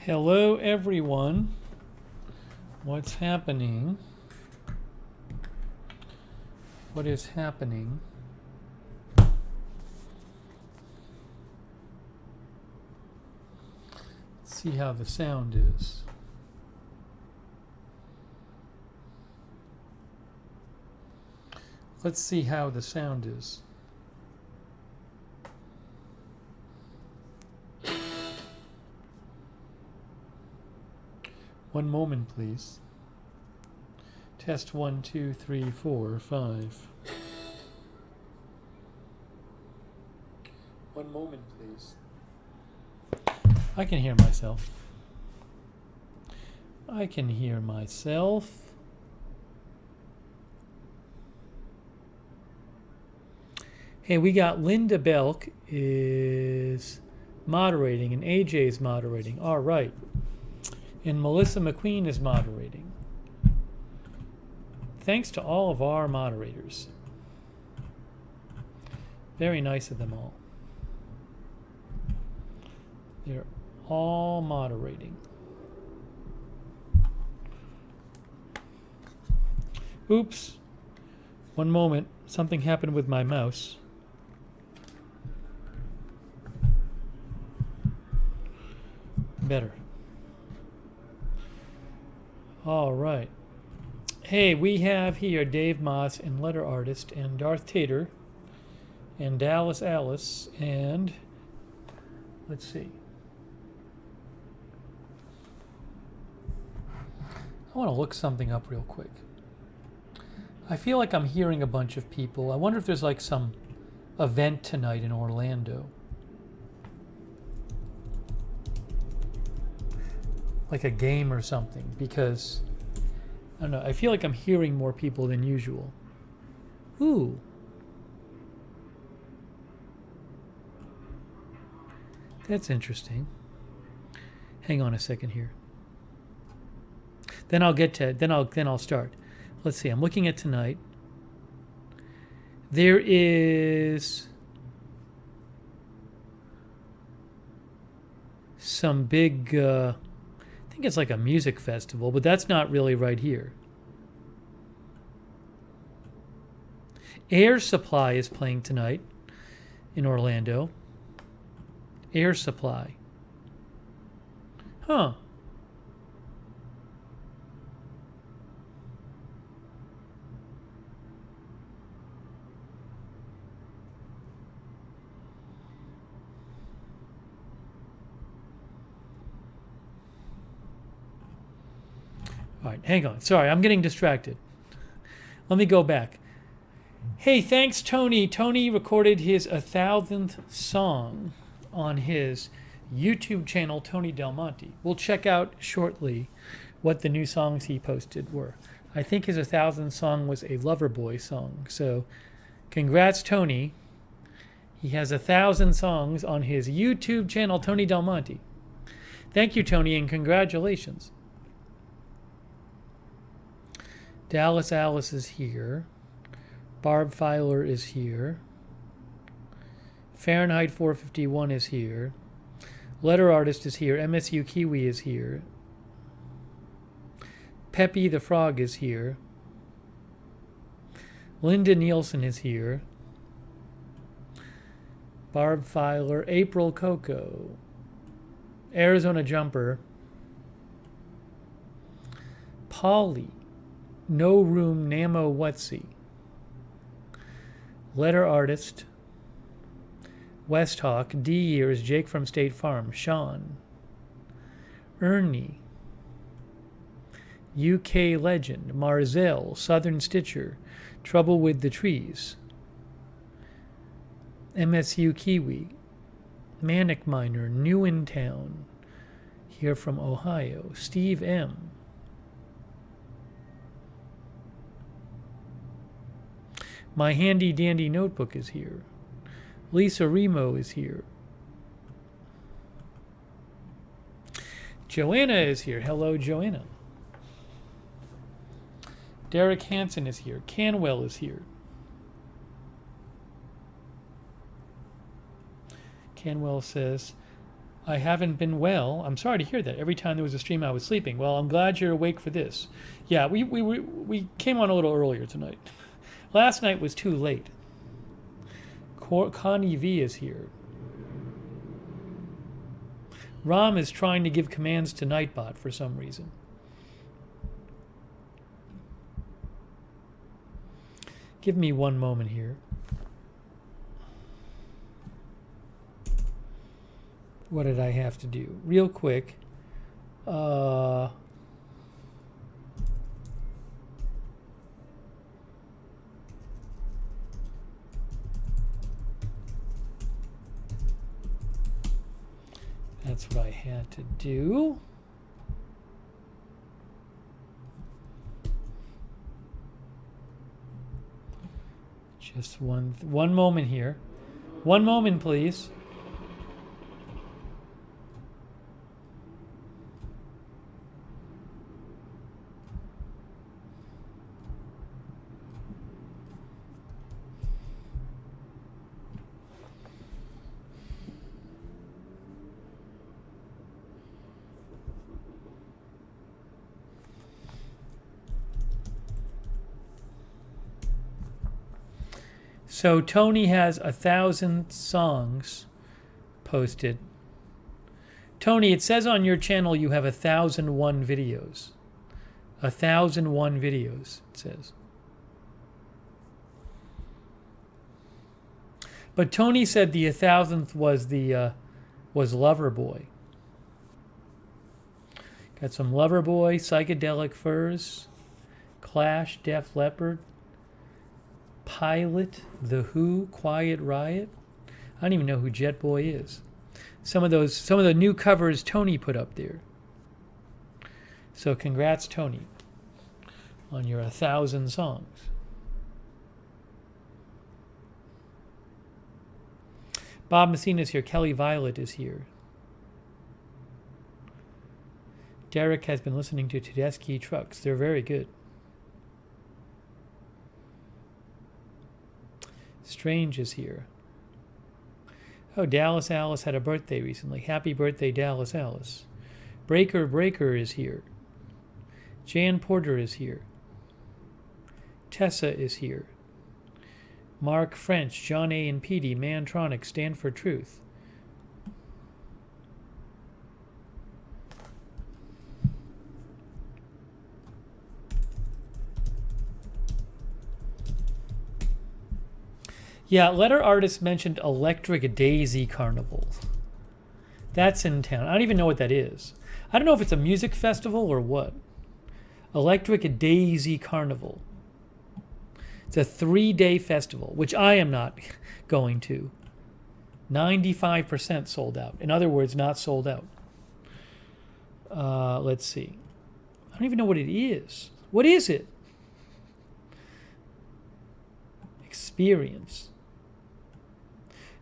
Hello, everyone. What's happening? What is happening? Let's see how the sound is. Let's see how the sound is. One moment, please. Test 1, 2, 3, 4, 5. One moment, please. I can hear myself. I can hear myself. Hey, we got Linda Belk is moderating and AJ is moderating. All right. And Melissa McQueen is moderating. Thanks to all of our moderators. Very nice of them all. They're all moderating. Oops. One moment. Something happened with my mouse. Better. All right. Hey, we have here Dave Moss and Letter Artist and Darth Tater and Dallas Alice and let's see. I want to look something up real quick. I feel like I'm hearing a bunch of people. I wonder if there's like some event tonight in Orlando. Like a game or something, because I don't know, I feel like I'm hearing more people than usual. Ooh. That's interesting. Hang on a second here. Then I'll get to then I'll start. Let's see. I'm looking at tonight. There is some big I think it's like a music festival, but that's not really right here. Air Supply is playing tonight in Orlando. Air Supply. Huh. All right, hang on. Sorry, I'm getting distracted. Let me go back. Hey, thanks, Tony. Tony recorded his 1,000th song on his YouTube channel, Tony Del Monte. We'll check out shortly what the new songs he posted were. I think his 1,000th song was a Loverboy song. So congrats, Tony. He has 1,000 songs on his YouTube channel, Tony Del Monte. Thank you, Tony, and congratulations. Dallas Alice is here. Barb Filer is here. Fahrenheit 451 is here. Letter Artist is here. MSU Kiwi is here. Peppy the Frog is here. Linda Nielsen is here. Barb Filer. April Coco. Arizona Jumper. Polly. No Room Namo Whatsy. Letter Artist. West Hawk. D Years. Jake from State Farm. Sean. Ernie. UK Legend. Marzell. Southern Stitcher. Trouble with the Trees. MSU Kiwi. Manic Miner. New in Town. Here from Ohio. Steve M. My Handy Dandy Notebook is here. Lisa Remo is here. Joanna is here. Hello, Joanna. Derek Hansen is here. Canwell is here. Canwell says, I haven't been well. I'm sorry to hear that. Every time there was a stream, I was sleeping. Well, I'm glad you're awake for this. Yeah, we came on a little earlier tonight. Last night was too late. Connie V is here. Ram is trying to give commands to Nightbot for some reason. Give me one moment here. What did I have to do? Real quick. That's what I had to do. Just one moment here. One moment, please. So Tony has 1,000 songs posted. Tony, it says on your channel you have 1,001 videos. 1,001 videos, it says. But Tony said the 1,000th was Loverboy. Got some Loverboy, Psychedelic Furs, Clash, Def Leppard, Pilot, The Who, Quiet Riot. I don't even know who Jet Boy is. Some of the new covers Tony put up there. So congrats, Tony, on your 1,000 songs. Bob Messina is here. Kelly Violet is here. Derek has been listening to Tedeschi Trucks. They're very good. Strange is here. Oh, Dallas Alice had a birthday recently. Happy birthday, Dallas Alice. Breaker is here. Jan Porter is here. Tessa is here. Mark French, John A. and Petey, Mantronic, Stand for Truth. Yeah, letter artist mentioned Electric Daisy Carnival. That's in town. I don't even know what that is. I don't know if it's a music festival or what. Electric Daisy Carnival. It's a 3-day festival, which I am not going to. 95% sold out. In other words, not sold out. Let's see. I don't even know what it is. What is it? Experience.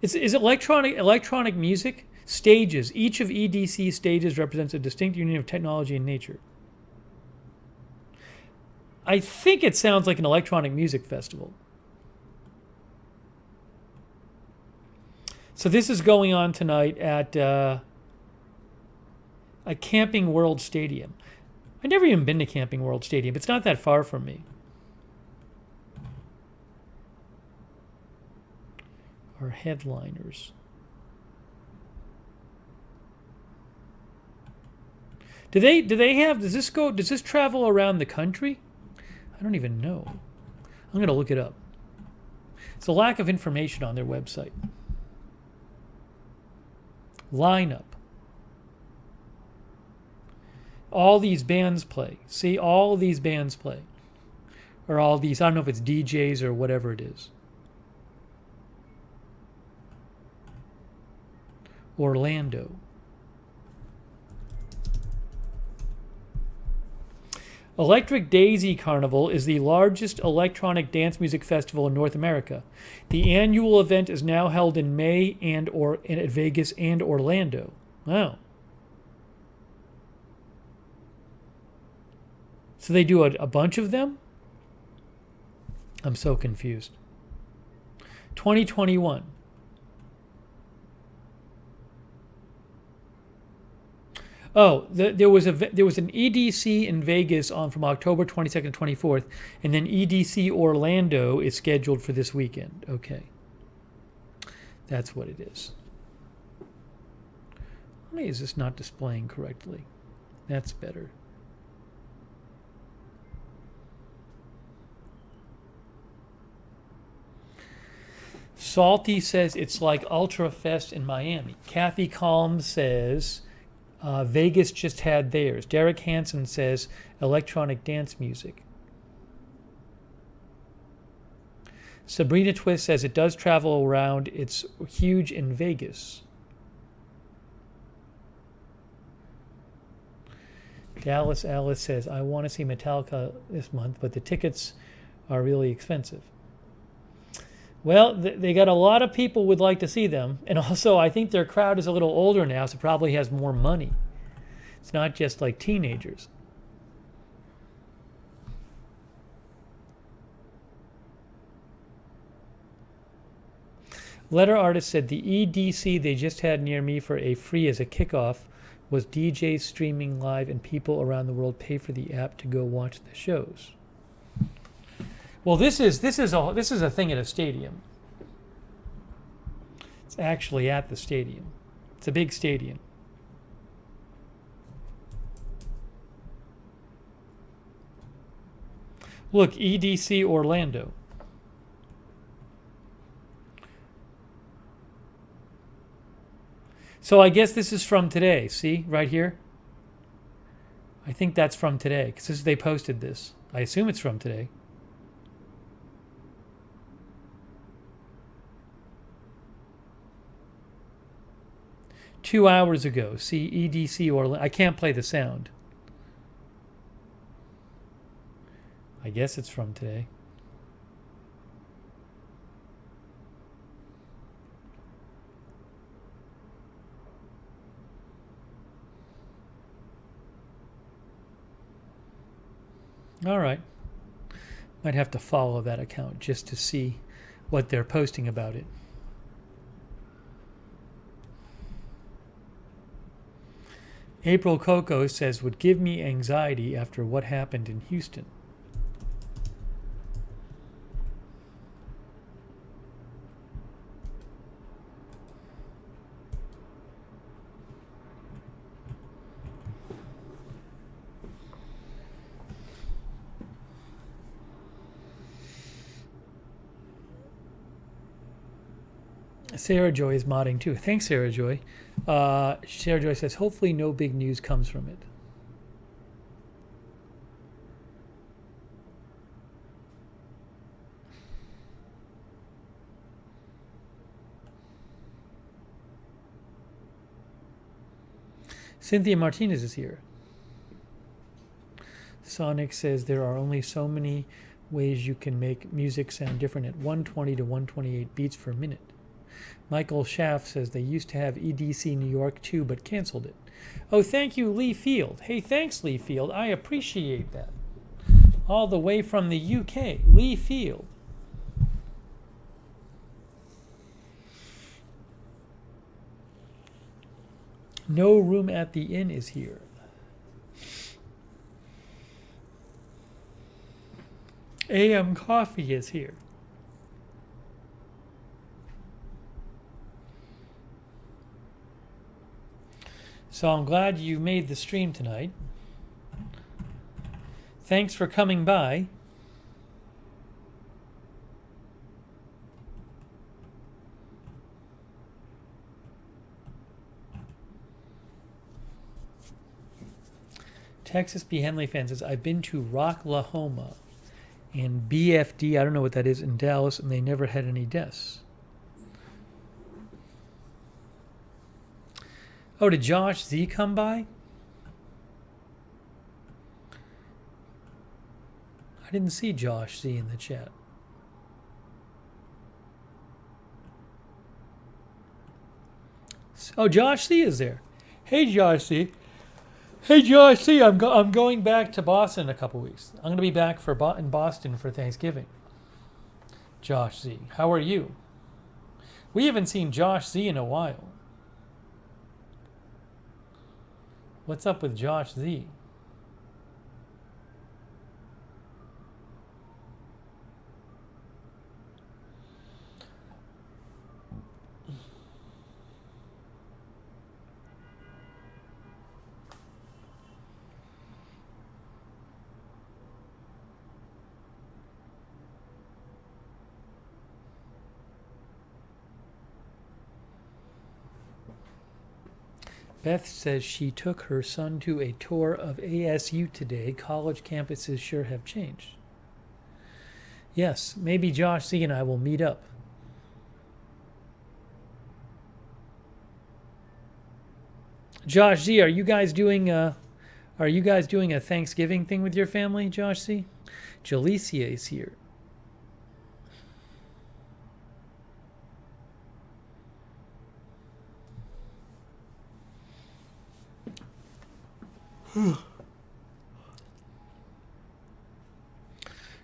Is electronic music? Stages. Each of EDC's stages represents a distinct union of technology and nature. I think it sounds like an electronic music festival. So this is going on tonight at Camping World Stadium. I've never even been to Camping World Stadium. It's not that far from me. Our headliners. Does this travel around the country? I don't even know. I'm going to look it up. It's a lack of information on their website. Lineup. All these bands play. See, all these bands play. Or all these, I don't know if it's DJs or whatever it is. Orlando. Electric Daisy Carnival is the largest electronic dance music festival in North America. The annual event is now held in May at Vegas and Orlando. Wow. So they do a bunch of them? I'm so confused. 2021. Oh, there was an EDC in Vegas on from October 22nd to 24th, and then EDC Orlando is scheduled for this weekend. Okay, that's what it is. Why is this not displaying correctly? That's better. Salty says it's like Ultra Fest in Miami. Kathy Calm says Vegas just had theirs. Derek Hansen says electronic dance music. Sabrina Twist says it does travel around. It's huge in Vegas. Dallas Alice says, I want to see Metallica this month, but the tickets are really expensive. Well, they got a lot of people would like to see them. And also, I think their crowd is a little older now, so probably has more money. It's not just like teenagers. Letter artist said the EDC they just had near me for a free as a kickoff was DJs streaming live and people around the world pay for the app to go watch the shows. Well, this is a thing at a stadium. It's actually at the stadium. It's a big stadium. Look, EDC Orlando. So I guess this is from today. See, right here? I think that's from today, because they posted this. I assume it's from today. Two hours ago. See, EDC Orlando. I can't play the sound. I guess it's from today. All right. Might have to follow that account just to see what they're posting about it. April Coco says, would give me anxiety after what happened in Houston. Sarah Joy is modding too. Thanks, Sarah Joy. Sarah Joy says, hopefully no big news comes from it. Cynthia Martinez is here. Sonic says there are only so many ways you can make music sound different at 120 to 128 beats per minute. Michael Schaff says they used to have EDC New York too, but canceled it. Oh, thank you, Lee Field. Hey, thanks, Lee Field. I appreciate that. All the way from the UK, Lee Field. No Room at the Inn is here. AM Coffee is here. So I'm glad you made the stream tonight. Thanks for coming by. Texas B. Henley fan says, I've been to Rocklahoma and BFD, I don't know what that is, in Dallas, and they never had any deaths. Oh, did Josh Z come by? I didn't see Josh Z in the chat. Oh, Josh C is there. Hey, Josh C. Hey, Josh C. I'm going back to Boston in a couple weeks. I'm going to be back in Boston for Thanksgiving. Josh Z. How are you? We haven't seen Josh Z in a while. What's up with Josh Z? Beth says she took her son to a tour of ASU today. College campuses sure have changed. Yes, maybe Josh Z and I will meet up. Josh Z, are you guys doing a Thanksgiving thing with your family, Josh Z? Jalicia is here.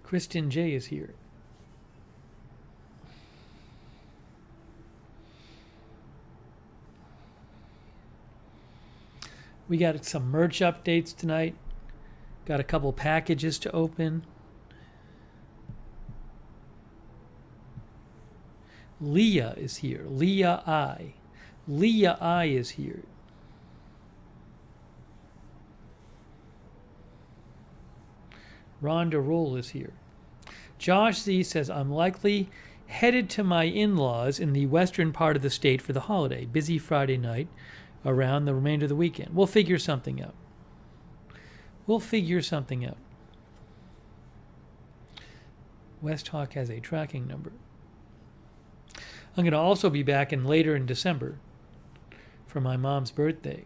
Kristen J is here. We got some merch updates tonight. Got a couple packages to open. Leah is here. Leah I. Leah I is here. Rhonda Roll is here. Josh Z says, I'm likely headed to my in-laws in the western part of the state for the holiday. Busy Friday night around the remainder of the weekend. We'll figure something out. We'll figure something out. West Hawk has a tracking number. I'm going to also be back later in December for my mom's birthday.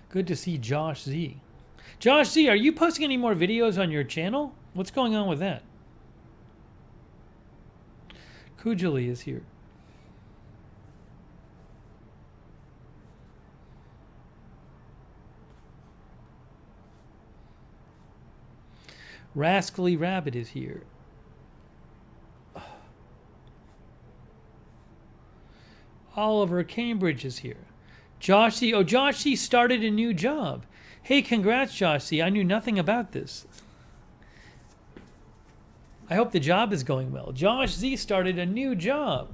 Good to see Josh Z. Josh Z, are you posting any more videos on your channel? What's going on with that? Kujali is here. Rascally Rabbit is here. Oliver Cambridge is here. Josh C. Oh, Josh C. started a new job. Hey, congrats, Josh C. I knew nothing about this. I hope the job is going well. Josh Z. started a new job.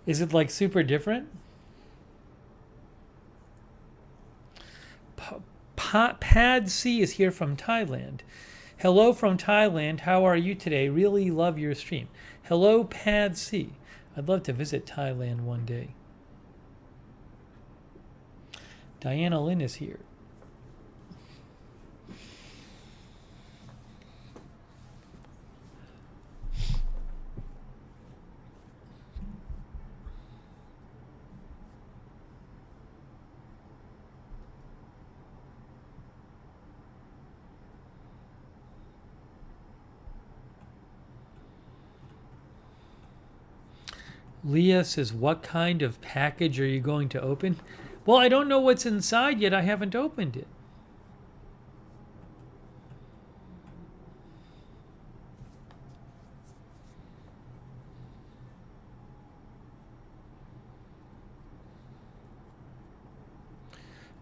Is it like super different? Pad C is here from Thailand. Hello from Thailand. How are you today? Really love your stream. Hello, Pad C. I'd love to visit Thailand one day. Diana Lynn is here. Leah says, what kind of package are you going to open? Well, I don't know what's inside yet. I haven't opened it.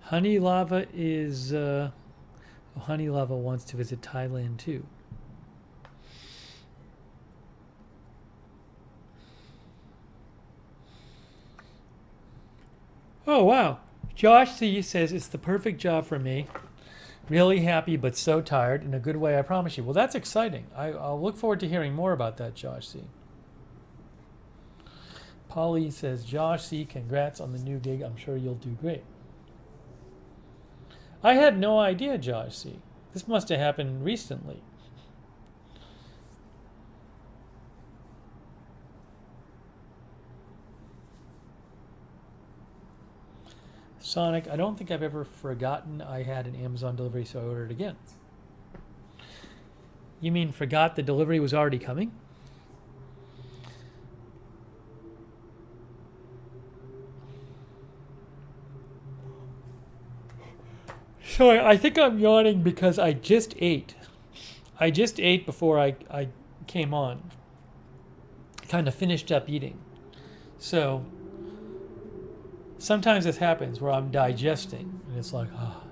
Honey Lava is... Honey Lava wants to visit Thailand too. Oh, wow. Josh C. says, it's the perfect job for me. Really happy, but so tired. In a good way, I promise you. Well, that's exciting. I'll look forward to hearing more about that, Josh C. Polly says, Josh C., congrats on the new gig. I'm sure you'll do great. I had no idea, Josh C. This must have happened recently. Sonic, I don't think I've ever forgotten I had an Amazon delivery, so I ordered again. You mean forgot the delivery was already coming? Sorry, I think I'm yawning because I just ate. I just ate before I came on. Kind of finished up eating. So sometimes this happens where I'm digesting and it's like, oh.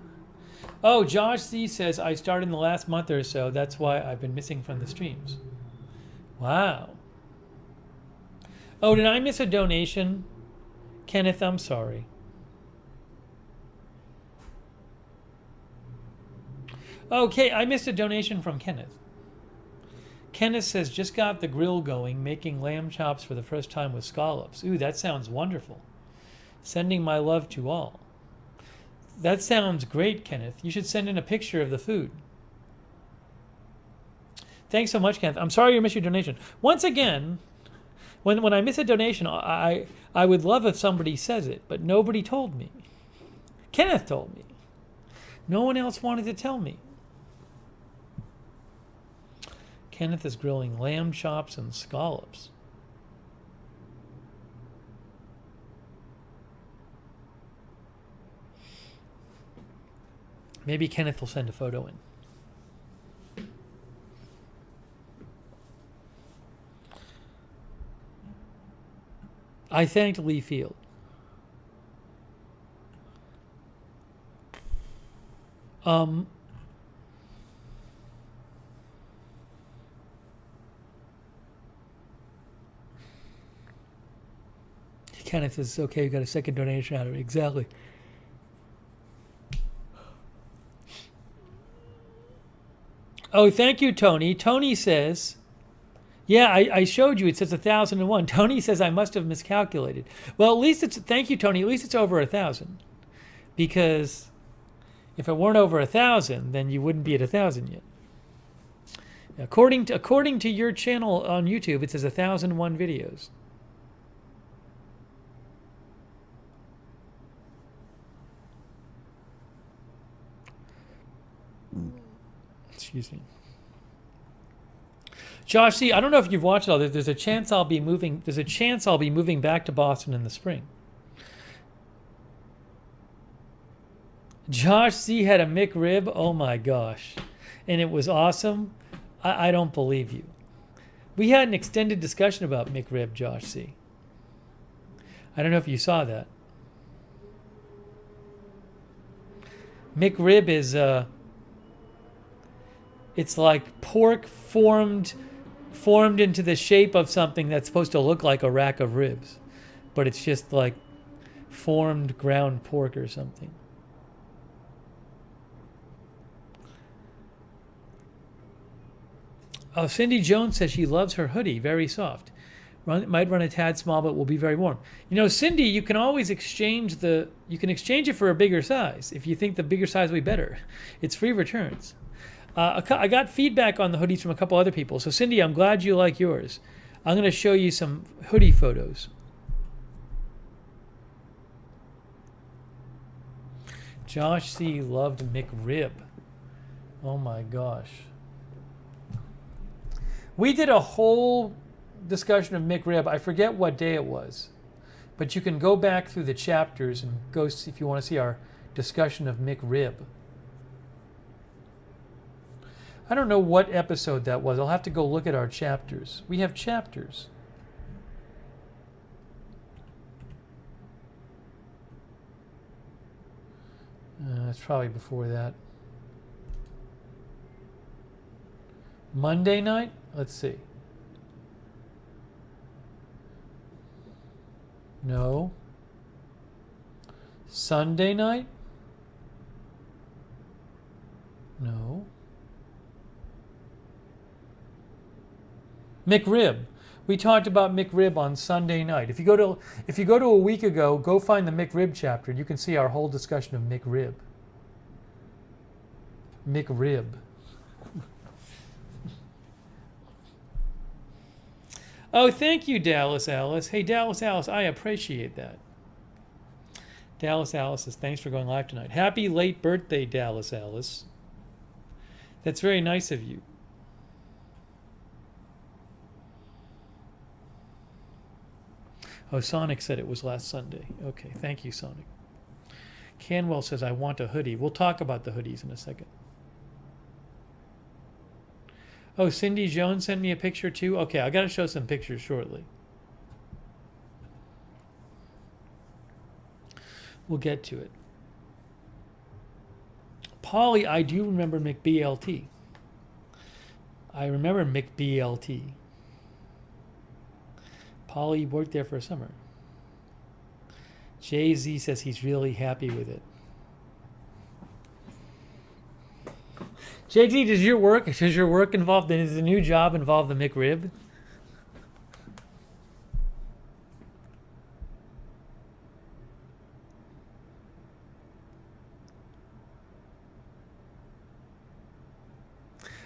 Oh, Josh C says I started in the last month or so. That's why I've been missing from the streams. Wow. Oh, did I miss a donation? Kenneth, I'm sorry. Okay, I missed a donation from Kenneth. Kenneth says, just got the grill going, making lamb chops for the first time with scallops. Ooh, that sounds wonderful. Sending my love to all. That sounds great, Kenneth. You should send in a picture of the food. Thanks so much, Kenneth. I'm sorry you missed your donation. Once again, when I miss a donation, I would love if somebody says it, but nobody told me. Kenneth told me. No one else wanted to tell me. Kenneth is grilling lamb chops and scallops. Maybe Kenneth will send a photo in. I thanked Lee Field. Kenneth says, okay, you got a second donation out of it. Exactly. Oh, thank you, Tony. Tony says, yeah, I showed you. It says 1,001. Tony says I must have miscalculated. Well, at least it's, thank you, Tony. At least it's over 1,000. Because if it weren't over 1,000, then you wouldn't be at 1,000 yet. According to your channel on YouTube, it says 1,001 videos. Excuse me. Josh, see, I don't know if you've watched it all. There's a chance I'll be moving. There's a chance I'll be moving back to Boston in the spring. Josh C had a McRib. Oh my gosh, and it was awesome. I don't believe you. We had an extended discussion about McRib, Josh C. I don't know if you saw that. McRib is it's like pork formed into the shape of something that's supposed to look like a rack of ribs, but it's just like formed ground pork or something. Oh, Cindy Jones says she loves her hoodie, very soft. Might run a tad small, but will be very warm. You know, Cindy, you can always exchange it for a bigger size if you think the bigger size will be better. It's free returns. I got feedback on the hoodies from a couple other people. So, Cindy, I'm glad you like yours. I'm going to show you some hoodie photos. Josh C. loved McRib. Oh, my gosh. We did a whole discussion of McRib. I forget what day it was. But you can go back through the chapters and go see if you want to see our discussion of McRib. I don't know what episode that was. I'll have to go look at our chapters. We have chapters. It's probably before that. Monday night? Let's see. No. Sunday night? No. McRib. We talked about McRib on Sunday night. If you go to a week ago, go find the McRib chapter. You can see our whole discussion of McRib. McRib. Oh, thank you, Dallas Alice. Hey, Dallas Alice, I appreciate that. Dallas Alice says, thanks for going live tonight. Happy late birthday, Dallas Alice. That's very nice of you. Oh, Sonic said it was last Sunday. Okay, thank you, Sonic. Canwell says, I want a hoodie. We'll talk about the hoodies in a second. Oh, Cindy Jones sent me a picture too? Okay, I got to show some pictures shortly. We'll get to it. Polly, I do remember McBLT. I remember McBLT. Polly worked there for a summer. Jay-Z says he's really happy with it. JD, does your work involve, does the new job involve the McRib?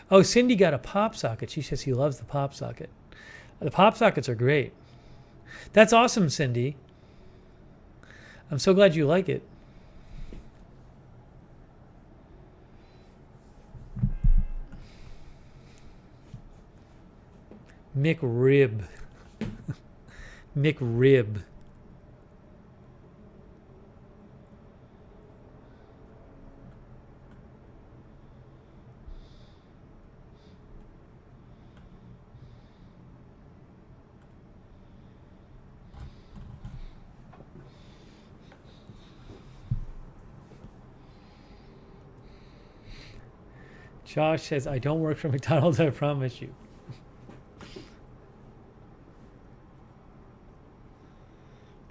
Oh, Cindy got a pop socket. She says he loves the pop socket. The pop sockets are great. That's awesome, Cindy. I'm so glad you like it. McRib. McRib. Josh says, I don't work for McDonald's, I promise you.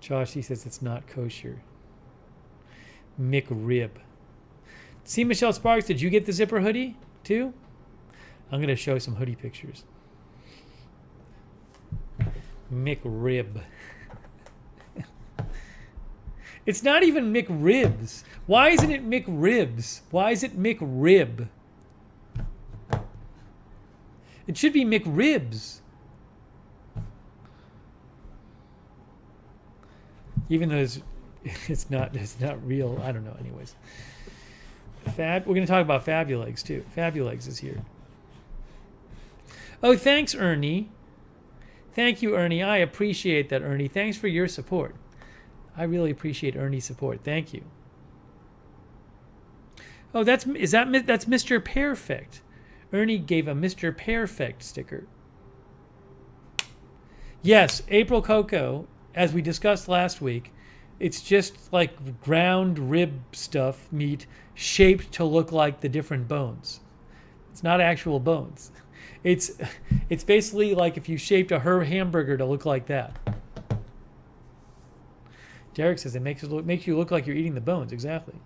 Josh, he says it's not kosher. McRib. See, Michelle Sparks, did you get the zipper hoodie too? I'm going to show some hoodie pictures. McRib. It's not even McRibs. Why isn't it McRibs? Why is it McRib? It should be McRibs. Even though it's not real. I don't know. Anyways, we're going to talk about Fabulegs too. Fabulegs is here. Oh, thanks, Ernie. Thank you, Ernie. I appreciate that, Ernie. Thanks for your support. I really appreciate Ernie's support. Thank you. Oh, that's Mr. Perfect. Ernie gave a Mr. Perfect sticker. Yes, April Cocoa, as we discussed last week, it's just like ground rib stuff, meat, shaped to look like the different bones. It's not actual bones. It's basically like if you shaped a hamburger to look like that. Derek says it makes you look like you're eating the bones. Exactly.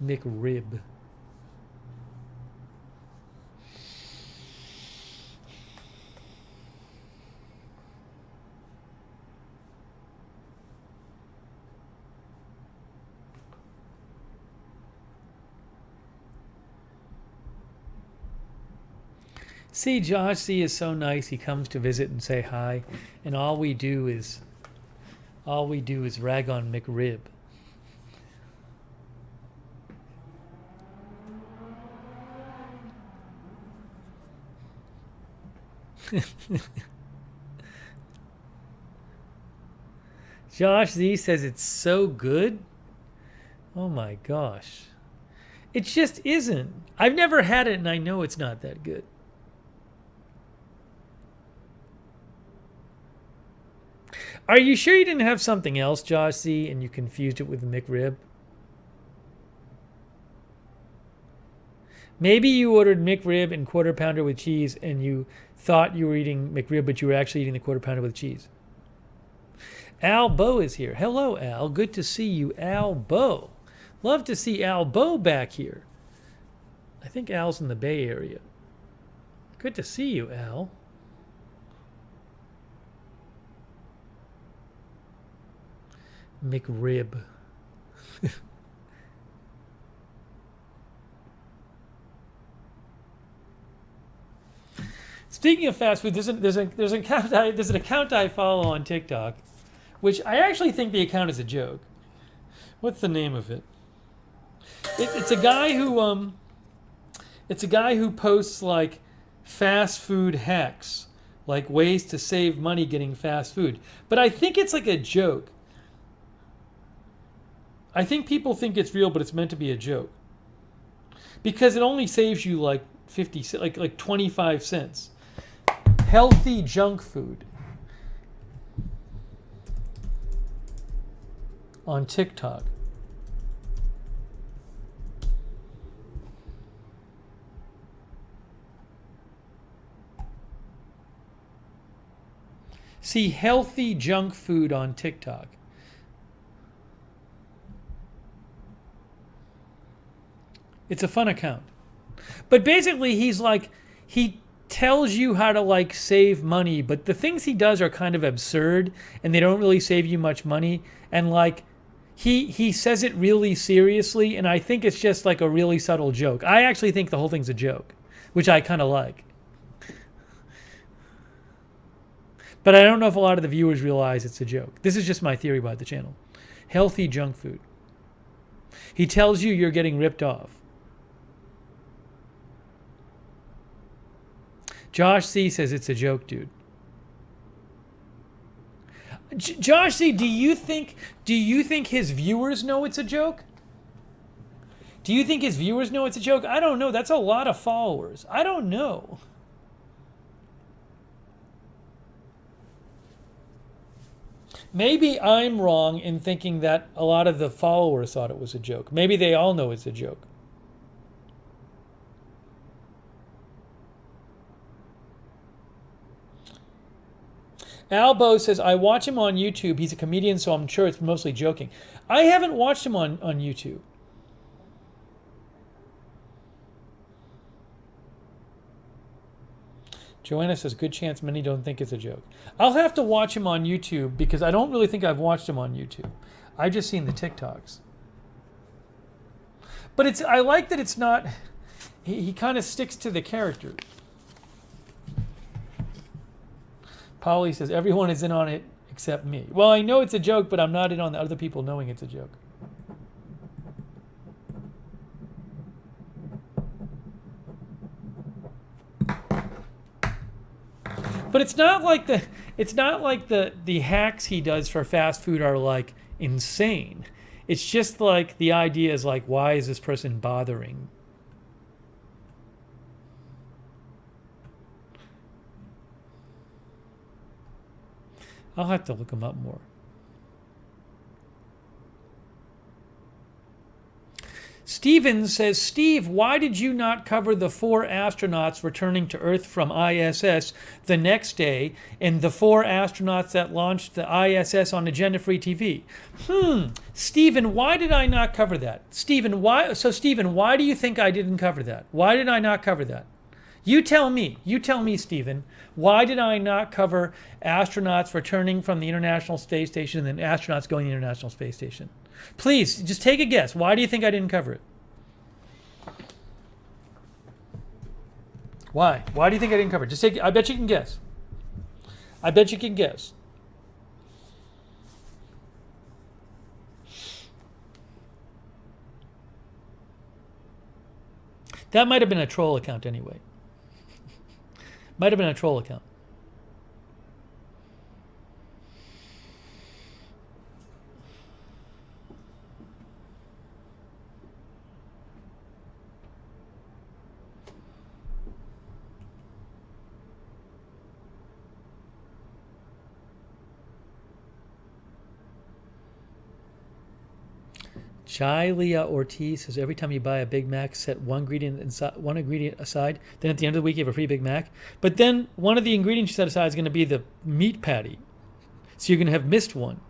McRib. See, Josh C is so nice. He comes to visit and say hi, and all we do is rag on McRib. Josh Z says it's so good. Oh my gosh. It just isn't. I've never had it and I know it's not that good. Are you sure you didn't have something else, Josh C, and you confused it with the McRib? Maybe you ordered McRib and quarter pounder with cheese and you thought you were eating McRib, but you were actually eating the quarter pounder with cheese. Al Bo is here. Hello, Al. Good to see you, Al Bo. Love to see Al Bo back here. I think Al's in the Bay Area. Good to see you, Al. McRib. Speaking of fast food, there's an account I follow on TikTok, which I actually think the account is a joke. What's the name of it? It's a guy who posts like fast food hacks, like ways to save money getting fast food. But I think it's like a joke. I think people think it's real, but it's meant to be a joke. Because it only saves you like 25 cents. Healthy junk food on TikTok. See healthy junk food on TikTok. It's a fun account. But basically he's like, he tells you how to like save money, but the things he does are kind of absurd and they don't really save you much money. And like he says it really seriously, and I think it's just like a really subtle joke. I actually think the whole thing's a joke, which I kind of like. But I don't know if a lot of the viewers realize it's a joke. This is just my theory about the channel. Healthy junk food. He tells you you're getting ripped off. Josh C says it's a joke, dude. Josh C, do you think his viewers know it's a joke? Do you think his viewers know it's a joke? I don't know. That's a lot of followers. I don't know. Maybe I'm wrong in thinking that a lot of the followers thought it was a joke. Maybe they all know it's a joke. Albo says, I watch him on YouTube. He's a comedian, so I'm sure it's mostly joking. I haven't watched him on YouTube. Joanna says, good chance many don't think it's a joke. I'll have to watch him on YouTube because I don't really think I've watched him on YouTube. I've just seen the TikToks. But I like that it's not, he kind of sticks to the character. Polly says, everyone is in on it except me. Well, I know it's a joke, but I'm not in on the other people knowing it's a joke. But it's not like the hacks he does for fast food are like insane. It's just like the idea is like, why is this person bothering? I'll have to look him up more. Steven says, Steve, why did you not cover the 4 astronauts returning to Earth from ISS the next day and the 4 astronauts that launched the ISS on Agenda-Free TV? Steven, why did I not cover that? Steven, why do you think I didn't cover that? Why did I not cover that? You tell me, Stephen, why did I not cover astronauts returning from the International Space Station and then astronauts going to the International Space Station? Please, just take a guess. Why do you think I didn't cover it? Why? Why do you think I didn't cover it? I bet you can guess. I bet you can guess. That might have been a troll account anyway. Might have been a troll account. Jailia Ortiz says, every time you buy a Big Mac, set one ingredient aside. Then at the end of the week, you have a free Big Mac. But then one of the ingredients you set aside is going to be the meat patty. So you're going to have missed one.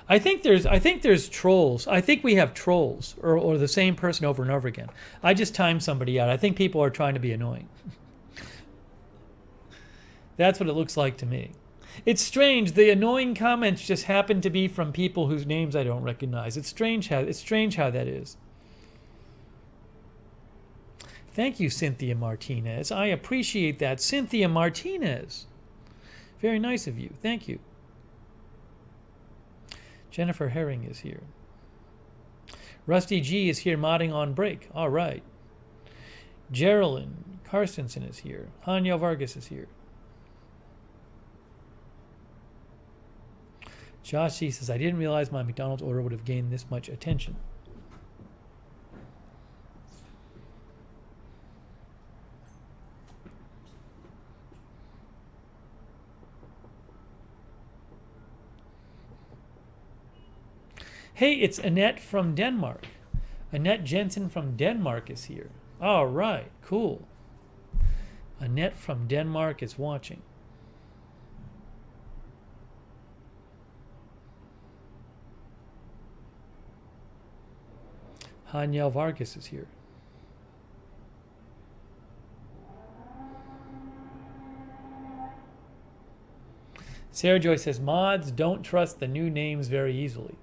I think there's trolls. I think we have trolls or the same person over and over again. I just timed somebody out. I think people are trying to be annoying. That's what it looks like to me. It's strange. The annoying comments just happen to be from people whose names I don't recognize. It's strange how that is. Thank you, Cynthia Martinez. I appreciate that. Cynthia Martinez. Very nice of you. Thank you. Jennifer Herring is here. Rusty G is here modding on break. All right. Geraldine Carstensen is here. Hanya Vargas is here. Josh C says, I didn't realize my McDonald's order would have gained this much attention. Hey, it's Annette from Denmark. Annette Jensen from Denmark is here. All right, cool. Annette from Denmark is watching. Haniel Vargas is here. Sarah Joy says, mods don't trust the new names very easily.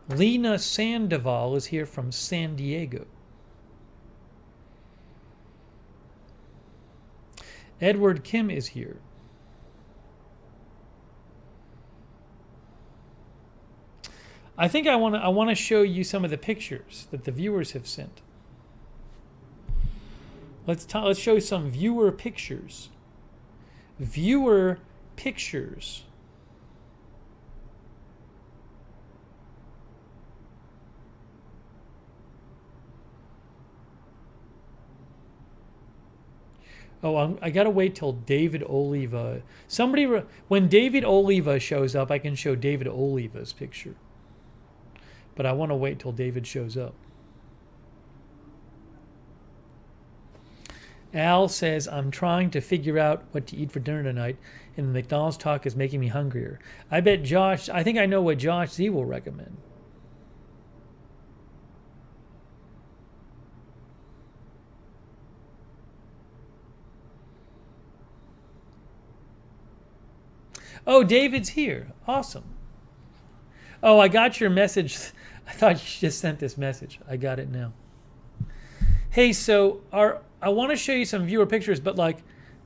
Lena Sandoval is here from San Diego. Edward Kim is here. I think I want to show you some of the pictures that the viewers have sent. Let's show some viewer pictures. Viewer pictures. Oh, I gotta wait till David Oliva. When David Oliva shows up, I can show David Oliva's picture. But I want to wait till David shows up. Al says, I'm trying to figure out what to eat for dinner tonight, and the McDonald's talk is making me hungrier. I think I know what Josh Z will recommend. Oh, David's here. Awesome. Oh, I got your message. I thought you just sent this message. I got it now. Hey, so I want to show you some viewer pictures, but like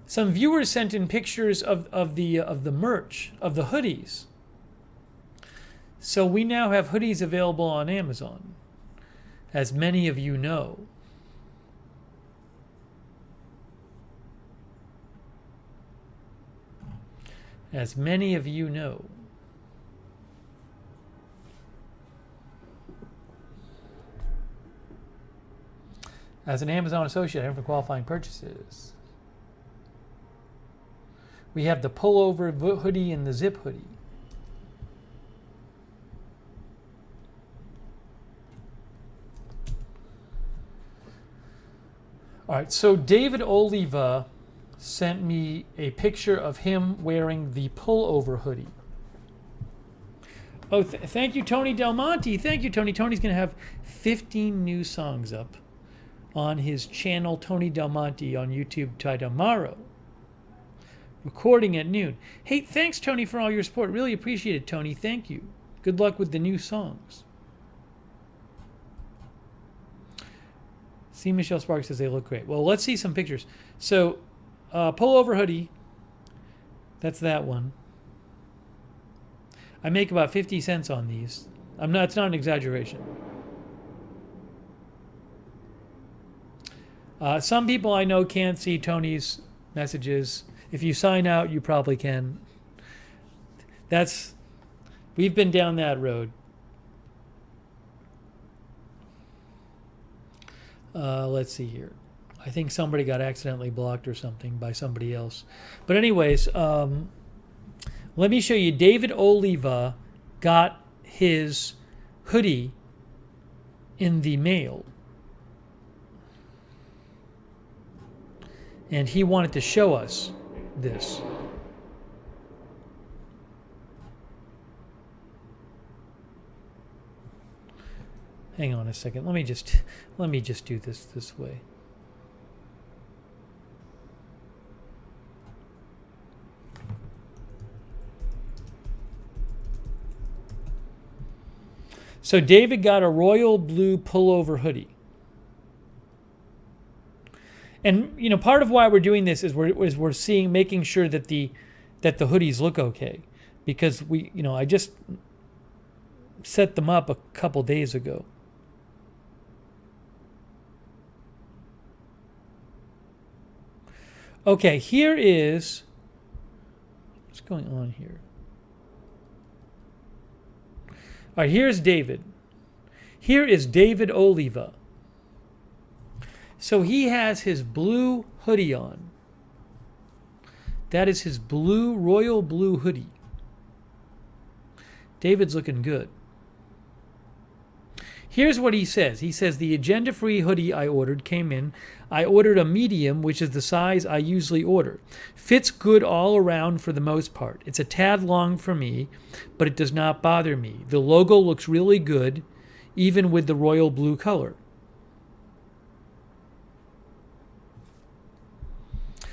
some viewers sent in pictures of the merch, of the hoodies. So we now have hoodies available on Amazon, as many of you know. As many of you know. As an Amazon associate, I'm for qualifying purchases. We have the pullover hoodie and the zip hoodie. All right, so David Oliva sent me a picture of him wearing the pullover hoodie. Oh, thank you, Tony Del Monte. Thank you, Tony. Tony's going to have 15 new songs up on his channel, Tony Del Monte, on YouTube tomorrow. Recording at noon. Hey, thanks, Tony, for all your support. Really appreciate it, Tony. Thank you. Good luck with the new songs. See, Michelle Sparks says they look great. Well, let's see some pictures. So, pullover hoodie. That's that one. I make about 50 cents on these. It's not an exaggeration. Some people I know can't see Tony's messages. If you sign out, you probably can. We've been down that road. Let's see here. I think somebody got accidentally blocked or something by somebody else. But anyways, let me show you. David Oliva got his hoodie in the mail. And he wanted to show us this. Hang on a second. Let me just do this way. So David got a royal blue pullover hoodie. And part of why we're doing this is we're making sure that the hoodies look okay, because I just set them up a couple days ago. Okay, here is... What's going on here? All right, here's David. Here is David Oliva. So he has his blue hoodie on. That is his blue, royal blue hoodie. David's looking good. Here's what he says. He says, the agenda-free hoodie I ordered came in. I ordered a medium, which is the size I usually order. Fits good all around for the most part. It's a tad long for me, but it does not bother me. The logo looks really good, even with the royal blue color.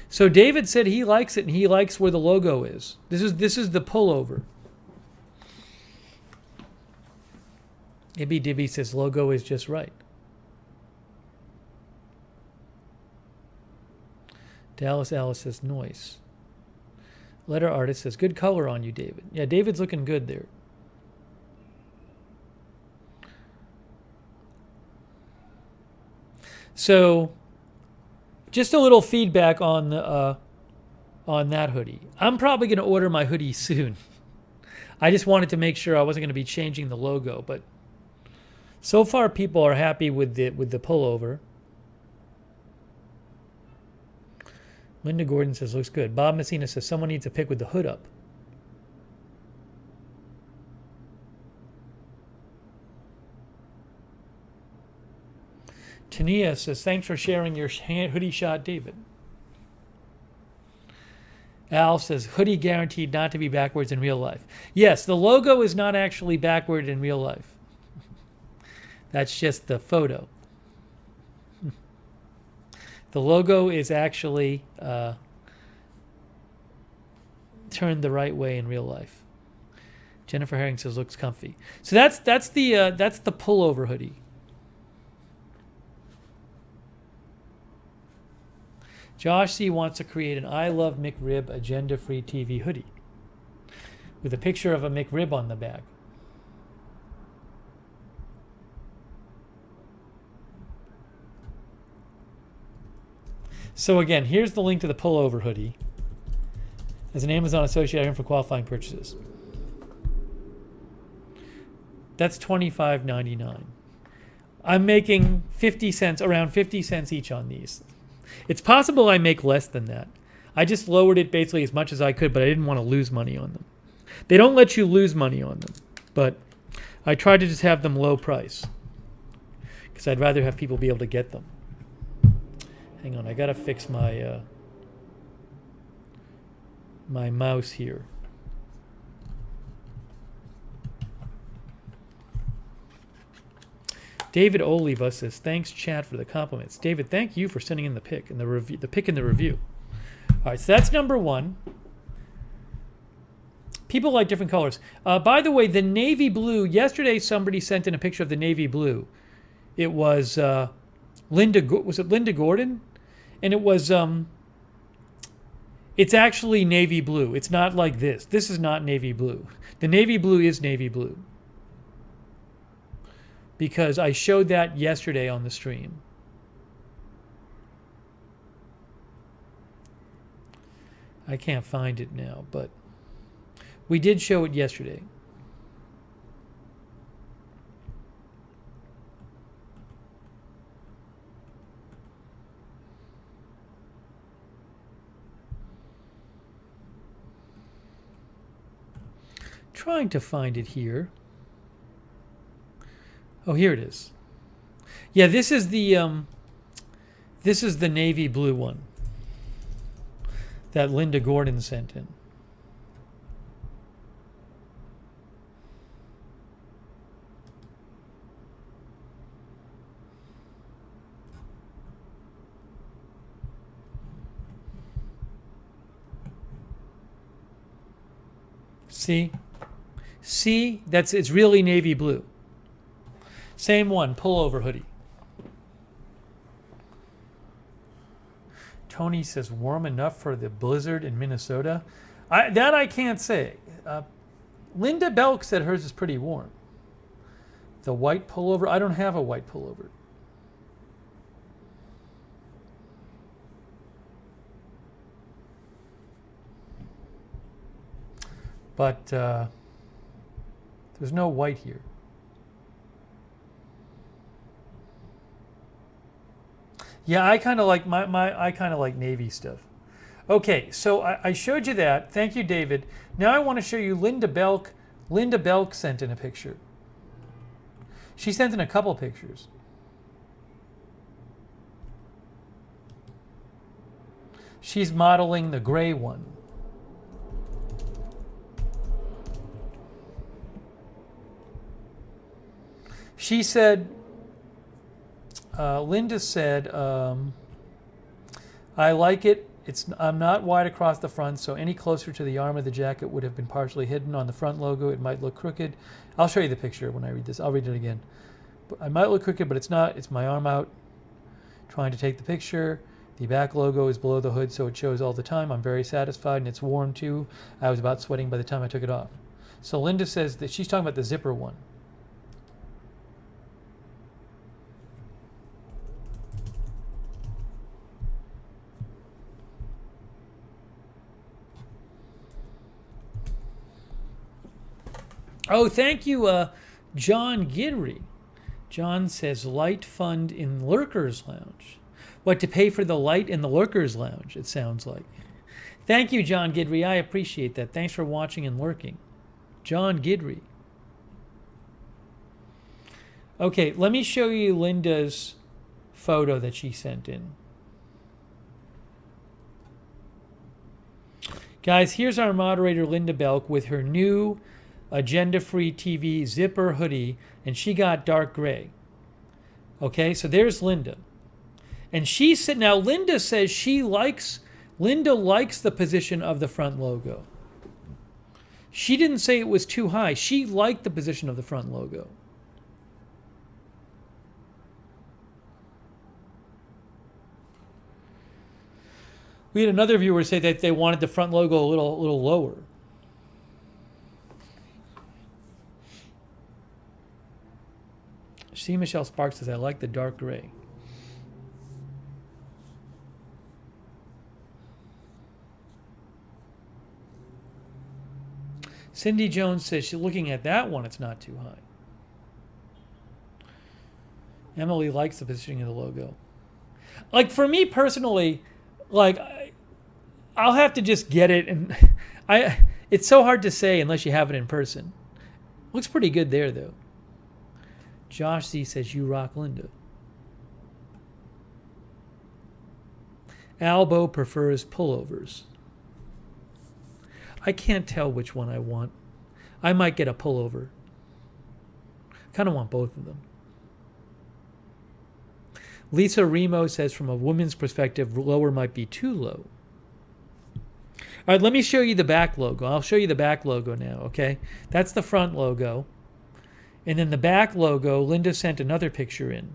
So David said he likes it, and he likes where the logo is. This is the pullover. Ibby Dibby says logo is just right. Dallas Alice says noise. Letter Artist says good color on you, David. Yeah, David's looking good there. So, just a little feedback on that hoodie. I'm probably going to order my hoodie soon. I just wanted to make sure I wasn't going to be changing the logo, but so far people are happy with the pullover. Linda Gordon says looks good. Bob Messina says someone needs a pic with the hood up. Tania says thanks for sharing your hoodie shot, David. Al says hoodie guaranteed not to be backwards in real life. Yes, the logo is not actually backward in real life. That's just the photo. The logo is actually turned the right way in real life. Jennifer Herring says looks comfy. So that's the pullover hoodie. Josh C wants to create an I Love McRib agenda-free TV hoodie with a picture of a McRib on the back. So again, here's the link to the pullover hoodie as an Amazon associate item for qualifying purchases. That's $25.99. I'm making 50 cents, around 50 cents each on these. It's possible I make less than that. I just lowered it basically as much as I could, but I didn't want to lose money on them. They don't let you lose money on them, but I tried to just have them low price because I'd rather have people be able to get them. Hang on, I gotta fix my my mouse here. David Oliva says, thanks, chat, for the compliments. David, thank you for sending in the pic and the review. The pic in the review. All right, so that's number one. People like different colors. By the way, the navy blue. Yesterday, somebody sent in a picture of the navy blue. It was Linda. Was it Linda Gordon? And it was. It's actually navy blue. It's not like this. This is not navy blue. The navy blue is navy blue. Because I showed that yesterday on the stream. I can't find it now, but we did show it yesterday. Trying to find it here. Oh, here it is. Yeah, this is the navy blue one that Linda Gordon sent in. See? See? It's really navy blue. Same one, pullover hoodie. Tony says, warm enough for the blizzard in Minnesota? I can't say. Linda Belk said hers is pretty warm. The white pullover, I don't have a white pullover. but there's no white here. Yeah, I kind of like I kind of like navy stuff. Okay, so I showed you that. Thank you, David. Now I want to show you Linda Belk. Linda Belk sent in a picture. She sent in a couple pictures. She's modeling the gray one. She said, Linda said, I like it. I'm not wide across the front, so any closer to the arm of the jacket would have been partially hidden on the front logo. It might look crooked. I'll show you the picture when I read this. I'll read it again. But I might look crooked, but it's not. It's my arm out trying to take the picture. The back logo is below the hood, so it shows all the time. I'm very satisfied, and it's warm too. I was about sweating by the time I took it off. So Linda says that she's talking about the zipper one. Oh, thank you, John Gidry. John says, light fund in Lurkers Lounge. What, to pay for the light in the Lurkers Lounge, it sounds like. Thank you, John Gidry. I appreciate that. Thanks for watching and lurking. John Gidry. Okay, let me show you Linda's photo that she sent in. Guys, here's our moderator, Linda Belk, with her new agenda-free TV zipper hoodie, and she got dark gray. Okay, so there's Linda. And she said, now Linda says Linda likes the position of the front logo. She didn't say it was too high. She liked the position of the front logo. We had another viewer say that they wanted the front logo a little lower. C. Michelle Sparks says, I like the dark gray. Cindy Jones says she's looking at that one, it's not too high. Emily likes the positioning of the logo. Like, for me personally, like, I'll have to just get it, and it's so hard to say unless you have it in person. Looks pretty good there, though. Josh Z says, you rock, Linda. Albo prefers pullovers. I can't tell which one I want. I might get a pullover. Kind of want both of them. Lisa Remo says, from a woman's perspective, lower might be too low. All right, let me show you the back logo. I'll show you the back logo now, okay? That's the front logo. And then the back logo, Linda sent another picture in.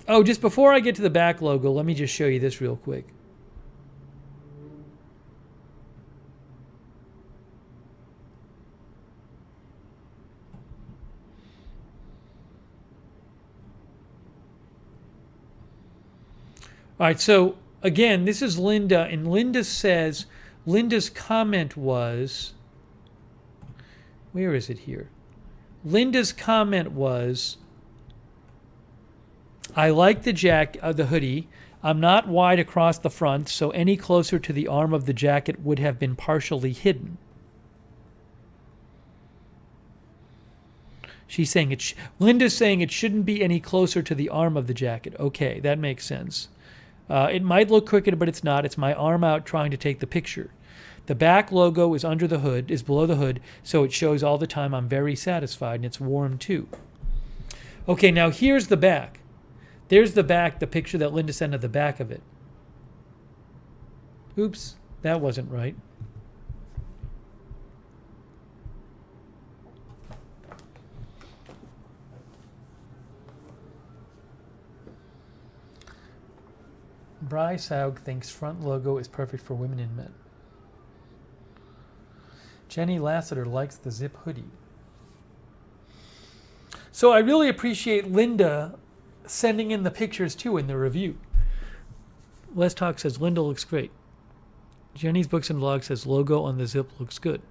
Oh, just before I get to the back logo, let me just show you this real quick. All right, so again, this is Linda, and Linda says, Linda's comment was, where is it here? Linda's comment was, I like the hoodie. I'm not wide across the front, so any closer to the arm of the jacket would have been partially hidden. She's saying Linda's saying it shouldn't be any closer to the arm of the jacket. Okay, that makes sense. It might look crooked, but it's not. It's my arm out trying to take the picture. The back logo is under the hood, is below the hood, so it shows all the time. I'm very satisfied, and it's warm too. Okay, now here's the back. There's the back, the picture that Linda sent of the back of it. Oops, that wasn't right. Bryce Haug thinks front logo is perfect for women and men. Jenny Lassiter likes the zip hoodie. So I really appreciate Linda sending in the pictures too in the review. West Talk says Linda looks great. Jenny's Books and Vlog says logo on the zip looks good.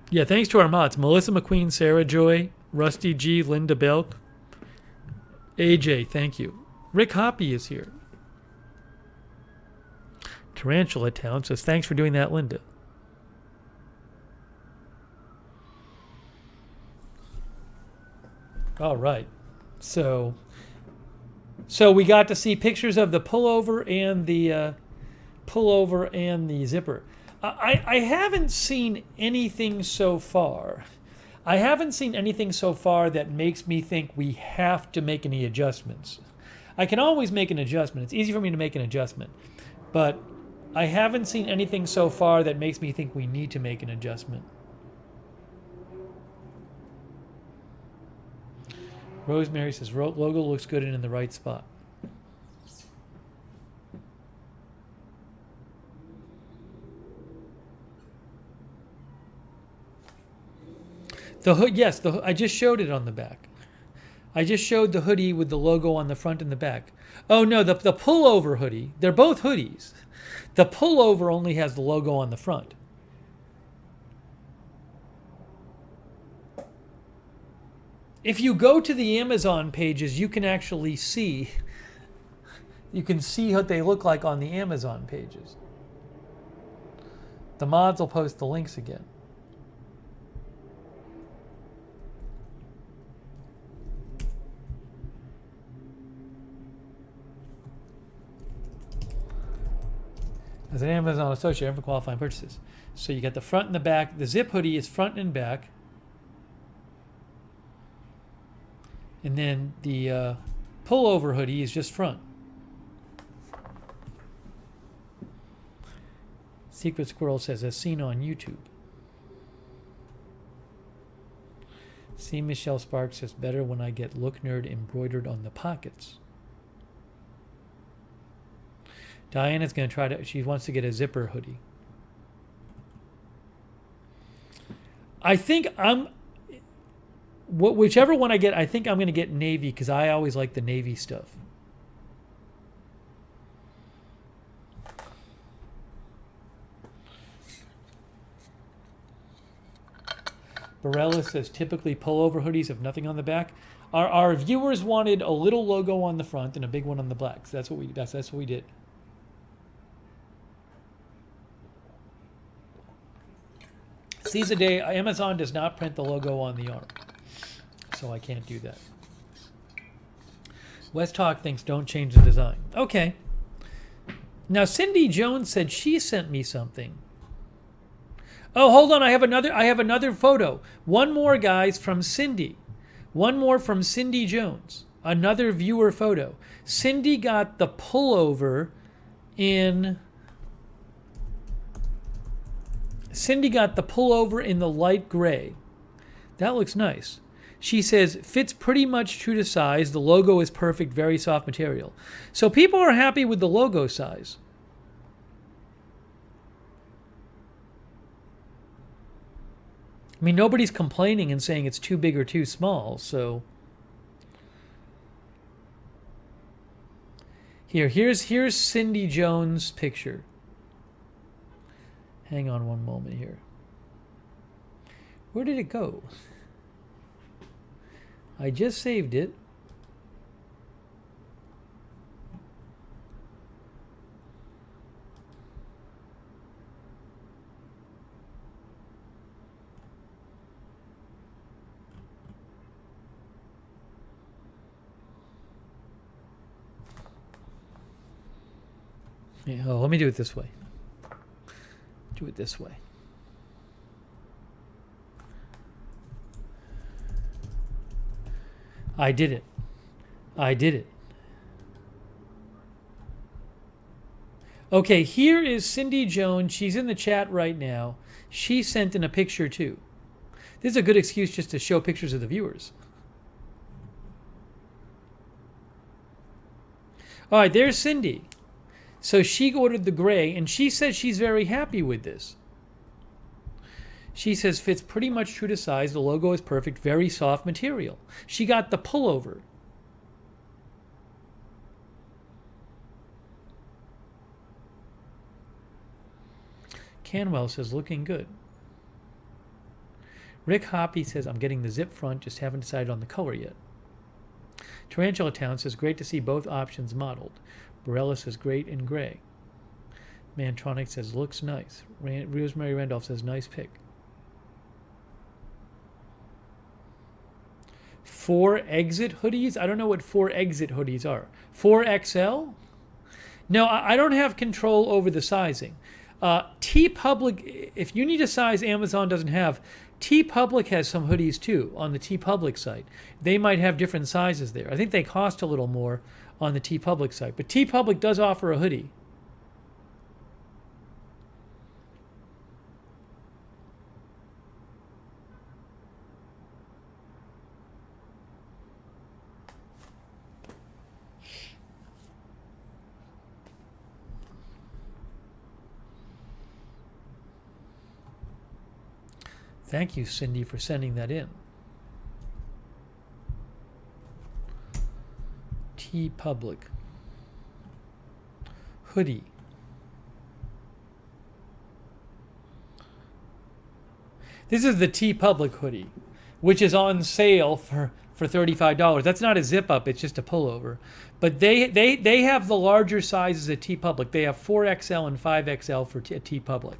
Yeah, thanks to our mods. Melissa McQueen, Sarah Joy, Rusty G, Linda Belk, AJ, thank you. Rick Hoppy is here. Tarantula Town says, thanks for doing that, Linda. All right. So we got to see pictures of the pullover and the zipper. I haven't seen anything so far. I haven't seen anything so far that makes me think we have to make any adjustments. I can always make an adjustment. It's easy for me to make an adjustment. But I haven't seen anything so far that makes me think we need to make an adjustment. Rosemary says, logo looks good and in the right spot. The hood, yes, I just showed it on the back. I just showed the hoodie with the logo on the front and the back. Oh no, the pullover hoodie, they're both hoodies. The pullover only has the logo on the front. If you go to the Amazon pages, you can actually see, what they look like on the Amazon pages. The mods will post the links again. As an Amazon associate for qualifying purchases. So you got the front and the back. The zip hoodie is front and back. And then the pullover hoodie is just front. Secret Squirrel says, as seen on YouTube. See, Michelle Sparks says, better when I get Lookner embroidered on the pockets. Diana's going to try to, she wants to get a zipper hoodie. I think whichever one I get, I think I'm going to get navy because I always like the navy stuff. Barella says, typically pullover hoodies have nothing on the back. Our viewers wanted a little logo on the front and a big one on the back. So that's what we did. Seize a day, Amazon does not print the logo on the arm. So I can't do that. West Talk thinks don't change the design. Okay. Now Cindy Jones said she sent me something. Oh, hold on, I have another photo. One more, guys, from Cindy. One more from Cindy Jones. Another viewer photo. Cindy got the pullover in the light gray. That looks nice. She says, fits pretty much true to size. The logo is perfect, very soft material. So people are happy with the logo size. I mean, nobody's complaining and saying it's too big or too small, so. Here's Cindy Jones' picture. Hang on one moment here. Where did it go? I just saved it. Yeah, let me do it this way. Do it this way. I did it. Okay, here is Cindy Jones. She's in the chat right now. She sent in a picture too. This is a good excuse just to show pictures of the viewers. All right, there's Cindy. So she ordered the gray, and she says she's very happy with this. She says, fits pretty much true to size. The logo is perfect, very soft material. She got the pullover. Canwell says, looking good. Rick Hoppy says, I'm getting the zip front, just haven't decided on the color yet. Tarantula Town says, great to see both options modeled. Borella says, great in gray. Mantronic says, looks nice. Rosemary Randolph says, nice pick. 4 exit hoodies? I don't know what 4 exit hoodies are. 4XL? No, I don't have control over the sizing. TeePublic, if you need a size Amazon doesn't have, TeePublic has some hoodies too on the TeePublic site. They might have different sizes there. I think they cost a little more on the TeePublic site, but TeePublic does offer a hoodie. Thank you, Cindy, for sending that in. TeePublic. Hoodie. This is the TeePublic hoodie, which is on sale for $35. That's not a zip up, it's just a pullover. But they have the larger sizes at TeePublic. They have 4XL and 5XL for TeePublic.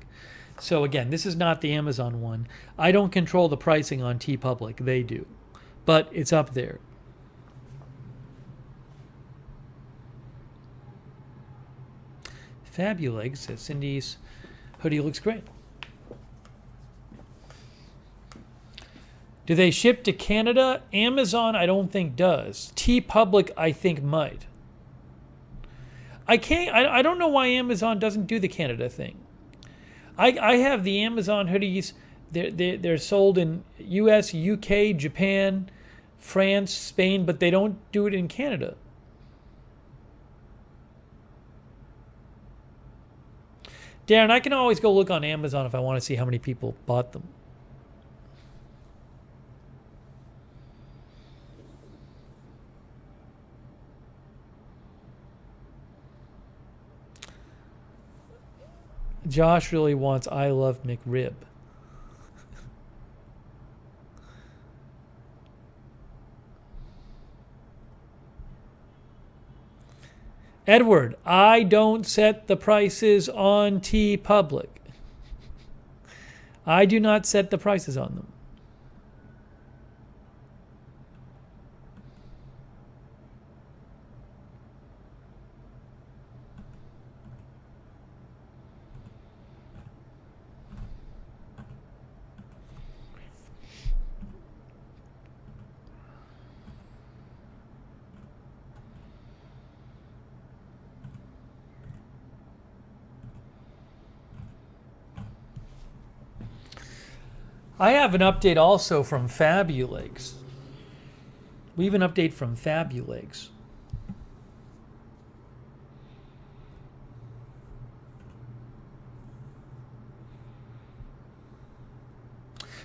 So again, this is not the Amazon one. I don't control the pricing on TeePublic. They do. But it's up there. Fabulegs says, Cindy's hoodie looks great. Do they ship to Canada? Amazon, I don't think does. TeePublic, I think might. I don't know why Amazon doesn't do the Canada thing. I have the Amazon hoodies. They're sold in US, UK, Japan, France, Spain, but they don't do it in Canada. Darren, I can always go look on Amazon if I want to see how many people bought them. Josh really wants I Love McRib. Edward, I don't set the prices on TeePublic. I do not set the prices on them. I have an update also from Fabulegs. We have an update from Fabulegs.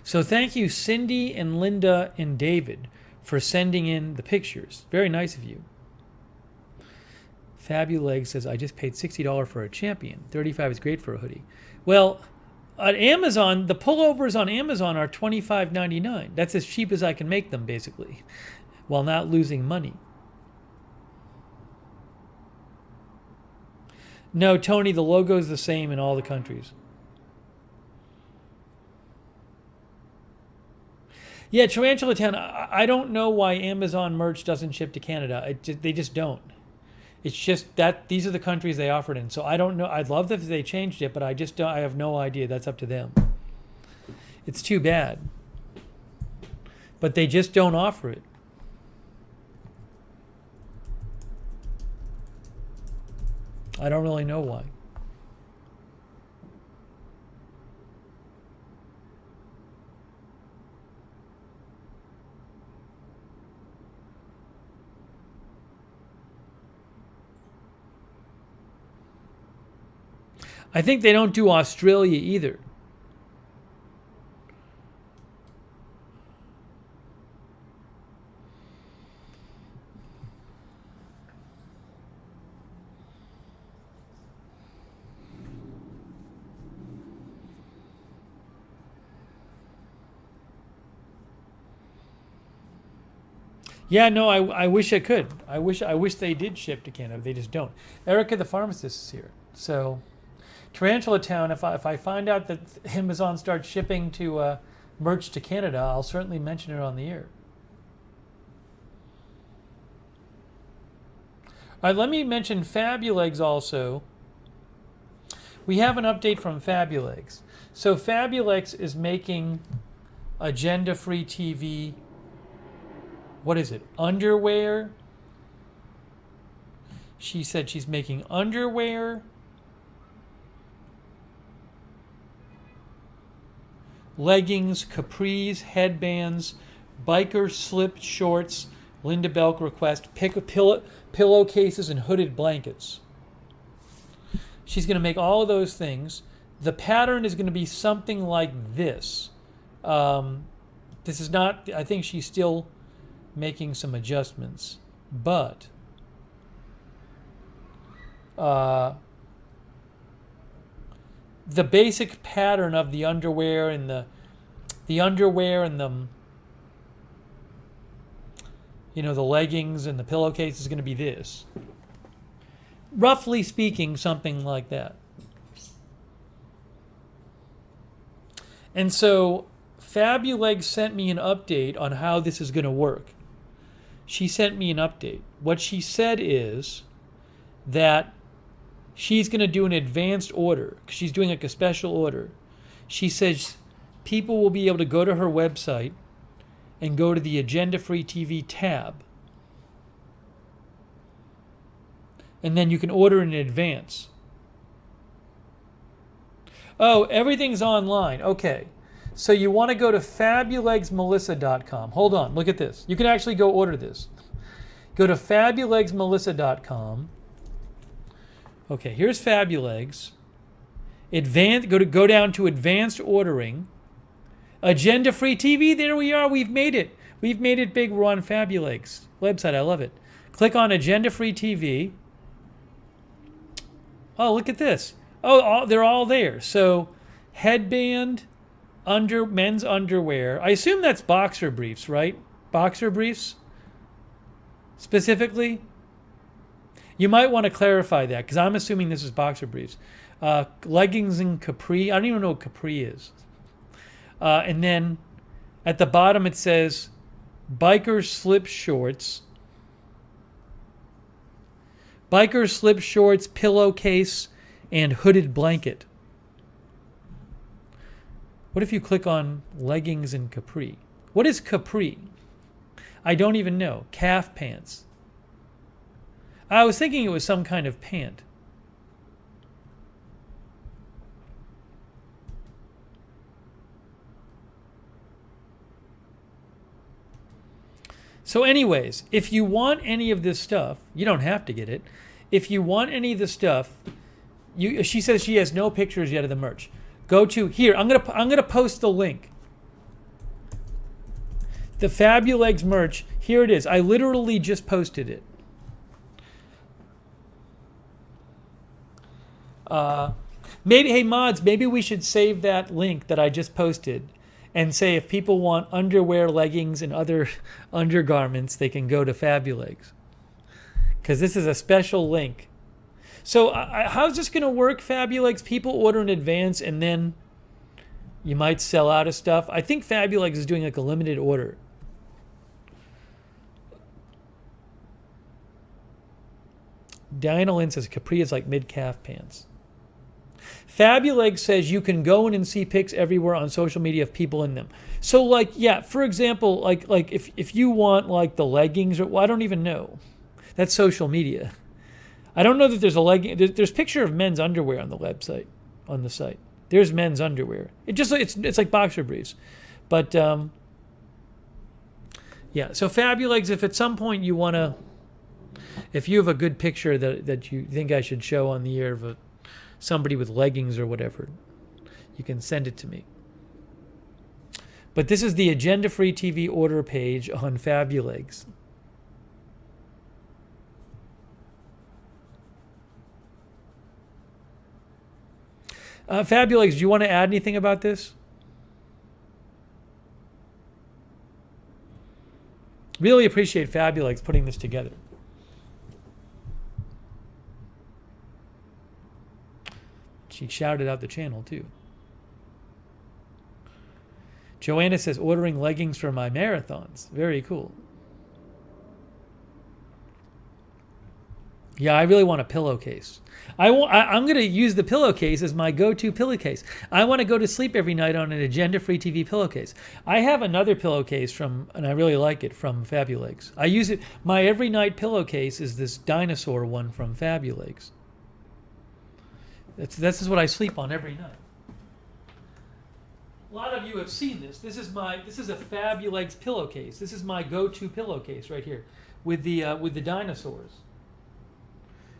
So thank you, Cindy and Linda and David, for sending in the pictures. Very nice of you. Fabulegs says, I just paid $60 for a champion. $35 is great for a hoodie. Well, on Amazon, the pullovers on Amazon are $25.99. That's as cheap as I can make them, basically, while not losing money. No, Tony, the logo is the same in all the countries. Yeah, Tarantula Town, I don't know why Amazon merch doesn't ship to Canada. They just don't. It's just that these are the countries they offered in. So I don't know. I'd love if they changed it, but I just don't. I have no idea. That's up to them. It's too bad. But they just don't offer it. I don't really know why. I think they don't do Australia either. Yeah, no, I wish I could. I wish they did ship to Canada. They just don't. Erica the pharmacist is here. So Tarantula Town, if I find out that Amazon starts shipping to merch to Canada, I'll certainly mention it on the air. All right, let me mention Fabulegs also. We have an update from Fabulegs. So Fabulegs is making agenda-free TV. What is it? Underwear. She said she's making underwear, leggings, capris, headbands, biker slip shorts, Linda Belk request, pillowcases, and hooded blankets. She's going to make all of those things. The pattern is going to be something like this. This is not, I think she's still making some adjustments, but the basic pattern of the underwear and the the leggings and the pillowcase is going to be this. Roughly speaking, something like that. And so Fabulegs sent me an update on how this is going to work. She sent me an update. What she said is that she's going to do an advanced order. She's doing like a special order. She says people will be able to go to her website and go to the Agenda Free TV tab. And then you can order in advance. Oh, everything's online. Okay. So you want to go to fabulegsmelissa.com. Hold on, look at this. You can actually go order this. Go to fabulegsmelissa.com. Okay, here's Fabulegs. Go down to advanced ordering. Agenda Free TV, there we are. We've made it. We've made it big. We're on Fabulegs website. I love it. Click on Agenda Free TV. Oh, look at this. Oh, they're all there. So headband, men's underwear. I assume that's boxer briefs, right? Boxer briefs specifically. You might want to clarify that because I'm assuming this is boxer briefs. Leggings and capri. I don't even know what capri is. And then at the bottom it says biker slip shorts. Biker slip shorts, pillowcase, and hooded blanket. What if you click on leggings and capri? What is capri? I don't even know. Calf pants. I was thinking it was some kind of pant. So anyways, if you want any of this stuff, you don't have to get it. If you want any of the stuff, she says she has no pictures yet of the merch. Go to here. I'm gonna post the link. The Fabulegs merch. Here it is. I literally just posted it. Maybe, hey mods, maybe we should save that link that I just posted and say if people want underwear, leggings, and other undergarments, they can go to Fabulegs. Because this is a special link. So how's this going to work, Fabulegs? People order in advance and then you might sell out of stuff. I think Fabulegs is doing like a limited order. Diana Lynn says capri is like mid-calf pants. Fabulegs says you can go in and see pics everywhere on social media of people in them. So like, yeah, for example, like if you want like the leggings, or well, I don't even know. That's social media. I don't know that there's a legging. There's picture of men's underwear on the website, on the site. There's men's underwear. It's like boxer briefs, but yeah. So Fabulegs, if at some point you want to, if you have a good picture that you think I should show on the air of somebody with leggings or whatever, you can send it to me. But this is the Agenda Free TV order page on Fabulegs. Fabulegs, do you want to add anything about this? Really appreciate Fabulegs putting this together. She shouted out the channel too. Joanna says, ordering leggings for my marathons. Very cool. Yeah, I really want a pillowcase. I'm going to use the pillowcase as my go-to pillowcase. I want to go to sleep every night on an agenda-free TV pillowcase. I have another pillowcase and I really like it, from Fabulegs. I use it. My every night pillowcase is this dinosaur one from Fabulegs. This is what I sleep on every night. A lot of you have seen this. This is a Fabulegs pillowcase. This is my go-to pillowcase right here with the dinosaurs.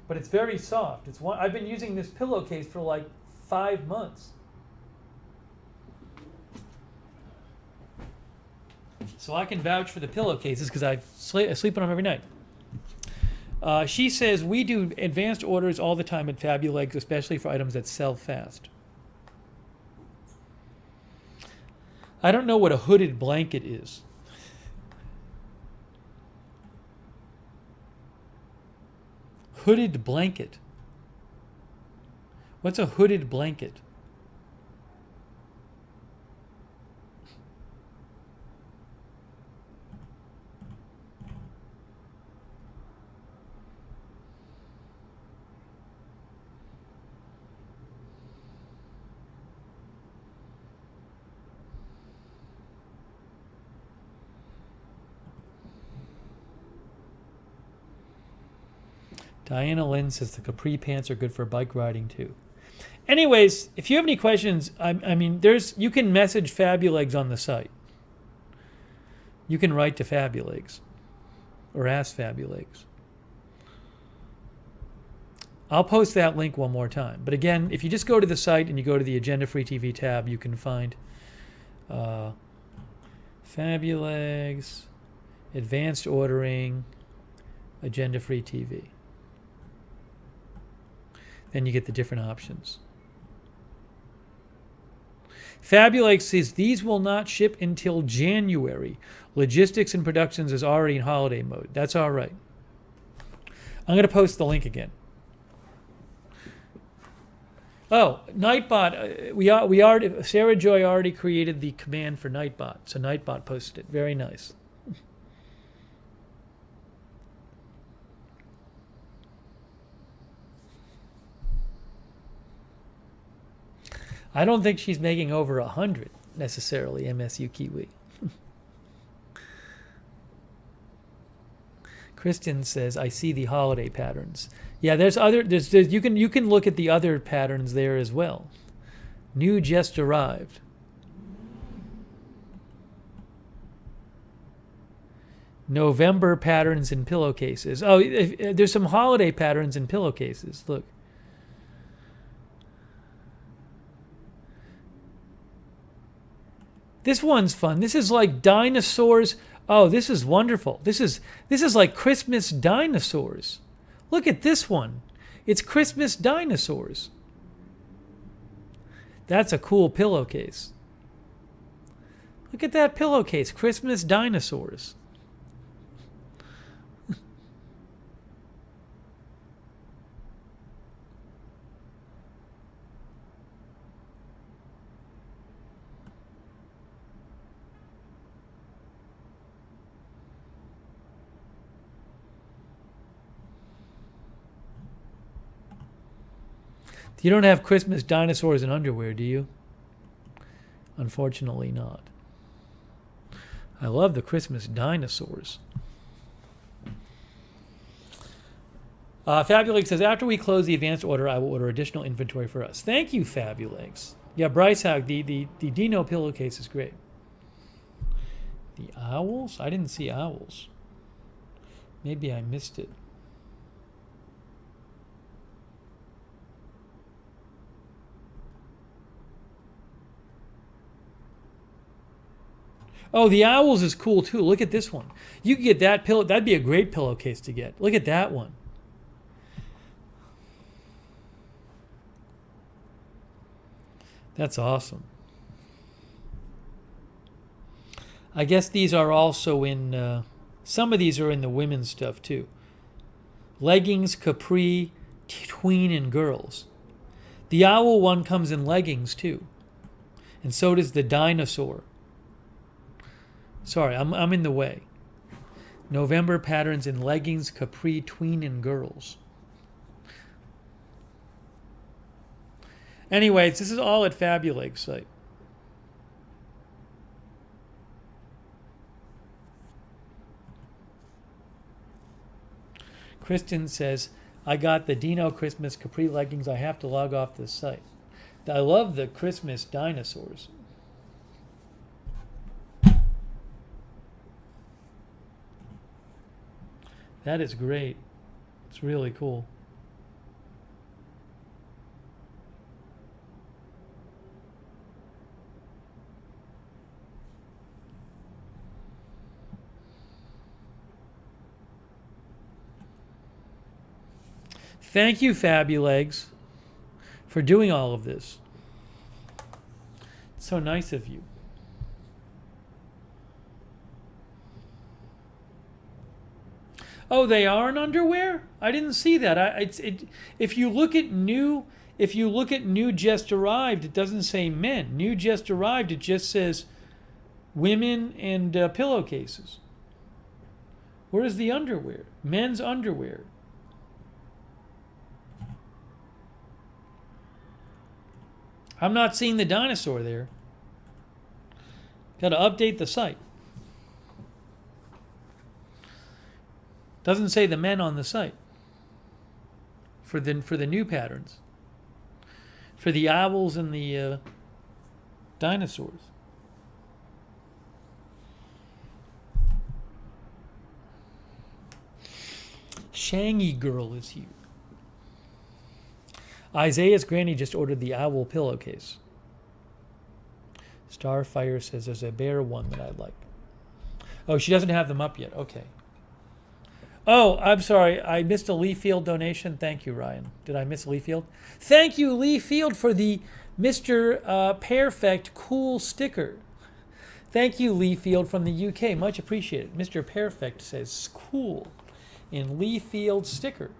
But it's very soft. I've been using this pillowcase for like 5 months. So I can vouch for the pillowcases because I sleep on them every night. She says, we do advanced orders all the time at Fabulegs, especially for items that sell fast. I don't know what a hooded blanket is. Hooded blanket. What's a hooded blanket? Diana Lynn says the capri pants are good for bike riding too. Anyways, if you have any questions, you can message Fabulegs on the site. You can write to Fabulegs or ask Fabulegs. I'll post that link one more time. But again, if you just go to the site and you go to the Agenda Free TV tab, you can find Fabulegs, Advanced Ordering, Agenda Free TV. Then you get the different options. Fabulegs says these will not ship until January. Logistics and productions is already in holiday mode. That's all right. I'm going to post the link again. Oh, Nightbot. We already, Sarah Joy already created the command for Nightbot, so Nightbot posted it. Very nice. I don't think she's making over 100 necessarily, MSU Kiwi. Kristen says, I see the holiday patterns. Yeah, you can look at the other patterns there as well. New just arrived. November patterns in pillowcases. Oh, there's some holiday patterns in pillowcases. Look. This one's fun. This is like dinosaurs. Oh, this is wonderful. This is like Christmas dinosaurs. Look at this one. It's Christmas dinosaurs. That's a cool pillowcase. Look at that pillowcase. Christmas dinosaurs. You don't have Christmas dinosaurs in underwear, do you? Unfortunately not. I love the Christmas dinosaurs. Fabulegs says, after we close the advanced order, I will order additional inventory for us. Thank you, Fabulegs. Yeah, Bryce Hag, the Dino pillowcase is great. The owls? I didn't see owls. Maybe I missed it. Oh, the owls is cool too. Look at this one. You could get that pillow. That'd be a great pillowcase to get. Look at that one. That's awesome. I guess these are also in Some of these are in the women's stuff too. Leggings, capri, tween, and girls. The owl one comes in leggings too. And so does the dinosaur. Sorry, I'm in the way. November patterns in leggings, capri, tween, and girls. Anyways, this is all at Fabulegs site. Kristen says, I got the Dino Christmas capri leggings. I have to log off this site. I love the Christmas dinosaurs. That is great. It's really cool. Thank you, Fabulegs, for doing all of this. It's so nice of you. Oh, they are in underwear? I didn't see that. If you look at new just arrived, it doesn't say men. New just arrived, it just says women and pillowcases. Where is the underwear? Men's underwear. I'm not seeing the dinosaur there. Got to update the site. Doesn't say the men on the site for the new patterns. For the owls and the dinosaurs. Shangy Girl is here. Isaiah's granny just ordered the owl pillowcase. Starfire says there's a bear one that I'd like. Oh, she doesn't have them up yet. Okay. Oh, I'm sorry. I missed a Lee Field donation. Thank you, Ryan. Did I miss Lee Field? Thank you, Lee Field, for the Mr. Perfect cool sticker. Thank you, Lee Field from the UK. Much appreciated. Mr. Perfect says cool in Lee Field sticker.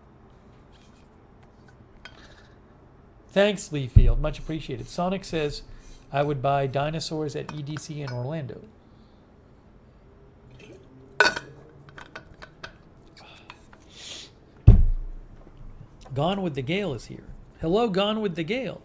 Thanks, Lee Field. Much appreciated. Sonic says, I would buy dinosaurs at EDC in Orlando. Gone with the Gale is here. Hello, Gone with the Gale.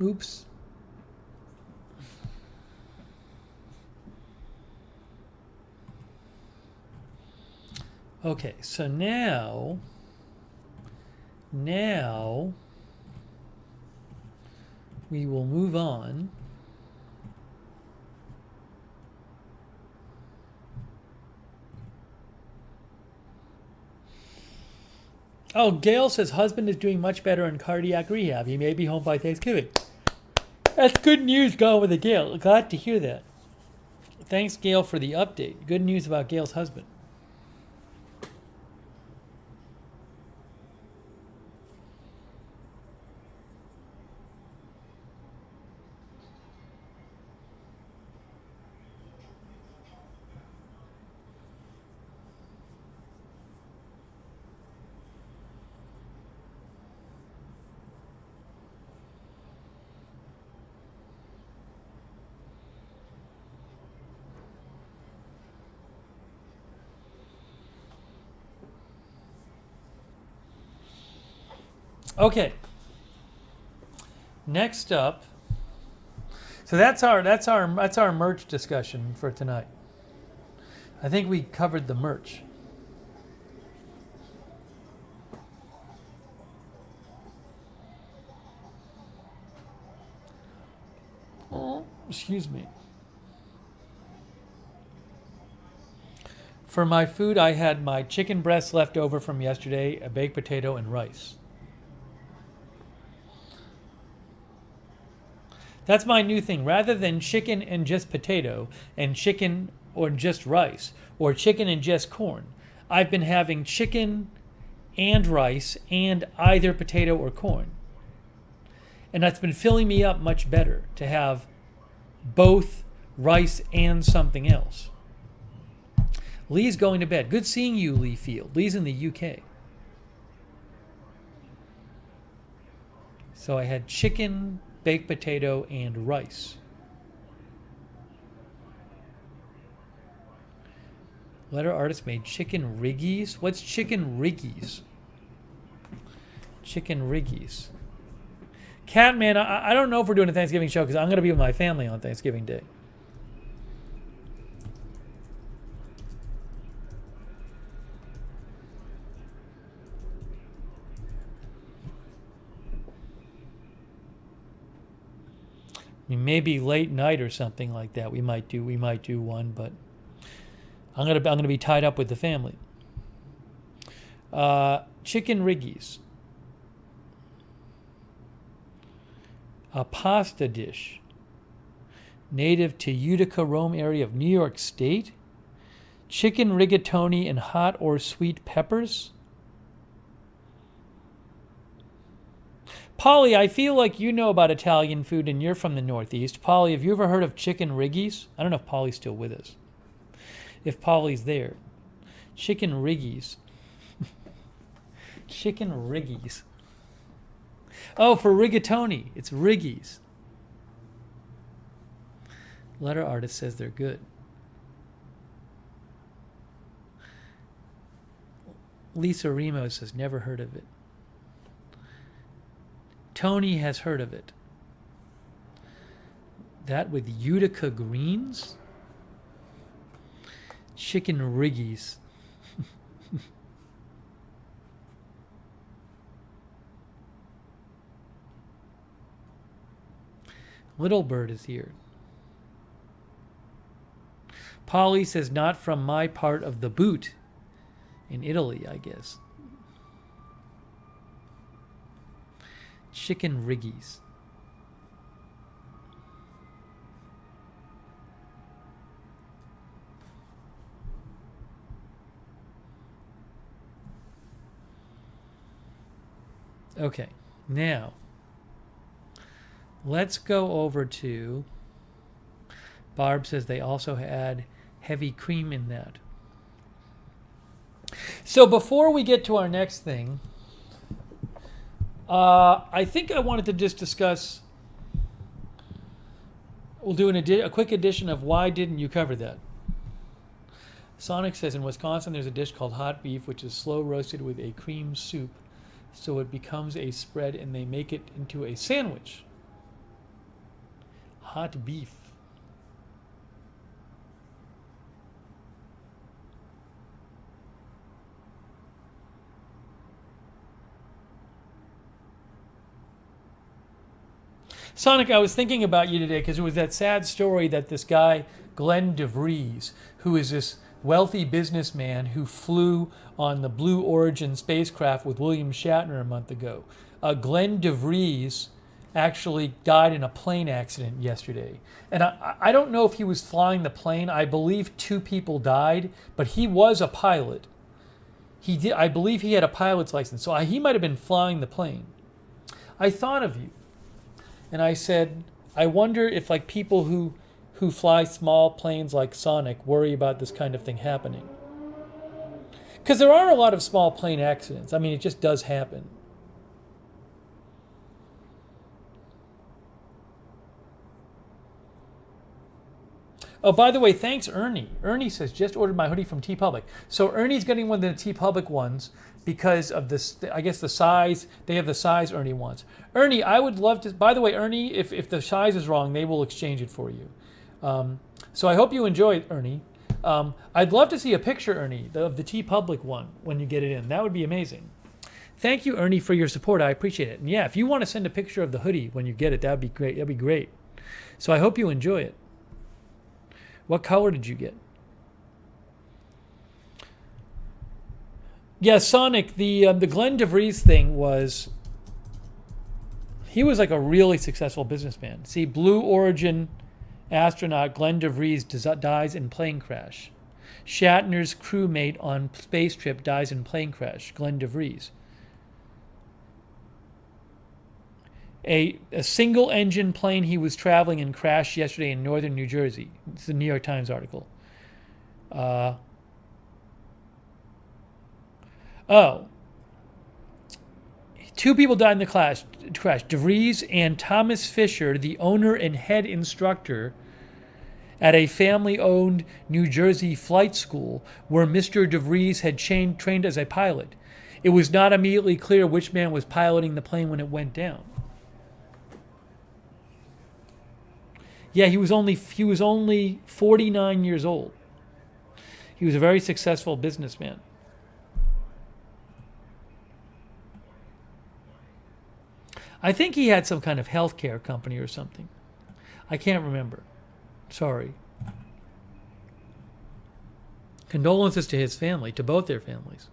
Oops. Okay, so now we will move on. Oh, Gail says husband is doing much better in cardiac rehab. He may be home by Thanksgiving. That's good news, Gone with the Gail. Glad to hear that. Thanks, Gail, for the update. Good news about Gail's husband. Okay. Next up, so that's our merch discussion for tonight. I think we covered the merch. Oh, excuse me. For my food, I had my chicken breast left over from yesterday, a baked potato, and rice. That's my new thing. Rather than chicken and just potato, and chicken or just rice, or chicken and just corn, I've been having chicken and rice and either potato or corn. And that's been filling me up much better to have both rice and something else. Lee's going to bed. Good seeing you, Lee Field. Lee's in the UK. So I had chicken, baked potato, and rice. Letter artist made chicken riggies. What's chicken riggies? Chicken riggies. Catman, I don't know if we're doing a Thanksgiving show because I'm going to be with my family on Thanksgiving Day. I mean, maybe late night or something like that. We might do one, but I'm gonna be tied up with the family. Chicken riggies. A pasta dish native to Utica, Rome area of New York State. Chicken rigatoni and hot or sweet peppers. Polly, I feel like you know about Italian food and you're from the Northeast. Polly, have you ever heard of chicken riggies? I don't know if Polly's still with us. If Polly's there. Chicken riggies. Chicken riggies. Oh, for rigatoni. It's riggies. Letter artist says they're good. Lisa Remo says never heard of it. Tony has heard of it. That with Utica greens? Chicken riggies. Little Bird is here. Polly says not from my part of the boot. In Italy, I guess. Chicken riggies. Okay, now let's go over to, Barb says they also had heavy cream in that. So before we get to our next thing, I think I wanted to just discuss, we'll do a quick edition of why didn't you cover that? Sonic says in Wisconsin there's a dish called hot beef, which is slow roasted with a cream soup, so it becomes a spread and they make it into a sandwich. Hot beef. Sonic, I was thinking about you today because it was that sad story that this guy, Glenn DeVries, who is this wealthy businessman who flew on the Blue Origin spacecraft with William Shatner a month ago. Glenn DeVries actually died in a plane accident yesterday. And I don't know if he was flying the plane. I believe 2 people died, but he was a pilot. I believe he had a pilot's license, so he might have been flying the plane. I thought of you. And I said, I wonder if like people who fly small planes like Sonic worry about this kind of thing happening. Because there are a lot of small plane accidents. I mean, it just does happen. Oh, by the way, thanks, Ernie. Ernie says, just ordered my hoodie from TeePublic. So Ernie's getting one of the TeePublic ones because of this, I guess the size. They have the size Ernie wants. Ernie, I would love to, by the way, Ernie, if the size is wrong, they will exchange it for you. So I hope you enjoy it, Ernie. I'd love to see a picture, Ernie, of the TeePublic one when you get it in. That would be amazing. Thank you, Ernie, for your support. I appreciate it. And yeah, if you want to send a picture of the hoodie when you get it, that'd be great. That'd be great. So I hope you enjoy it. What color did you get? Yeah, Sonic, the Glenn DeVries thing was, he was like a really successful businessman. See, Blue Origin astronaut Glenn DeVries dies in plane crash. Shatner's crewmate on space trip dies in plane crash. Glenn DeVries. A single engine plane he was traveling in crashed yesterday in northern New Jersey. It's a New York Times article. Two people died in the crash. DeVries and Thomas Fisher, the owner and head instructor at a family-owned New Jersey flight school where Mr. DeVries had trained as a pilot. It was not immediately clear which man was piloting the plane when it went down. Yeah, he was only 49 years old. He was a very successful businessman. I think he had some kind of healthcare company or something. I can't remember. Sorry. Condolences to his family, to both their families.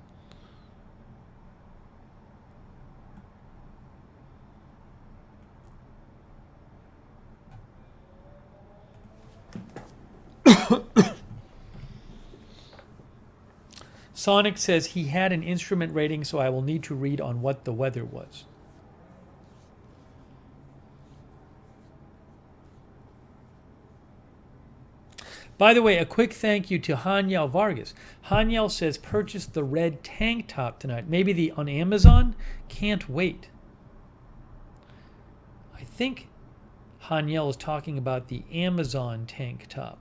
Sonic says he had an instrument rating, so I will need to read on what the weather was. By the way, a quick thank you to Hanyel Vargas. Hanyel says purchase the red tank top tonight. Maybe on Amazon? Can't wait. I think Hanyel is talking about the Amazon tank top.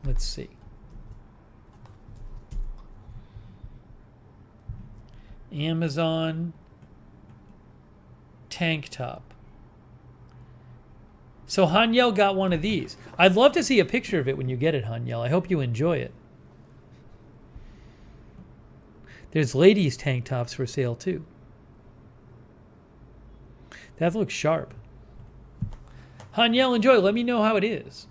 Let's see. Amazon tank top. So Hanyel got one of these. I'd love to see a picture of it when you get it, Hanyel. I hope you enjoy it. There's ladies' tank tops for sale too. That looks sharp. Hanyel, enjoy. Let me know how it is.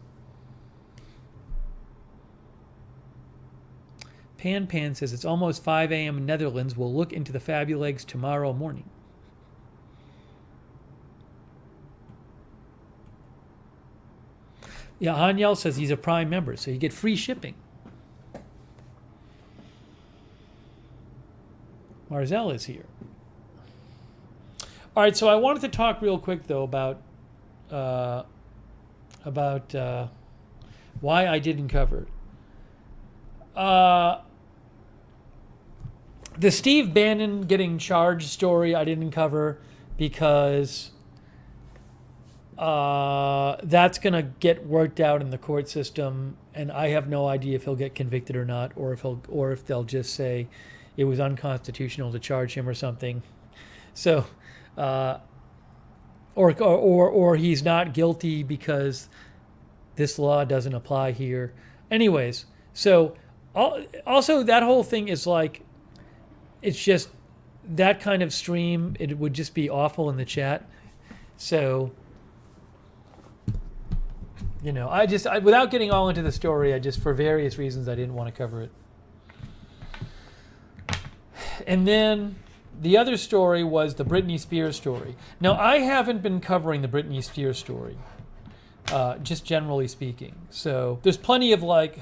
Pan says it's almost 5 a.m. in Netherlands. We'll look into the Fabulegs tomorrow morning. Yeah, Hanyel says he's a Prime member, so you get free shipping. Marzel is here. All right, so I wanted to talk real quick though about why I didn't cover it. The Steve Bannon getting charged story I didn't cover because that's going to get worked out in the court system, and I have no idea if he'll get convicted or not, or if they'll just say it was unconstitutional to charge him or something. So, or he's not guilty because this law doesn't apply here. Anyways, so also that whole thing is like, it's just that kind of stream. It would just be awful in the chat. So, you know, without getting all into the story, for various reasons, I didn't want to cover it. And then the other story was the Britney Spears story. Now, I haven't been covering the Britney Spears story, just generally speaking. So there's plenty of like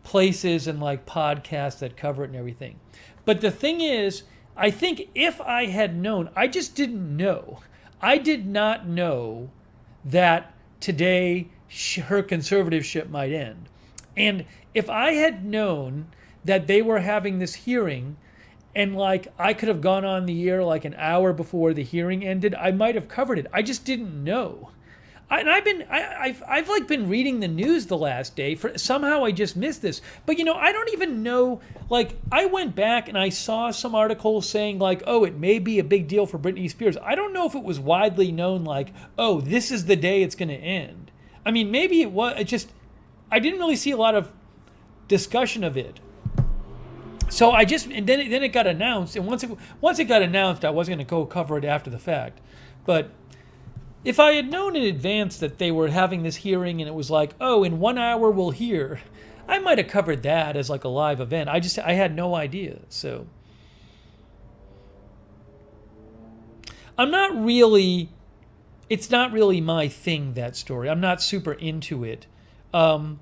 places and like podcasts that cover it and everything. But the thing is, I think if I had known, I just didn't know. I did not know that today her conservatorship might end. And if I had known that they were having this hearing and like I could have gone on the air like an hour before the hearing ended, I might have covered it. I just didn't know. I've like been reading the news the last day. Somehow I just missed this. But you know, I don't even know. Like I went back and I saw some articles saying like, oh, it may be a big deal for Britney Spears. I don't know if it was widely known like, oh, this is the day it's going to end. I mean, maybe it was. I didn't really see a lot of discussion of it. So then it got announced, and once it got announced, I wasn't going to go cover it after the fact, but. if I had known in advance that they were having this hearing and it was like, oh, in 1 hour we'll hear, I might have covered that as like a live event. I had no idea. So I'm not really, it's not really my thing, that story. I'm not super into it. Fabulegs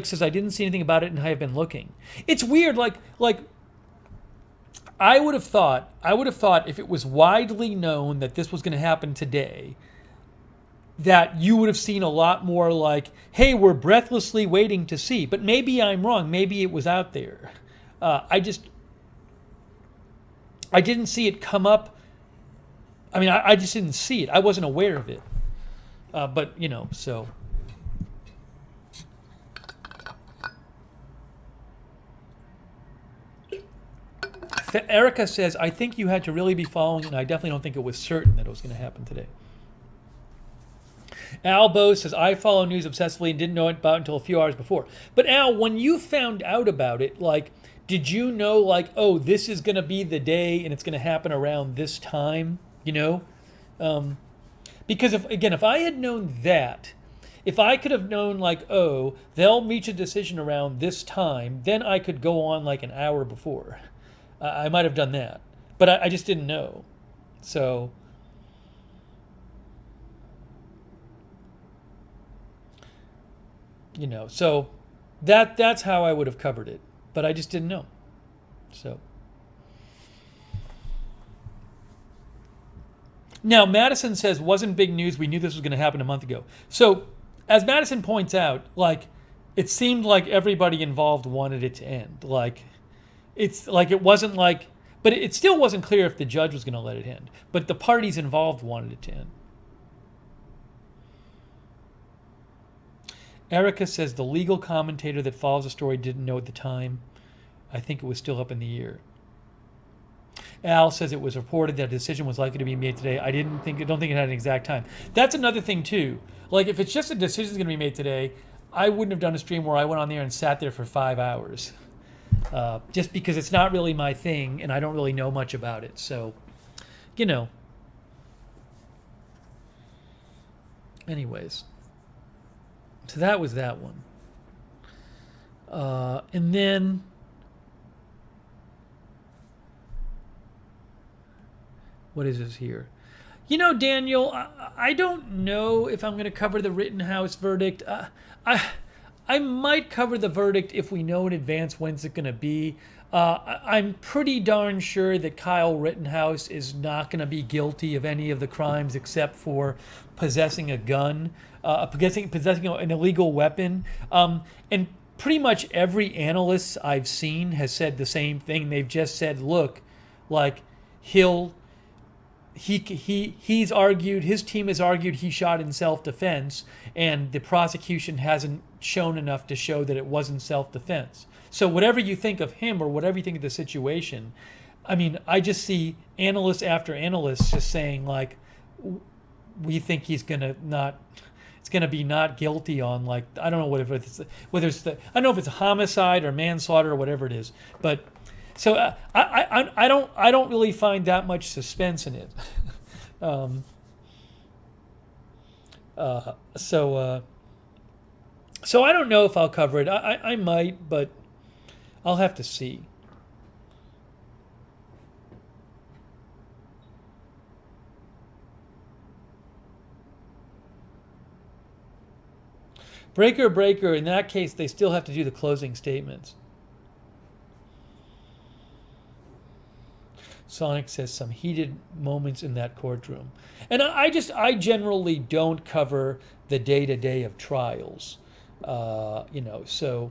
says, I didn't see anything about it and I have been looking. It's weird, like I would have thought if it was widely known that this was going to happen today, that you would have seen a lot more like, hey, we're breathlessly waiting to see. But maybe I'm wrong. Maybe it was out there. I didn't see it come up. I mean, I just didn't see it. I wasn't aware of it. But, you know, so. Erica says, I think you had to really be following, and I definitely don't think it was certain that it was going to happen today. Albo says, I follow news obsessively and didn't know about it until a few hours before. But Al, when you found out about it, like, did you know, like, oh, this is going to be the day and it's going to happen around this time, you know? Because, if I had known that, if I could have known, like, oh, they'll reach a decision around this time, then I could go on, like, an hour before. I might have done that. But I just didn't know. So, you know, so that's how I would have covered it. But I just didn't know. So. Now, Madison says, wasn't big news. We knew this was going to happen a month ago. So, as Madison points out, like, it seemed like everybody involved wanted it to end. Like, it's like it wasn't like, but it still wasn't clear if the judge was going to let it end. But the parties involved wanted it to end. Erica says the legal commentator that follows the story didn't know at the time. I think it was still up in the air. Al says it was reported that a decision was likely to be made today. I don't think it had an exact time. That's another thing too. Like, if it's just a decision is going to be made today, I wouldn't have done a stream where I went on there and sat there for 5 hours. Just because it's not really my thing and I don't really know much about it. So, you know. Anyways. So that was that one. And then what is this here? You know, Daniel, I don't know if I'm going to cover the Rittenhouse verdict. I might cover the verdict if we know in advance when's it going to be. I'm pretty darn sure that Kyle Rittenhouse is not going to be guilty of any of the crimes except for possessing a gun, possessing an illegal weapon. And pretty much every analyst I've seen has said the same thing. They've just said, look, like, he's argued, his team has argued he shot in self-defense, and the prosecution hasn't shown enough to show that it wasn't self-defense. So whatever you think of him or whatever you think of the situation, I mean, I just see analyst after analyst just saying, like, we think he's gonna not, it's gonna be not guilty on, like, I don't know whether it's I don't know if it's a homicide or manslaughter or whatever it is, but. So I don't really find that much suspense in it. So I don't know if I'll cover it. I might, but I'll have to see. Breaker. In that case, they still have to do the closing statements. Sonic says some heated moments in that courtroom. And I generally don't cover the day-to-day of trials. You know, so.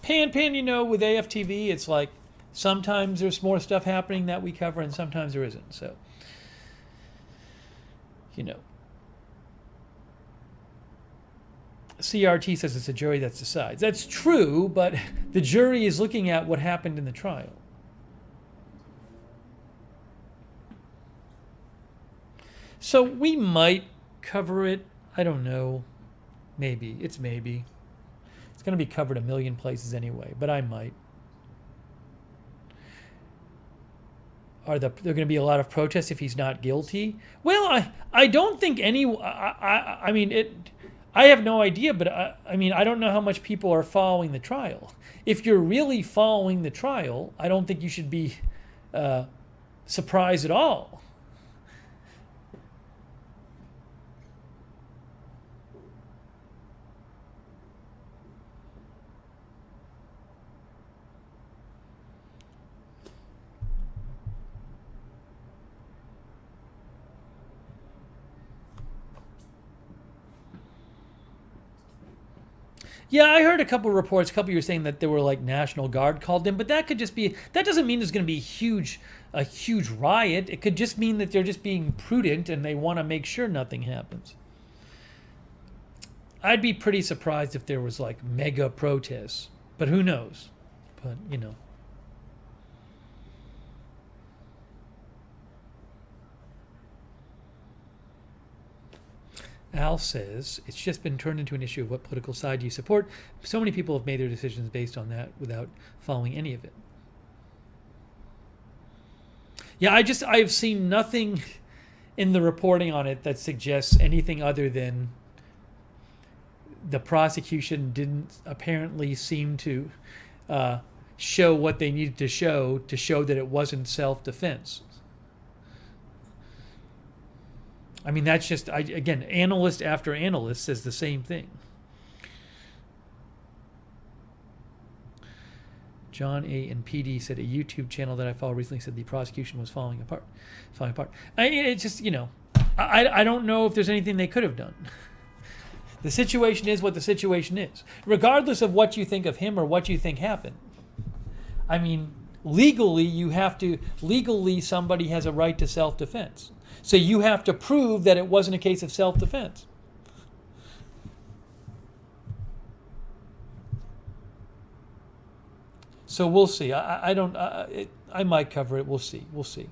Pan, you know, with AFTV, it's like sometimes there's more stuff happening that we cover and sometimes there isn't. So, you know. CRT says it's a jury that decides. That's true, but the jury is looking at what happened in the trial. So we might cover it. I don't know. Maybe. It's maybe. It's going to be covered a million places anyway, but I might. there going to be a lot of protests if he's not guilty? Well, I don't think any. I mean it. I have no idea, but I mean I don't know how much people are following the trial. If you're really following the trial, I don't think you should be surprised at all. Yeah, I heard a couple of reports. A couple of you were saying that there were like National Guard called in, but that could just be. That doesn't mean there's going to be a huge riot. It could just mean that they're just being prudent and they want to make sure nothing happens. I'd be pretty surprised if there was like mega protests, but who knows? But you know. Al says, it's just been turned into an issue of what political side you support. So many people have made their decisions based on that without following any of it. Yeah, I've seen nothing in the reporting on it that suggests anything other than the prosecution didn't apparently seem to show what they needed to show that it wasn't self-defense. I mean, that's just, again, analyst after analyst says the same thing. John A. and PD said a YouTube channel that I follow recently said the prosecution was falling apart. It's just, you know, I don't know if there's anything they could have done. The situation is what the situation is. Regardless of what you think of him or what you think happened. I mean, legally somebody has a right to self-defense. So you have to prove that it wasn't a case of self-defense. So we'll see. I might cover it. We'll see. We'll see.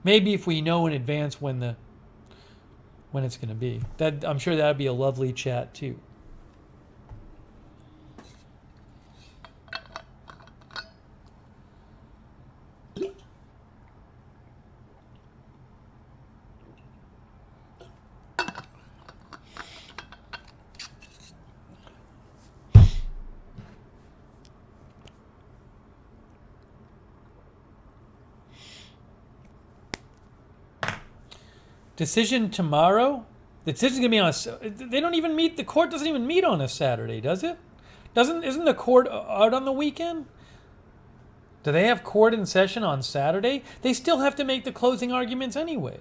Maybe if we know in advance when it's going to be. That I'm sure that'd be a lovely chat too. Decision tomorrow? The decision's gonna be on they don't even meet, the court doesn't even meet on a Saturday, does it? Isn't the court out on the weekend? Do they have court in session on Saturday? They still have to make the closing arguments anyway.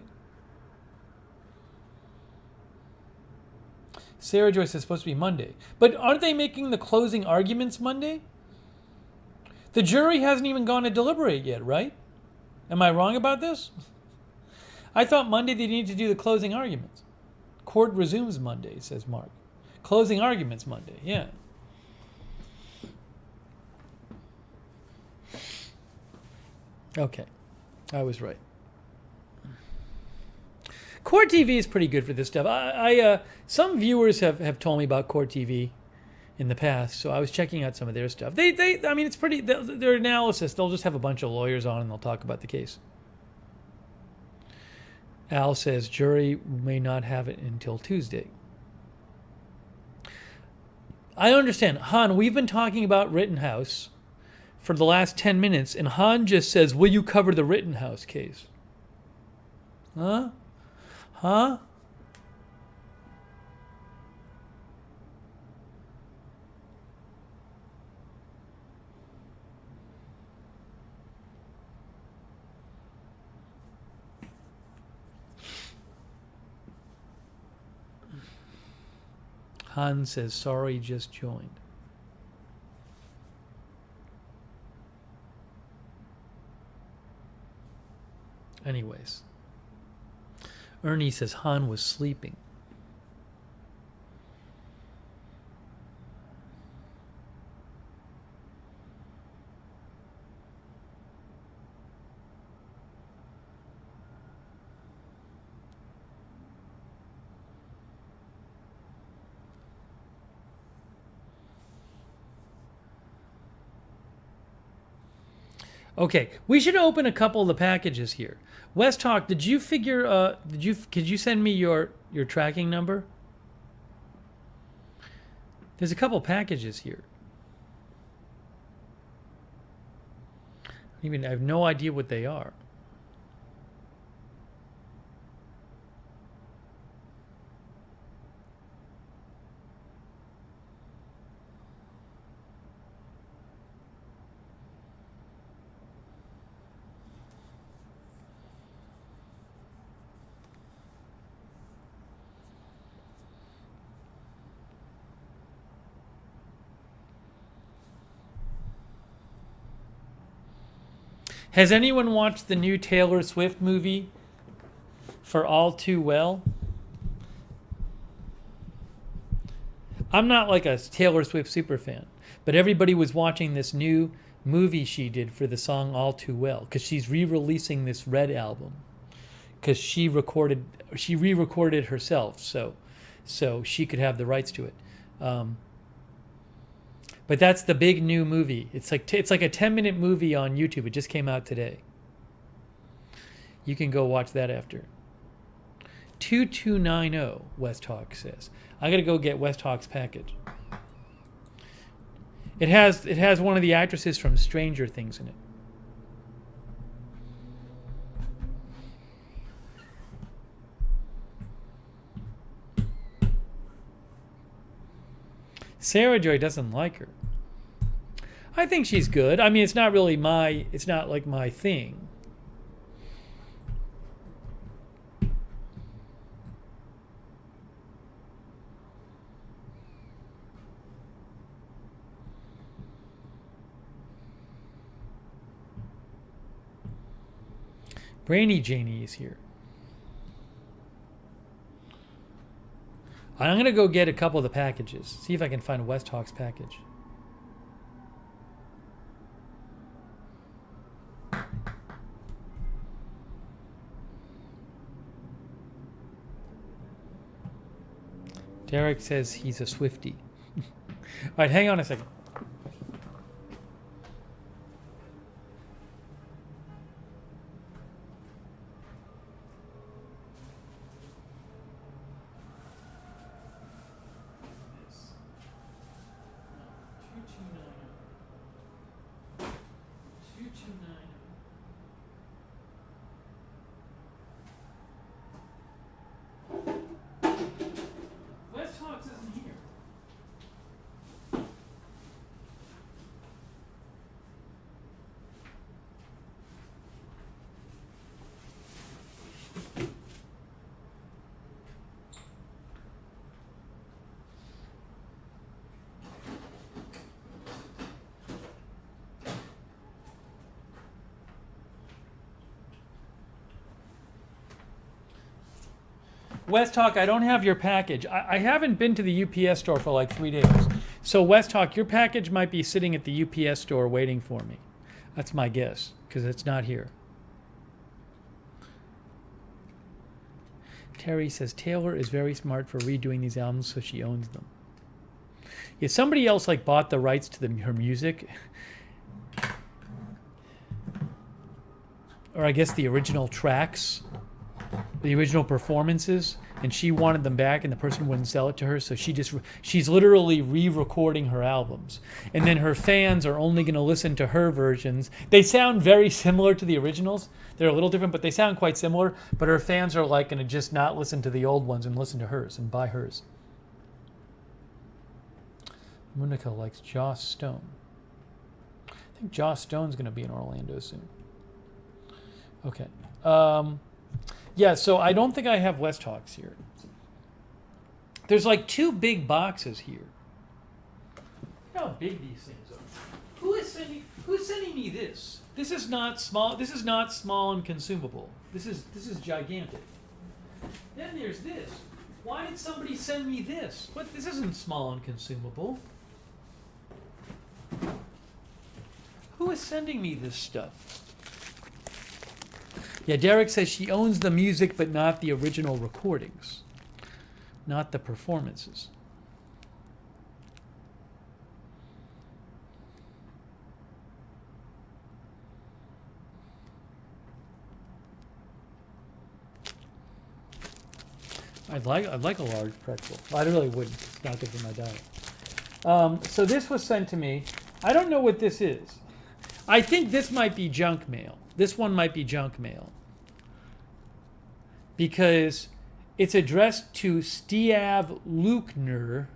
Sarah Joyce is supposed to be Monday. But aren't they making the closing arguments Monday? The jury hasn't even gone to deliberate yet, right? Am I wrong about this? I thought Monday they needed to do the closing arguments. Court resumes Monday, says Mark. Closing arguments Monday, yeah. Okay, I was right. Court TV is pretty good for this stuff. Some viewers have told me about Court TV in the past, so I was checking out some of their stuff. I mean, it's pretty. Their analysis. They'll just have a bunch of lawyers on and they'll talk about the case. Al says jury may not have it until Tuesday. I understand. Han, we've been talking about Rittenhouse for the last 10 minutes, and Han just says, will you cover the Rittenhouse case? Huh? Huh? Han says, sorry, just joined. Anyways. Ernie says Han was sleeping. Okay, we should open a couple of the packages here. West Hawk, did you figure? Could you send me your tracking number? There's a couple packages here. I have no idea what they are. Has anyone watched the new Taylor Swift movie for All Too Well? I'm not like a Taylor Swift super fan, but everybody was watching this new movie she did for the song All Too Well because she's re-releasing this Red album because she re-recorded herself so she could have the rights to it. But that's the big new movie. It's like a 10-minute movie on YouTube. It just came out today. You can go watch that after. 2290, West Hawk says. I got to go get West Hawk's package. It has one of the actresses from Stranger Things in it. Sarah Joy doesn't like her. I think she's good. I mean, it's not like my thing. Brainy Janie is here. I'm going to go get a couple of the packages. See if I can find West Hawk's package. Derek says he's a Swiftie. All right, hang on a second. West Hawk, I don't have your package. I haven't been to the UPS store for like 3 days. So West Hawk, your package might be sitting at the UPS store waiting for me. That's my guess, because it's not here. Terry says Taylor is very smart for redoing these albums, so she owns them. If somebody else like bought the rights to her music, or I guess the original tracks, the original performances, and she wanted them back and the person wouldn't sell it to her, so she's literally re-recording her albums, and then her fans are only going to listen to her versions. They sound very similar to the originals. They're a little different, but they sound quite similar, but her fans are like going to just not listen to the old ones and listen to hers and buy hers. Monica likes Joss Stone. I think Joss Stone's going to be in Orlando soon. Okay. Yeah, so I don't think I have West Hawks here. There's like 2 big boxes here. Look how big these things are. Who's sending me this? This is not small. This is not small and consumable. This is gigantic. Then there's this. Why did somebody send me this? What? This isn't small and consumable. Who is sending me this stuff? Yeah, Derek says she owns the music but not the original recordings, not the performances. I'd like a large pretzel. Well, I really wouldn't. It's not good for my diet. So this was sent to me. I don't know what this is. I think this might be junk mail. This one might be junk mail. Because it's addressed to Stiav Lookner,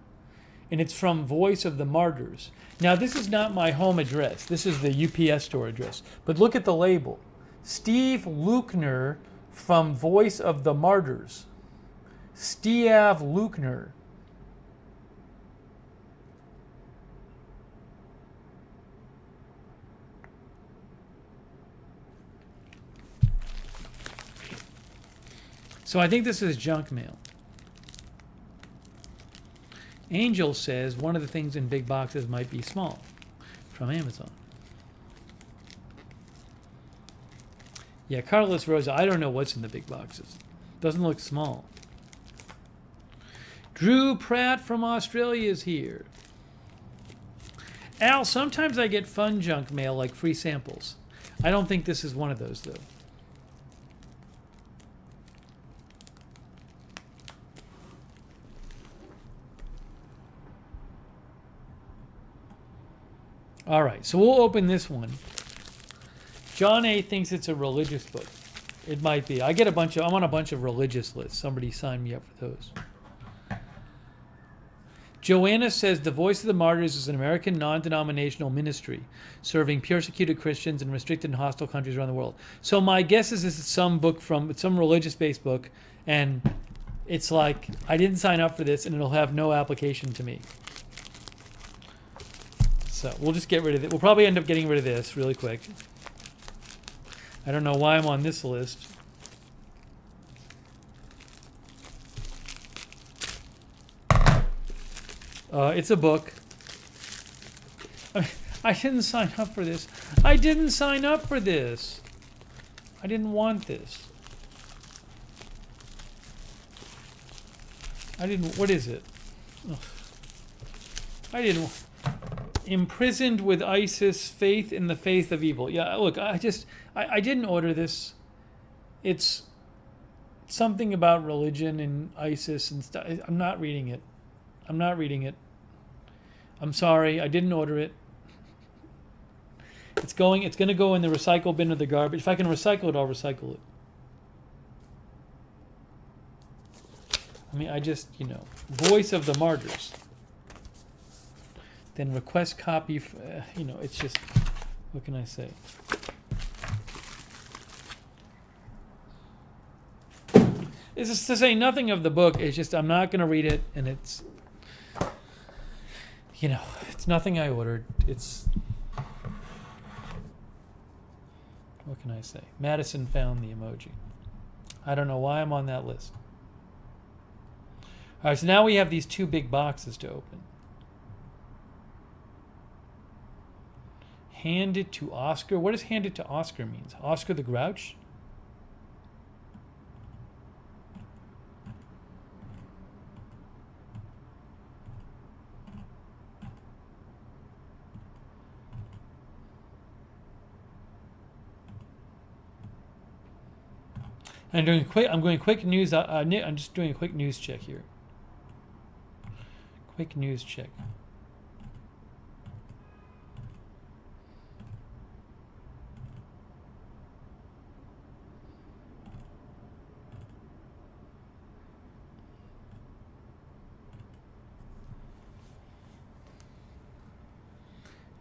and it's from Voice of the Martyrs. Now, this is not my home address. This is the UPS store address. But look at the label. Steve Lookner from Voice of the Martyrs. Stiav Lookner. So I think this is junk mail. Angel says one of the things in big boxes might be small from Amazon. Yeah, Carlos Rosa, I don't know what's in the big boxes. Doesn't look small. Drew Pratt from Australia is here. Al, sometimes I get fun junk mail like free samples. I don't think this is one of those, though. All right, so we'll open this one. John A. thinks it's a religious book. It might be. I'm on a bunch of religious lists. Somebody signed me up for those. Joanna says the Voice of the Martyrs is an American non-denominational ministry serving persecuted Christians in restricted and hostile countries around the world. So my guess is this is some religious-based book, and it's like, I didn't sign up for this, and it'll have no application to me. So we'll just get rid of it. We'll probably end up getting rid of this really quick. I don't know why I'm on this list. It's a book. I didn't sign up for this. I didn't sign up for this. I didn't want this. What is it? Ugh. I didn't. Imprisoned with ISIS, faith in the faith of evil. Yeah, look, I didn't order this. It's something about religion and ISIS and stuff. I'm not reading it. I'm sorry, I didn't order it. It's going to go in the recycle bin or the garbage. If I can recycle it, I'll recycle it. I mean, Voice of the Martyrs. Then request copy, it's just, what can I say? It's just to say nothing of the book. It's just, I'm not going to read it, and it's, it's nothing I ordered. It's, what can I say? Madison found the emoji. I don't know why I'm on that list. All right, so now we have these two big boxes to open. Hand it to Oscar. What does hand it to Oscar means? Oscar the Grouch? I'm going quick news. I'm just doing a quick news check here. Quick news check.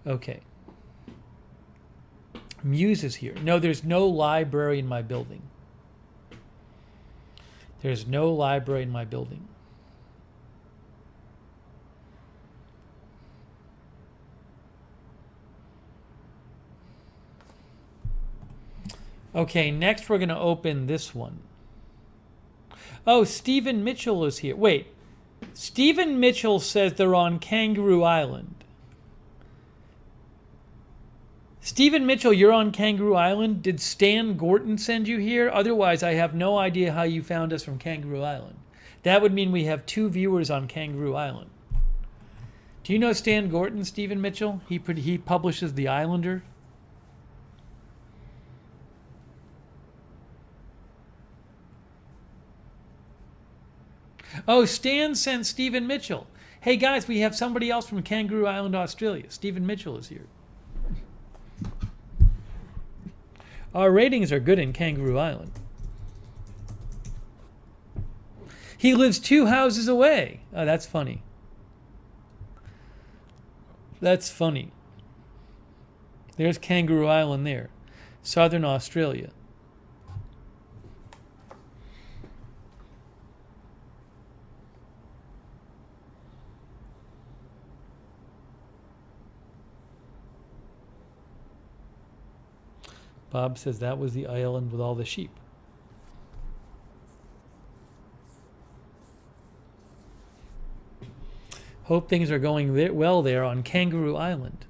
Okay. Muse is here. No, there's no library in my building. There's no library in my building. Okay, next we're going to open this one. Oh, Stephen Mitchell is here. Wait. Stephen Mitchell says they're on Kangaroo Island. Stephen Mitchell, you're on Kangaroo Island. Did Stan Gorton send you here? Otherwise, I have no idea how you found us from Kangaroo Island. That would mean we have 2 viewers on Kangaroo Island. Do you know Stan Gorton, Stephen Mitchell? He publishes The Islander. Oh, Stan sent Stephen Mitchell. Hey guys, we have somebody else from Kangaroo Island, Australia. Stephen Mitchell is here. Our ratings are good in Kangaroo Island. He lives 2 houses away. Oh, that's funny. That's funny. There's Kangaroo Island there. Southern Australia. Bob says that was the island with all the sheep. Hope things are going well there on Kangaroo Island.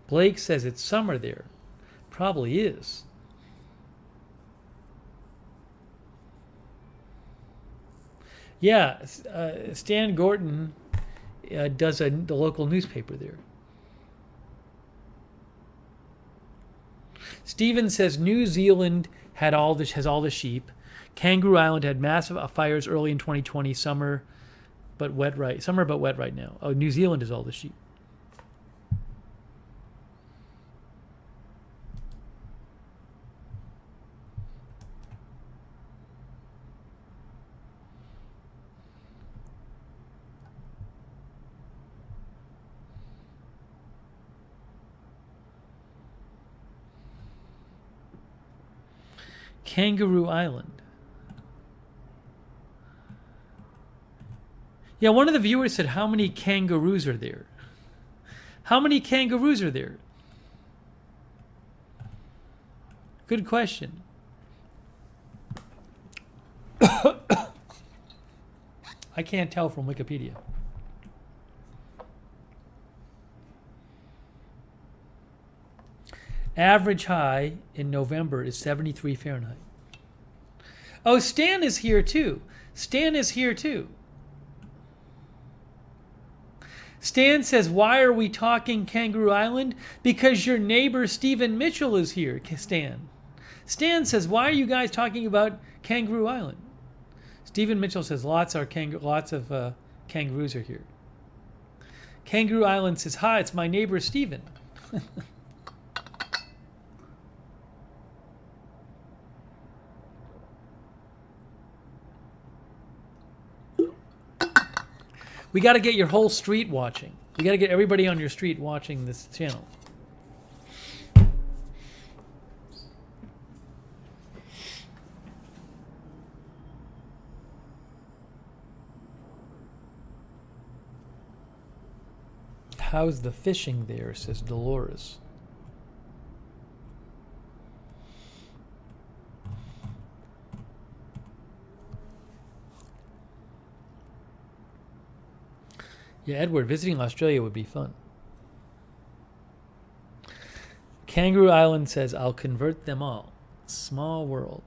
Blake says it's summer there. Probably is. Yeah, Stan Gorton does the local newspaper there. Steven says New Zealand has all the sheep. Kangaroo Island had massive fires early in 2020. Summer, but wet right now. Oh, New Zealand has all the sheep. Kangaroo Island. Yeah, one of the viewers said, how many kangaroos are there? How many kangaroos are there? Good question. I can't tell from Wikipedia. Average high in November is 73 Fahrenheit. Oh, Stan is here too. Stan is here too. Stan says, why are we talking Kangaroo Island? Because your neighbor Stephen Mitchell is here, Stan. Stan says, why are you guys talking about Kangaroo Island? Stephen Mitchell says, lots of kangaroos are here. Kangaroo Island says, hi, it's my neighbor Stephen. We got to get your whole street watching. We got to get everybody on your street watching this channel. How's the fishing there, says Dolores. Yeah, Edward, visiting Australia would be fun. Kangaroo Island says, I'll convert them all. Small world.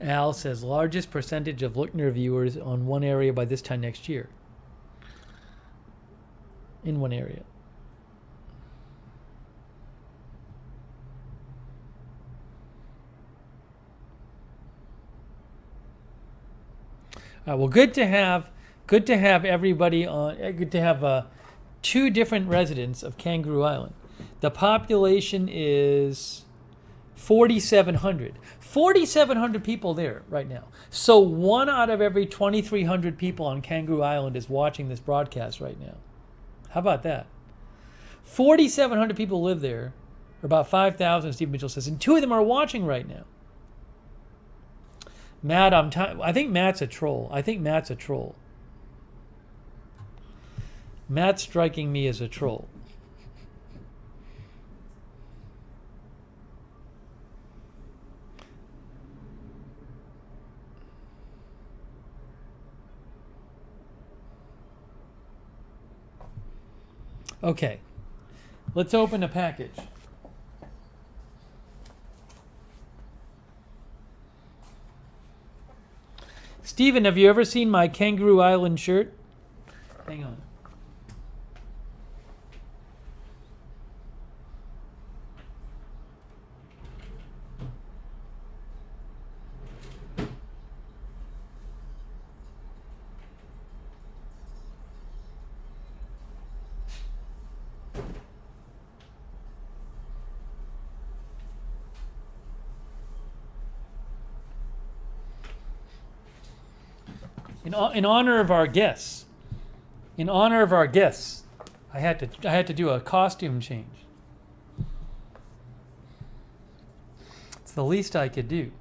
Al says, largest percentage of Lookner viewers on one area by this time next year. In one area. Well, good to have everybody on. Good to have 2 different residents of Kangaroo Island. The population is 4,700. 4,700 people there right now. So 1 out of every 2,300 people on Kangaroo Island is watching this broadcast right now. How about that? 4,700 people live there, or about 5,000, Steve Mitchell says, and 2 of them are watching right now. Matt, I think Matt's a troll. Matt's striking me as a troll. Okay, let's open a package. Steven, have you ever seen my Kangaroo Island shirt? Hang on. In honor of our guests. In honor of our guests, I had to do a costume change. It's the least I could do.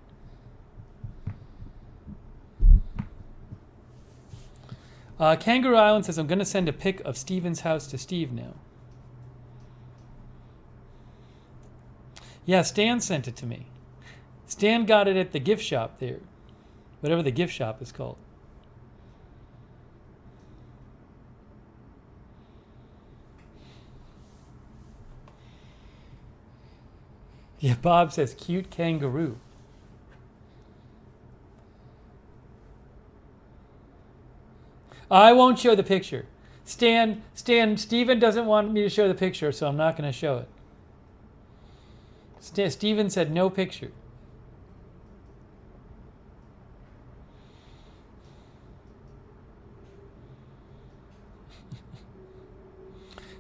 Kangaroo Island says, I'm going to send a pic of Steven's house to Steve now. Yeah, Stan sent it to me. Stan got it at the gift shop there. Whatever the gift shop is called. Yeah, Bob says, cute kangaroo. I won't show the picture. Steven doesn't want me to show the picture, so I'm not going to show it. Steven said no picture.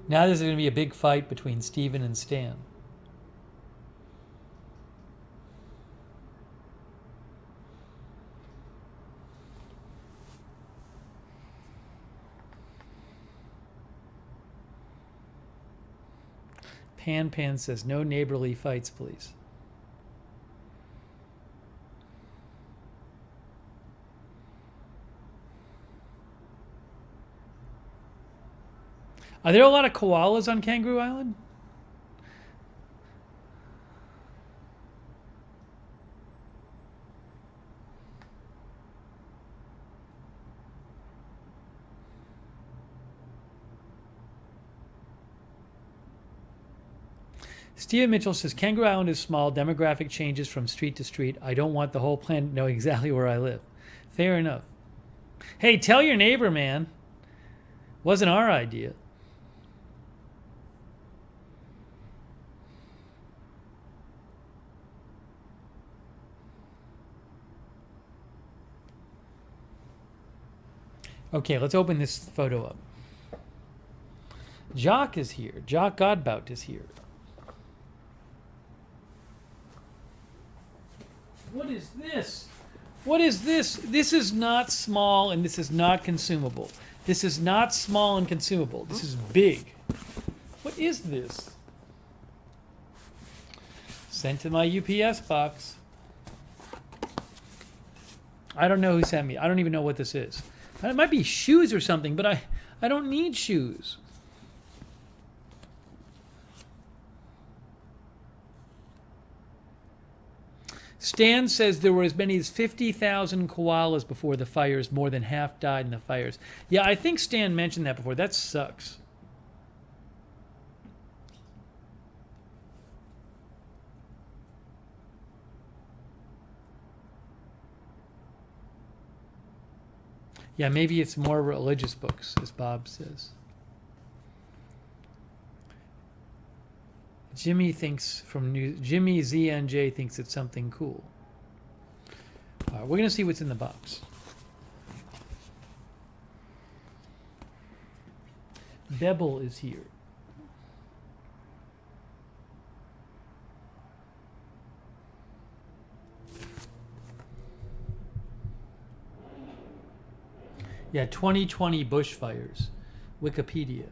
Now there's going to be a big fight between Steven and Stan. Pan says, no neighborly fights, please. Are there a lot of koalas on Kangaroo Island? Steve Mitchell says, Kangaroo Island is small, demographic changes from street to street. I don't want the whole planet to know exactly where I live. Fair enough. Hey, tell your neighbor, man. Wasn't our idea. Okay, let's open this photo up. Jock is here. Jock Godbout is here. What is this? What is this? This is not small and this is not consumable. This is not small and consumable. This is big. What is this? Sent to my UPS box. I don't know who sent me. I don't even know what this is. It might be shoes or something, but I don't need shoes. Stan says there were as many as 50,000 koalas before the fires. More than half died in the fires. Yeah, I think Stan mentioned that before. That sucks. Yeah, maybe it's more religious books, as Bob says. Jimmy ZNJ thinks it's something cool. All right, we're going to see what's in the box. Bebel is here. Yeah, 2020 bushfires. Wikipedia.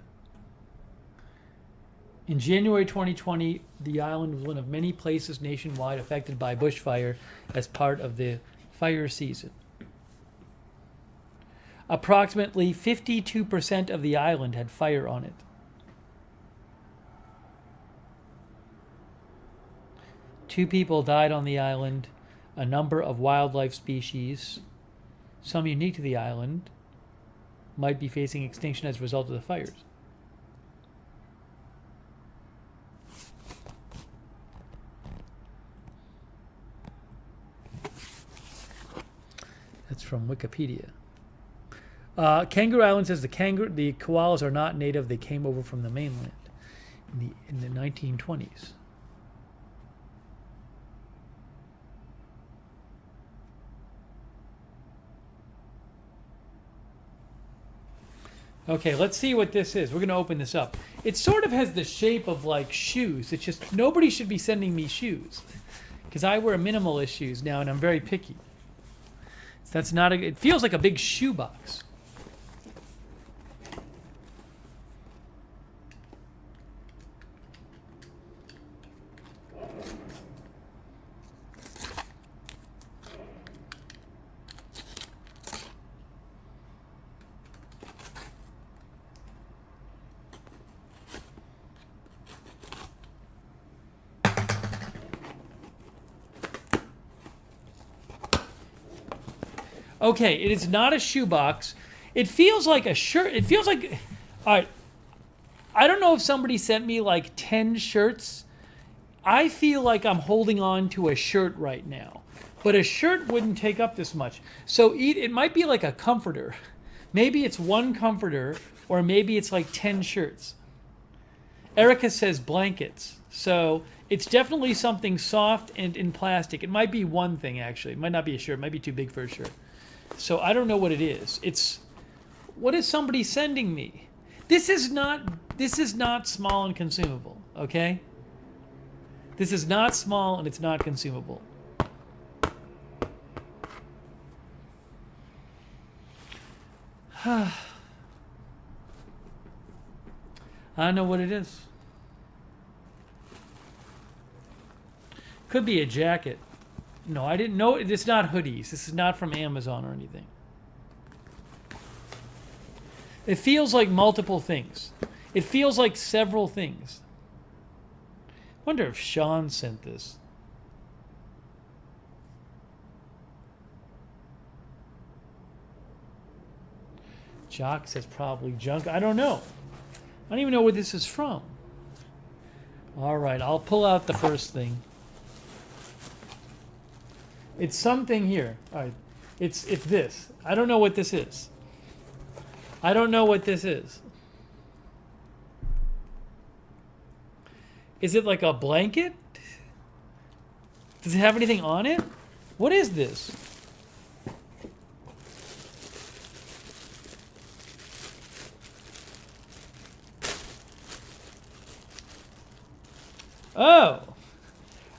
In January 2020, the island was one of many places nationwide affected by bushfire as part of the fire season. Approximately 52% of the island had fire on it. 2 people died on the island. A number of wildlife species, some unique to the island, might be facing extinction as a result of the fires. That's from Wikipedia. Kangaroo Island says the koalas are not native. They came over from the mainland in the 1920s. Okay, let's see what this is. We're going to open this up. It sort of has the shape of like shoes. It's just nobody should be sending me shoes because I wear minimalist shoes now and I'm very picky. That's not a, it feels like a big shoebox. Okay, it is not a shoebox. It feels like a shirt. It feels like, all right, I don't know if somebody sent me like 10 shirts. I feel like I'm holding on to a shirt right now. But a shirt wouldn't take up this much. So it might be like a comforter. Maybe it's one comforter, or maybe it's like 10 shirts. Erica says blankets. So it's definitely something soft and in plastic. It might be one thing, actually. It might not be a shirt. It might be too big for a shirt. So I don't know what it is. What is somebody sending me? This is not small and consumable, okay? This is not small and it's not consumable. I don't know what it is. Could be a jacket. No, I didn't know. It's not hoodies. This is not from Amazon or anything. It feels like multiple things. It feels like several things. Wonder if Sean sent this. Jock says probably junk. I don't know. I don't even know where this is from. All right, I'll pull out the first thing. It's something here. All right. It's this. I don't know what this is. I don't know what this is. Is it like a blanket? Does it have anything on it? What is this? Oh.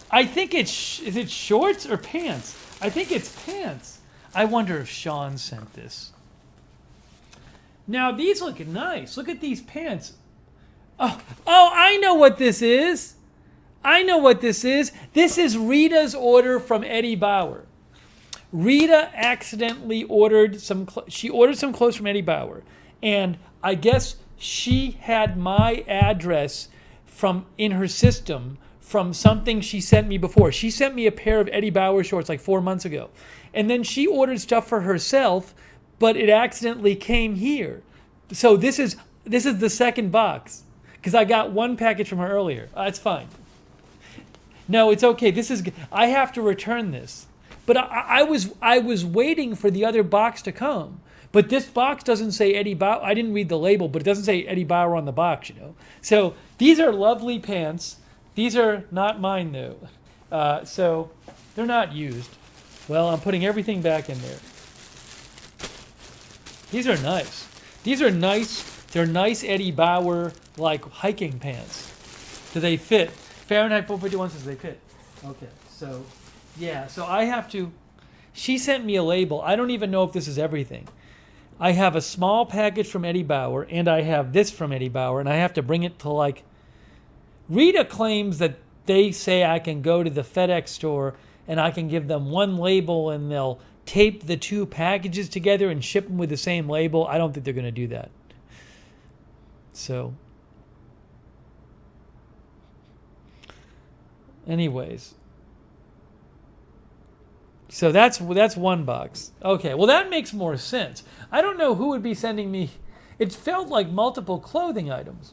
I think it's, is it shorts or pants? I think it's pants. I wonder if Sean sent this. Now, these look nice. Look at these pants. Oh, I know what this is. I know what this is. This is Rita's order from Eddie Bauer. Rita accidentally ordered she ordered some clothes from Eddie Bauer. And I guess she had my address in her system from something she sent me before. She sent me a pair of Eddie Bauer shorts like 4 months ago. And then she ordered stuff for herself, but it accidentally came here. So this is the second box, because I got one package from her earlier. That's fine. No, it's okay. I have to return this. But I was waiting for the other box to come. But this box doesn't say Eddie Bauer. I didn't read the label, but it doesn't say Eddie Bauer on the box, you know. So these are lovely pants. These are not mine, though. So they're not used. Well, I'm putting everything back in there. These are nice. These are nice. They're nice Eddie Bauer, like, hiking pants. Do they fit? Fahrenheit 451 says they fit. Okay, so, yeah. So I have to... She sent me a label. I don't even know if this is everything. I have a small package from Eddie Bauer, and I have this from Eddie Bauer, and I have to bring it to, like... Rita claims that they say I can go to the FedEx store and I can give them one label and they'll tape the two packages together and ship them with the same label. I don't think they're going to do that. So, anyways. So that's one box. Okay, well that makes more sense. I don't know who would be sending me. It felt like multiple clothing items.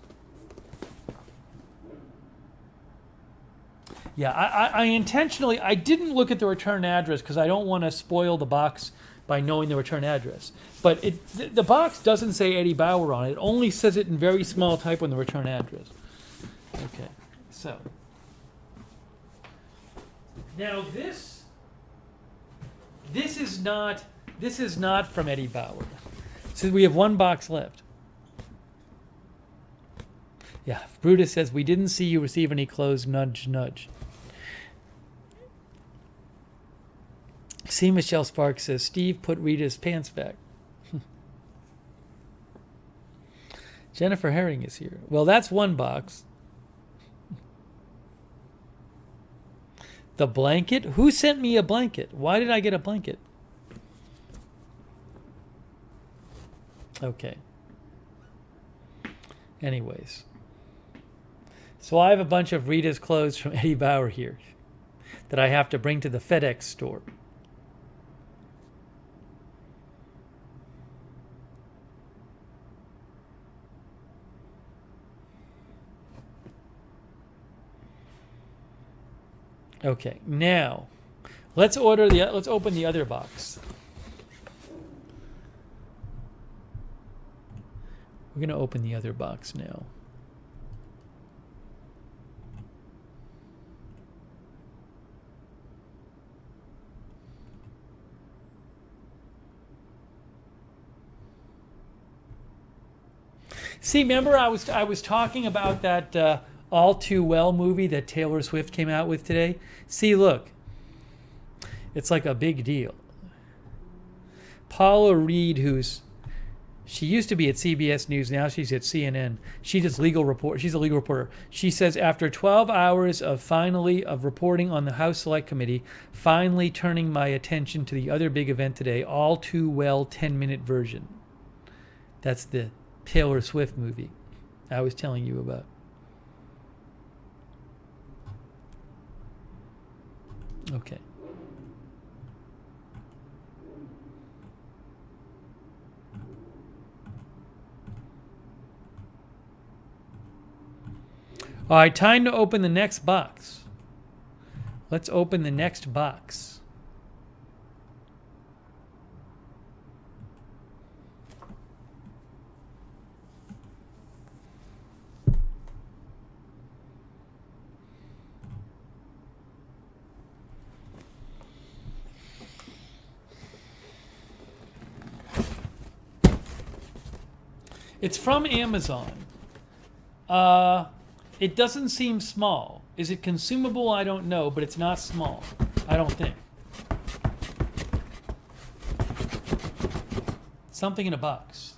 Yeah, I intentionally, I didn't look at the return address because I don't want to spoil the box by knowing the return address. But the box doesn't say Eddie Bauer on it. It only says it in very small type on the return address. Okay, so. Now this is not from Eddie Bauer. So we have one box left. Yeah, Brutus says, we didn't see you receive any clothes, nudge, nudge. See, Michelle Sparks says, Steve put Rita's pants back. Jennifer Herring is here. Well, that's one box. The blanket? Who sent me a blanket? Why did I get a blanket? Okay. Anyways. So I have a bunch of Rita's clothes from Eddie Bauer here that I have to bring to the FedEx store. Okay, now let's open the other box. We're going to open the other box now. See, remember I was talking about that All Too Well movie that Taylor Swift came out with today? See, look. It's like a big deal. Paula Reed, she used to be at CBS News, now she's at CNN. She's a legal reporter. She says, after 12 hours of reporting on the House Select Committee, finally turning my attention to the other big event today, All Too Well 10-minute version. That's the Taylor Swift movie I was telling you about. Okay. All right, time to open the next box. Let's open the next box. It's from Amazon. It doesn't seem small. Is it consumable? I don't know, but it's not small. I don't think. Something in a box.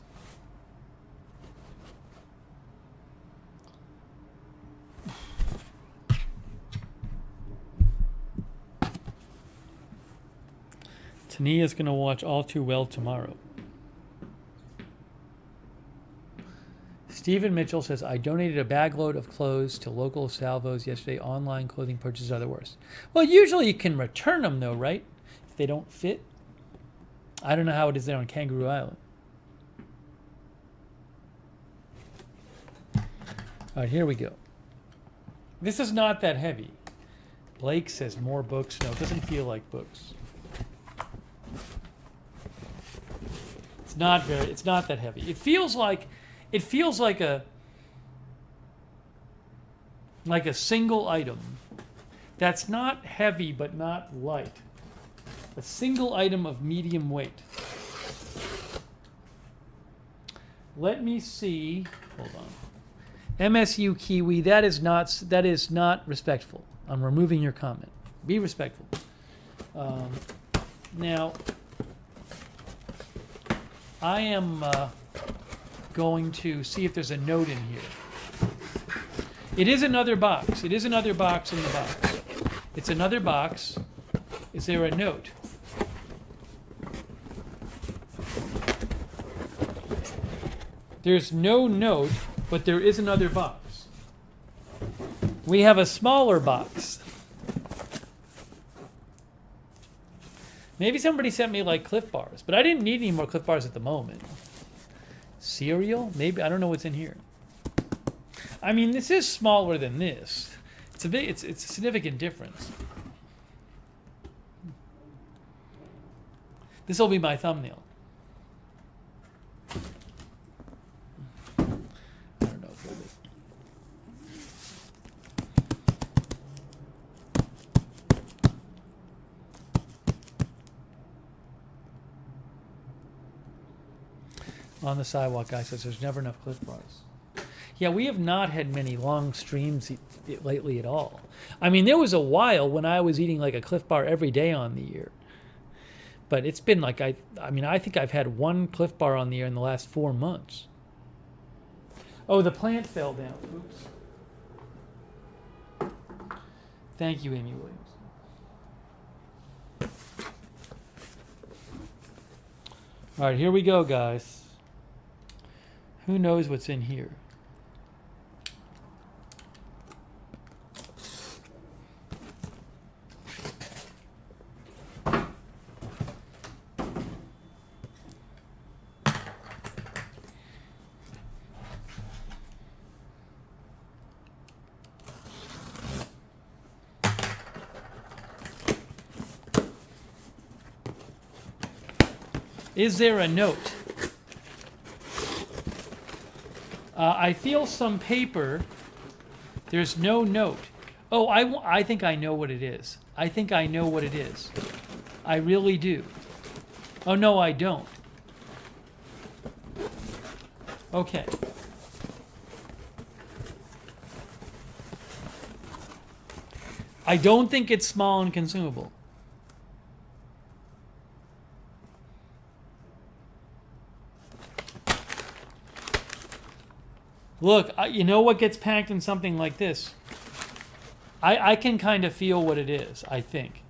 Tania's going to watch All Too Well tomorrow. Stephen Mitchell says, I donated a bag load of clothes to local salvos yesterday. Online clothing purchases are the worst. Well, usually you can return them, though, right? If they don't fit. I don't know how it is there on Kangaroo Island. All right, here we go. This is not that heavy. Blake says more books. No, it doesn't feel like books. It's not that heavy. It feels like a single item that's not heavy but not light. A single item of medium weight. Let me see. Hold on. MSU Kiwi, that is not respectful. I'm removing your comment. Be respectful. Now, I am going to see if there's a note in here. It is another box. It is another box in the box. It's another box. Is there a note? There's no note, but there is another box. We have a smaller box. Maybe somebody sent me like Cliff Bars, but I didn't need any more Cliff Bars at the moment. Cereal? Maybe. I don't know what's in here. I mean, this is smaller than this. It's a significant difference. This will be my thumbnail. I don't know if it is. On the sidewalk, guy says there's never enough Cliff Bars. Yeah, we have not had many long streams lately at all. I mean, there was a while when I was eating like a Cliff Bar every day on the year. But it's been like, I mean, I think I've had one Cliff Bar on the air in the last 4 months. Oh, the plant fell down. Oops. Thank you, Amy Williams. All right, here we go, guys. Who knows what's in here? Is there a note? I feel some paper. There's no note. Oh, I think I know what it is. I think I know what it is. I really do. Oh, no, I don't. Okay. I don't think it's small and consumable. Look, you know what gets packed in something like this? I can kind of feel what it is, I think.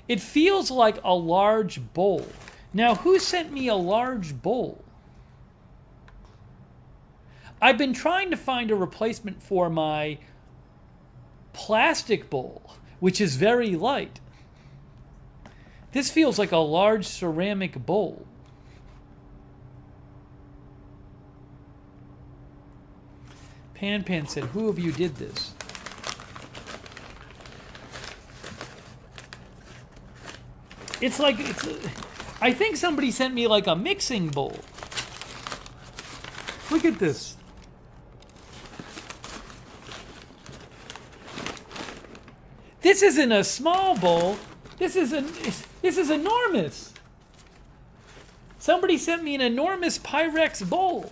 It feels like a large bowl. Now, who sent me a large bowl? I've been trying to find a replacement for my plastic bowl, which is very light. This feels like a large ceramic bowl. Pan said, who of you did this? It's like, I think somebody sent me like a mixing bowl. Look at this. This isn't a small bowl. This is enormous. Somebody sent me an enormous Pyrex bowl.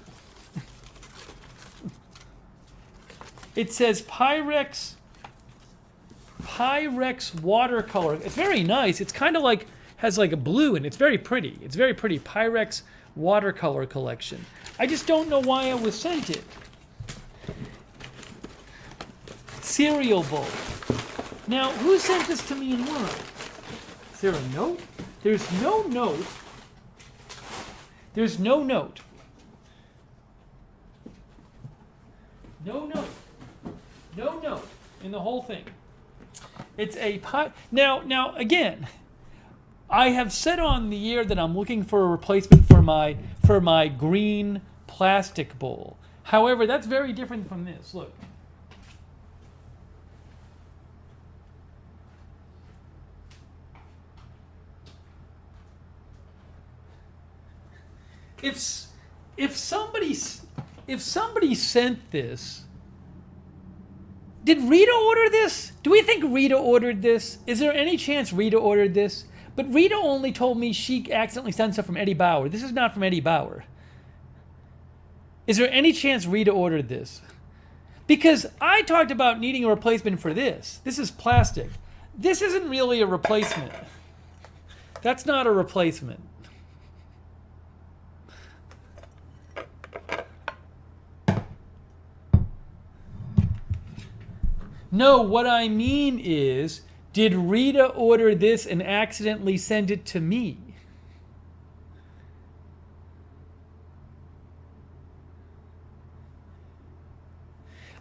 It says Pyrex watercolor. It's very nice. It's kind of like, has like a blue, and it's very pretty. It's very pretty. Pyrex watercolor collection. I just don't know why I was sent it. Cereal bowl. Now, who sent this to me and why? Is there a note? There's no note. There's no note. No note. No note in the whole thing. It's a now again, I have said on the air that I'm looking for a replacement for my green plastic bowl. However, that's very different from this. Look. If somebody sent this, did Rita order this? Do we think Rita ordered this? Is there any chance Rita ordered this? But Rita only told me she accidentally sent stuff from Eddie Bauer. This is not from Eddie Bauer. Is there any chance Rita ordered this? Because I talked about needing a replacement for this. This is plastic. This isn't really a replacement. That's not a replacement. No, what I mean is, did Rita order this and accidentally send it to me?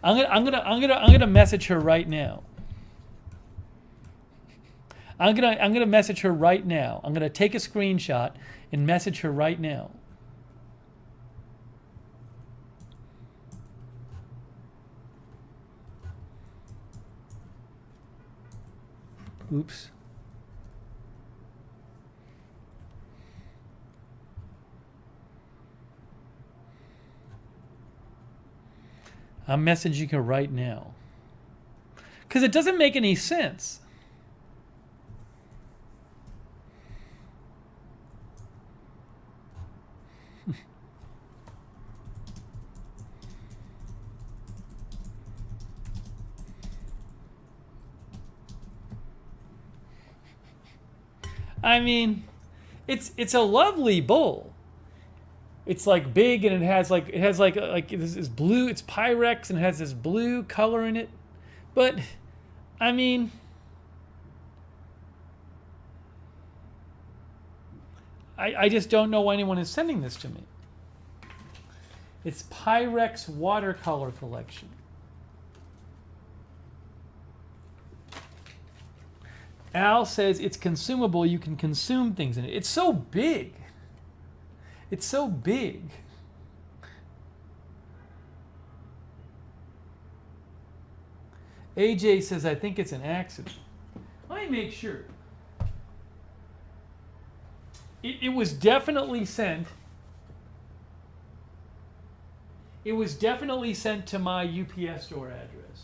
I'm gonna message her right now. I'm gonna message her right now. I'm gonna take a screenshot and message her right now. Oops. I'm messaging her right now. Because it doesn't make any sense. I mean, it's a lovely bowl. It's like big and it has like this blue. It's Pyrex and it has this blue color in it. But I mean, I just don't know why anyone is sending this to me. It's Pyrex Watercolor Collection. Al says it's consumable. You can consume things in it. It's so big. It's so big. AJ says, I think it's an accident. Let me make sure. It was definitely sent. It was definitely sent to my UPS store address.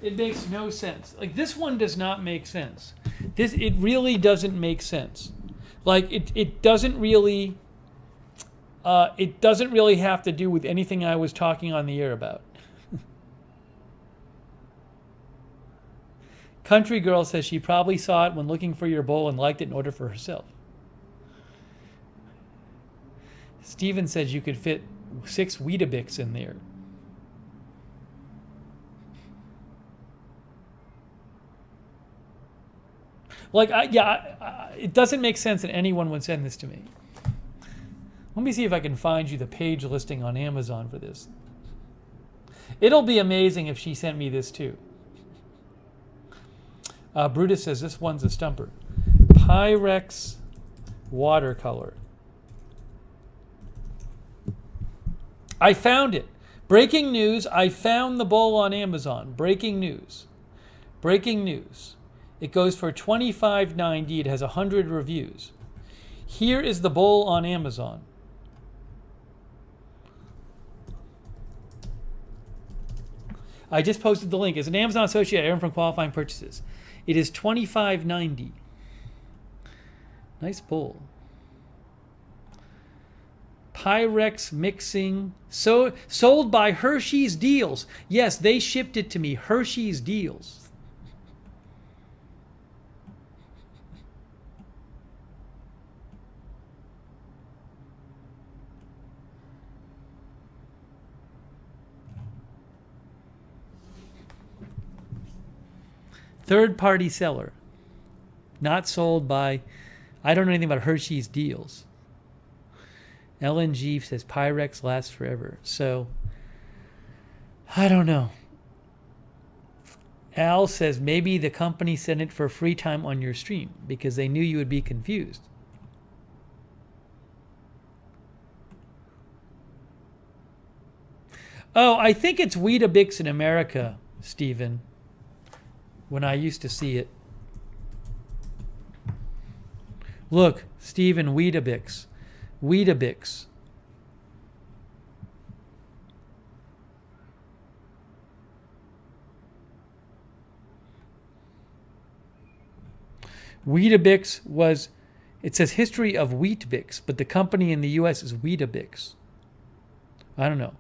It makes no sense. Like, this one does not make sense. It really doesn't make sense. Like, it doesn't really have to do with anything I was talking on the air about. Country Girl says she probably saw it when looking for your bowl and liked it in order for herself. Steven says you could fit 6 Weetabix in there. Like, it doesn't make sense that anyone would send this to me. Let me see if I can find you the page listing on Amazon for this. It'll be amazing if she sent me this too. Brutus says this one's a stumper. Pyrex Watercolor. I found it. Breaking news. I found the bowl on Amazon. Breaking news. Breaking news. It goes for $25.90. It has 100 reviews. Here is the bowl on Amazon. I just posted the link. As an Amazon associate, I earn from qualifying purchases. It is $25.90. Nice bowl. Pyrex mixing. Sold by Hershey's Deals. Yes, they shipped it to me. Hershey's Deals. Third-party seller. Not sold by... I don't know anything about Hershey's Deals. LNG says Pyrex lasts forever. So, I don't know. Al says maybe the company sent it for free time on your stream because they knew you would be confused. Oh, I think it's Weetabix in America, Stephen. When I used to see it. Look, Stephen, Weetabix. Weetabix. Weetabix was, it says history of Weet-Bix, but the company in the U.S. is Weetabix. I don't know.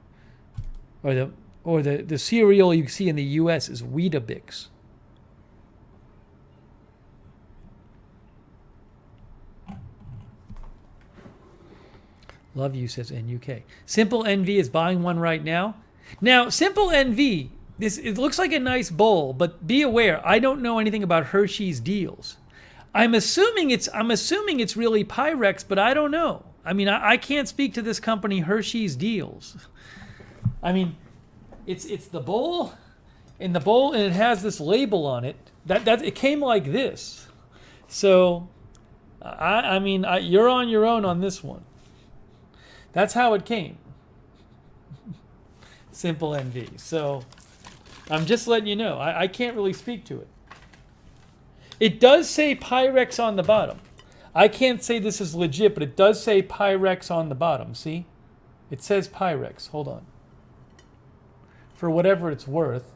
Or the cereal you see in the U.S. is Weetabix. Love you, says NUK. Simple NV is buying one right now. Now, Simple NV, it looks like a nice bowl, but be aware, I don't know anything about Hershey's Deals. I'm assuming it's really Pyrex, but I don't know. I mean, I can't speak to this company, Hershey's Deals. I mean, it's the bowl, and it has this label on it. It came like this. So, I mean, you're on your own on this one. That's how it came. Simple NV. So I'm just letting you know. I can't really speak to it. It does say Pyrex on the bottom. I can't say this is legit, but it does say Pyrex on the bottom. See? It says Pyrex. Hold on. For whatever it's worth.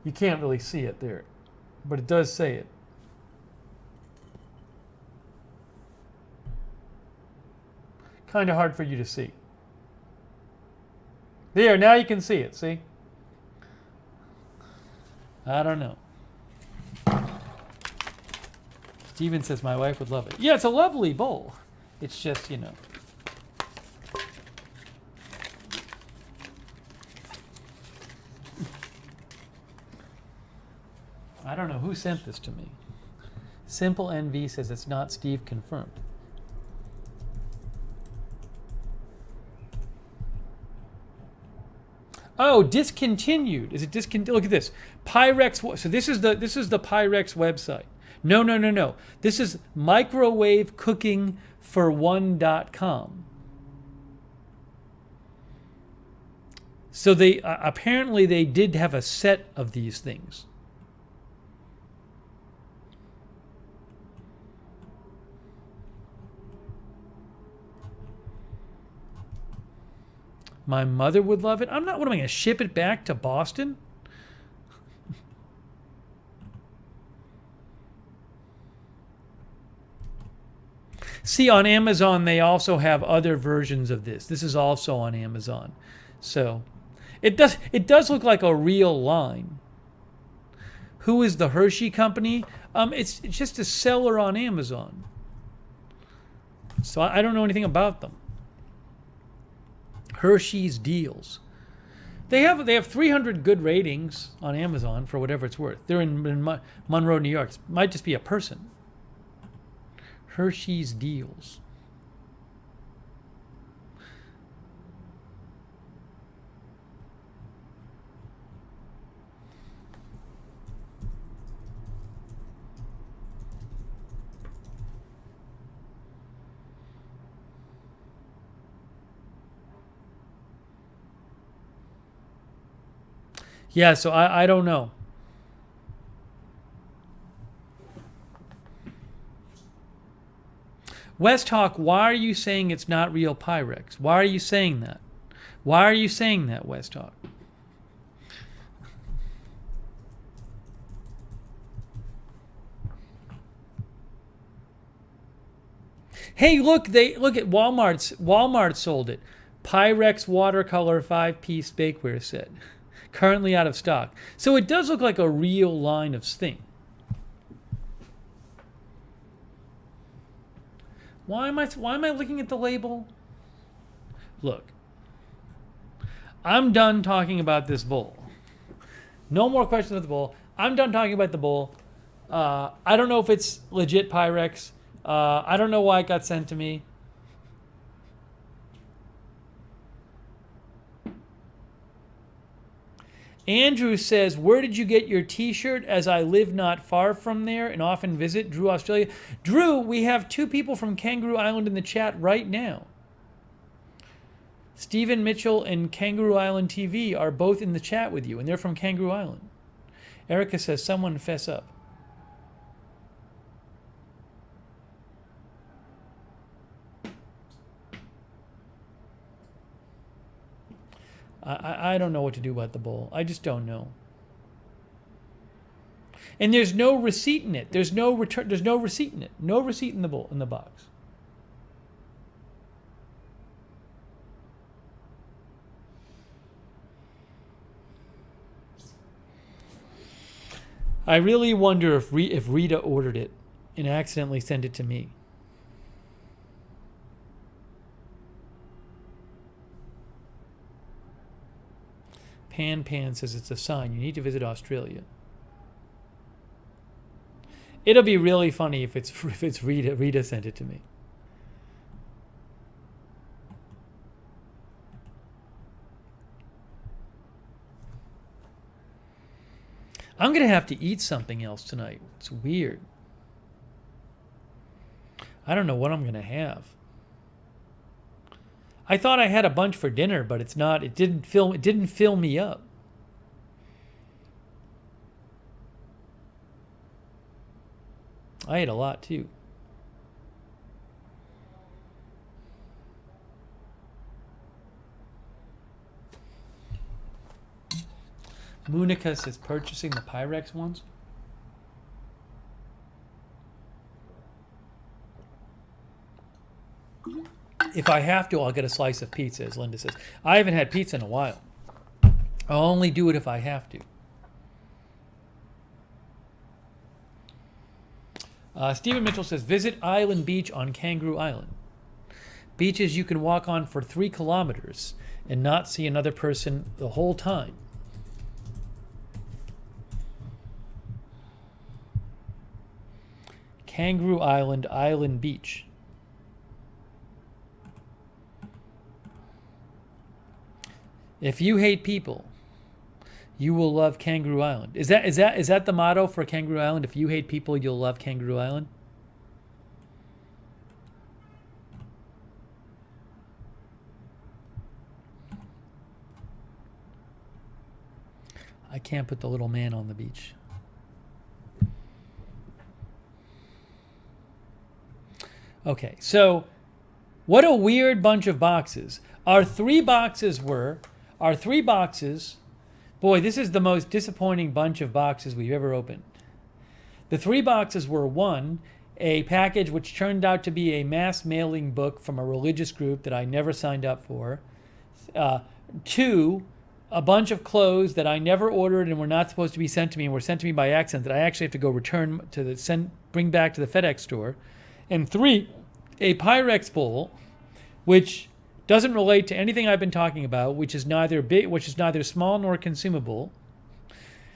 You can't really see it there. But it does say it. kind of hard for you to see. There, now you can see it, see? I don't know. Steven says my wife would love it. Yeah, it's a lovely bowl. It's just, you know. I don't know who sent this to me. Simple NV says it's not Steve confirmed. Oh, discontinued. Is it discontinued? Look at this. Pyrex. So this is the Pyrex website. No. This is microwavecookingfor1.com. So they apparently they did have a set of these things. My mother would love it. I'm not. What am I going to ship it back to Boston? See, on Amazon, they also have other versions of this. This is also on Amazon. So it does look like a real line. Who is the Hershey company? It's just a seller on Amazon. So I don't know anything about them. Hershey's Deals. They have 300 good ratings on Amazon for whatever it's worth. They're in Monroe, New York. It might just be a person. Hershey's Deals. Yeah, so I don't know. West Hawk, why are you saying it's not real Pyrex? Why are you saying that? Why are you saying that, West Hawk? Hey, look at Walmart sold it. Pyrex watercolor 5-piece bakeware set. Currently out of stock. So it does look like a real line of thing. Why am I looking at the label? Look. I'm done talking about this bowl. No more questions about the bowl. I'm done talking about the bowl. I don't know if it's legit Pyrex. I don't know why it got sent to me. Andrew says, where did you get your t-shirt? As I live not far from there and often visit Drew, Australia. Drew, we have 2 people from Kangaroo Island in the chat right now. Stephen Mitchell and Kangaroo Island TV are both in the chat with you, and they're from Kangaroo Island. Erica says, someone fess up. I don't know what to do about the bowl. I just don't know. And there's no receipt in it. There's no return. There's no receipt in it. No receipt in the bowl, in the box. I really wonder if Rita ordered it and accidentally sent it to me. Pan says it's a sign. You need to visit Australia. It'll be really funny if it's Rita. Rita sent it to me. I'm gonna have to eat something else tonight. It's weird. I don't know what I'm gonna have. I thought I had a bunch for dinner, but it's not. It didn't fill me up. I ate a lot too. Municus is purchasing the Pyrex ones. If I have to, I'll get a slice of pizza, as Linda says. I haven't had pizza in a while. I'll only do it if I have to. Stephen Mitchell says, visit Island Beach on Kangaroo Island. Beaches you can walk on for 3 kilometers and not see another person the whole time. Kangaroo Island, Island Beach. If you hate people, you will love Kangaroo Island. Is that the motto for Kangaroo Island? If you hate people, you'll love Kangaroo Island? I can't put the little man on the beach. Okay, so what a weird bunch of boxes. Our three boxes, boy, this is the most disappointing bunch of boxes we've ever opened. The 3 boxes were: 1, a package which turned out to be a mass mailing book from a religious group that I never signed up for. 2, a bunch of clothes that I never ordered and were not supposed to be sent to me and were sent to me by accident that I actually have to go return to bring back to the FedEx store. And 3, a Pyrex bowl, which doesn't relate to anything I've been talking about, which is neither small nor consumable,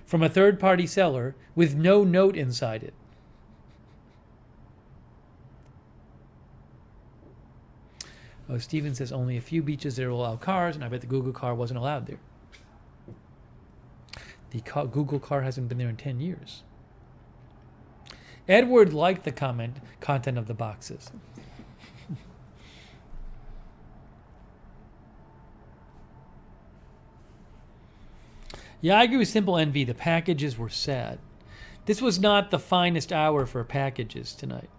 from a third-party seller with no note inside it. Oh, Steven says only a few beaches there will allow cars, and I bet the Google car wasn't allowed there. The Google car hasn't been there in 10 years. Edward liked the content of the boxes. Yeah, I agree with Simple Envy. The packages were sad. This was not the finest hour for packages tonight.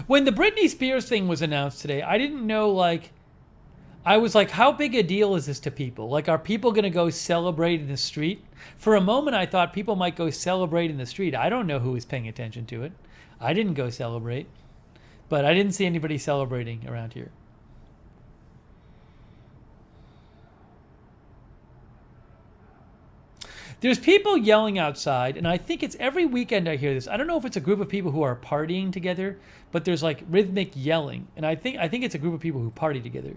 When the Britney Spears thing was announced today, I didn't know, I was like, how big a deal is this to people? Like, are people going to go celebrate in the street? For a moment, I thought people might go celebrate in the street. I don't know who was paying attention to it. I didn't go celebrate. But I didn't see anybody celebrating around here. There's people yelling outside, and I think it's every weekend I hear this. I don't know if it's a group of people who are partying together, but there's like rhythmic yelling. And I think it's a group of people who party together.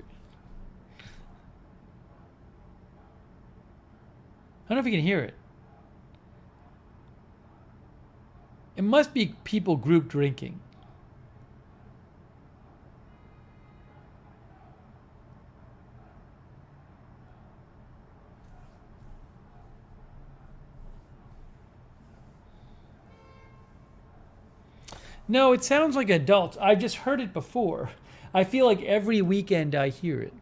I don't know if you can hear it. It must be people group drinking. No, it sounds like adults. I've just heard it before. I feel like every weekend I hear it.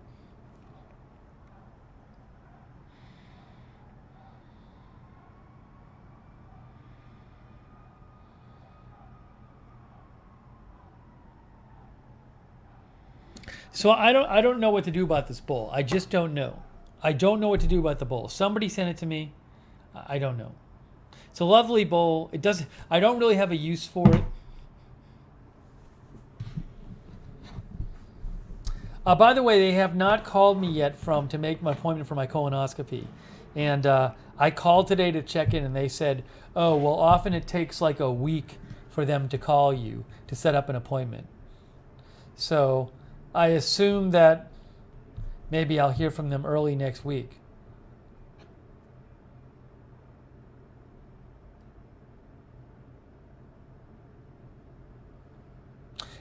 So I don't know what to do about this bowl. I just don't know. I don't know what to do about the bowl. Somebody sent it to me. I don't know. It's a lovely bowl. I don't really have a use for it. By the way, they have not called me yet to make my appointment for my colonoscopy. And I called today to check in, and they said, oh, well, often it takes like a week for them to call you to set up an appointment. So I assume that maybe I'll hear from them early next week.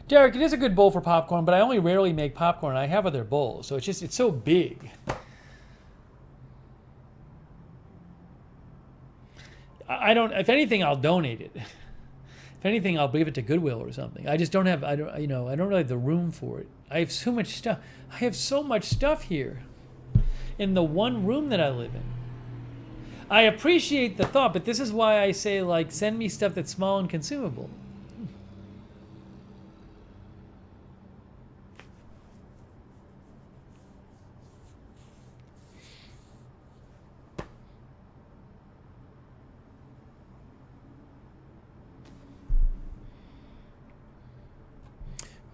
Derek, it is a good bowl for popcorn, but I only rarely make popcorn. I have other bowls, so it's so big. If anything, I'll donate it. If anything, I'll give it to Goodwill or something. I just don't really have the room for it. I have so much stuff. I have so much stuff here in the one room that I live in. I appreciate the thought, but this is why I say, send me stuff that's small and consumable.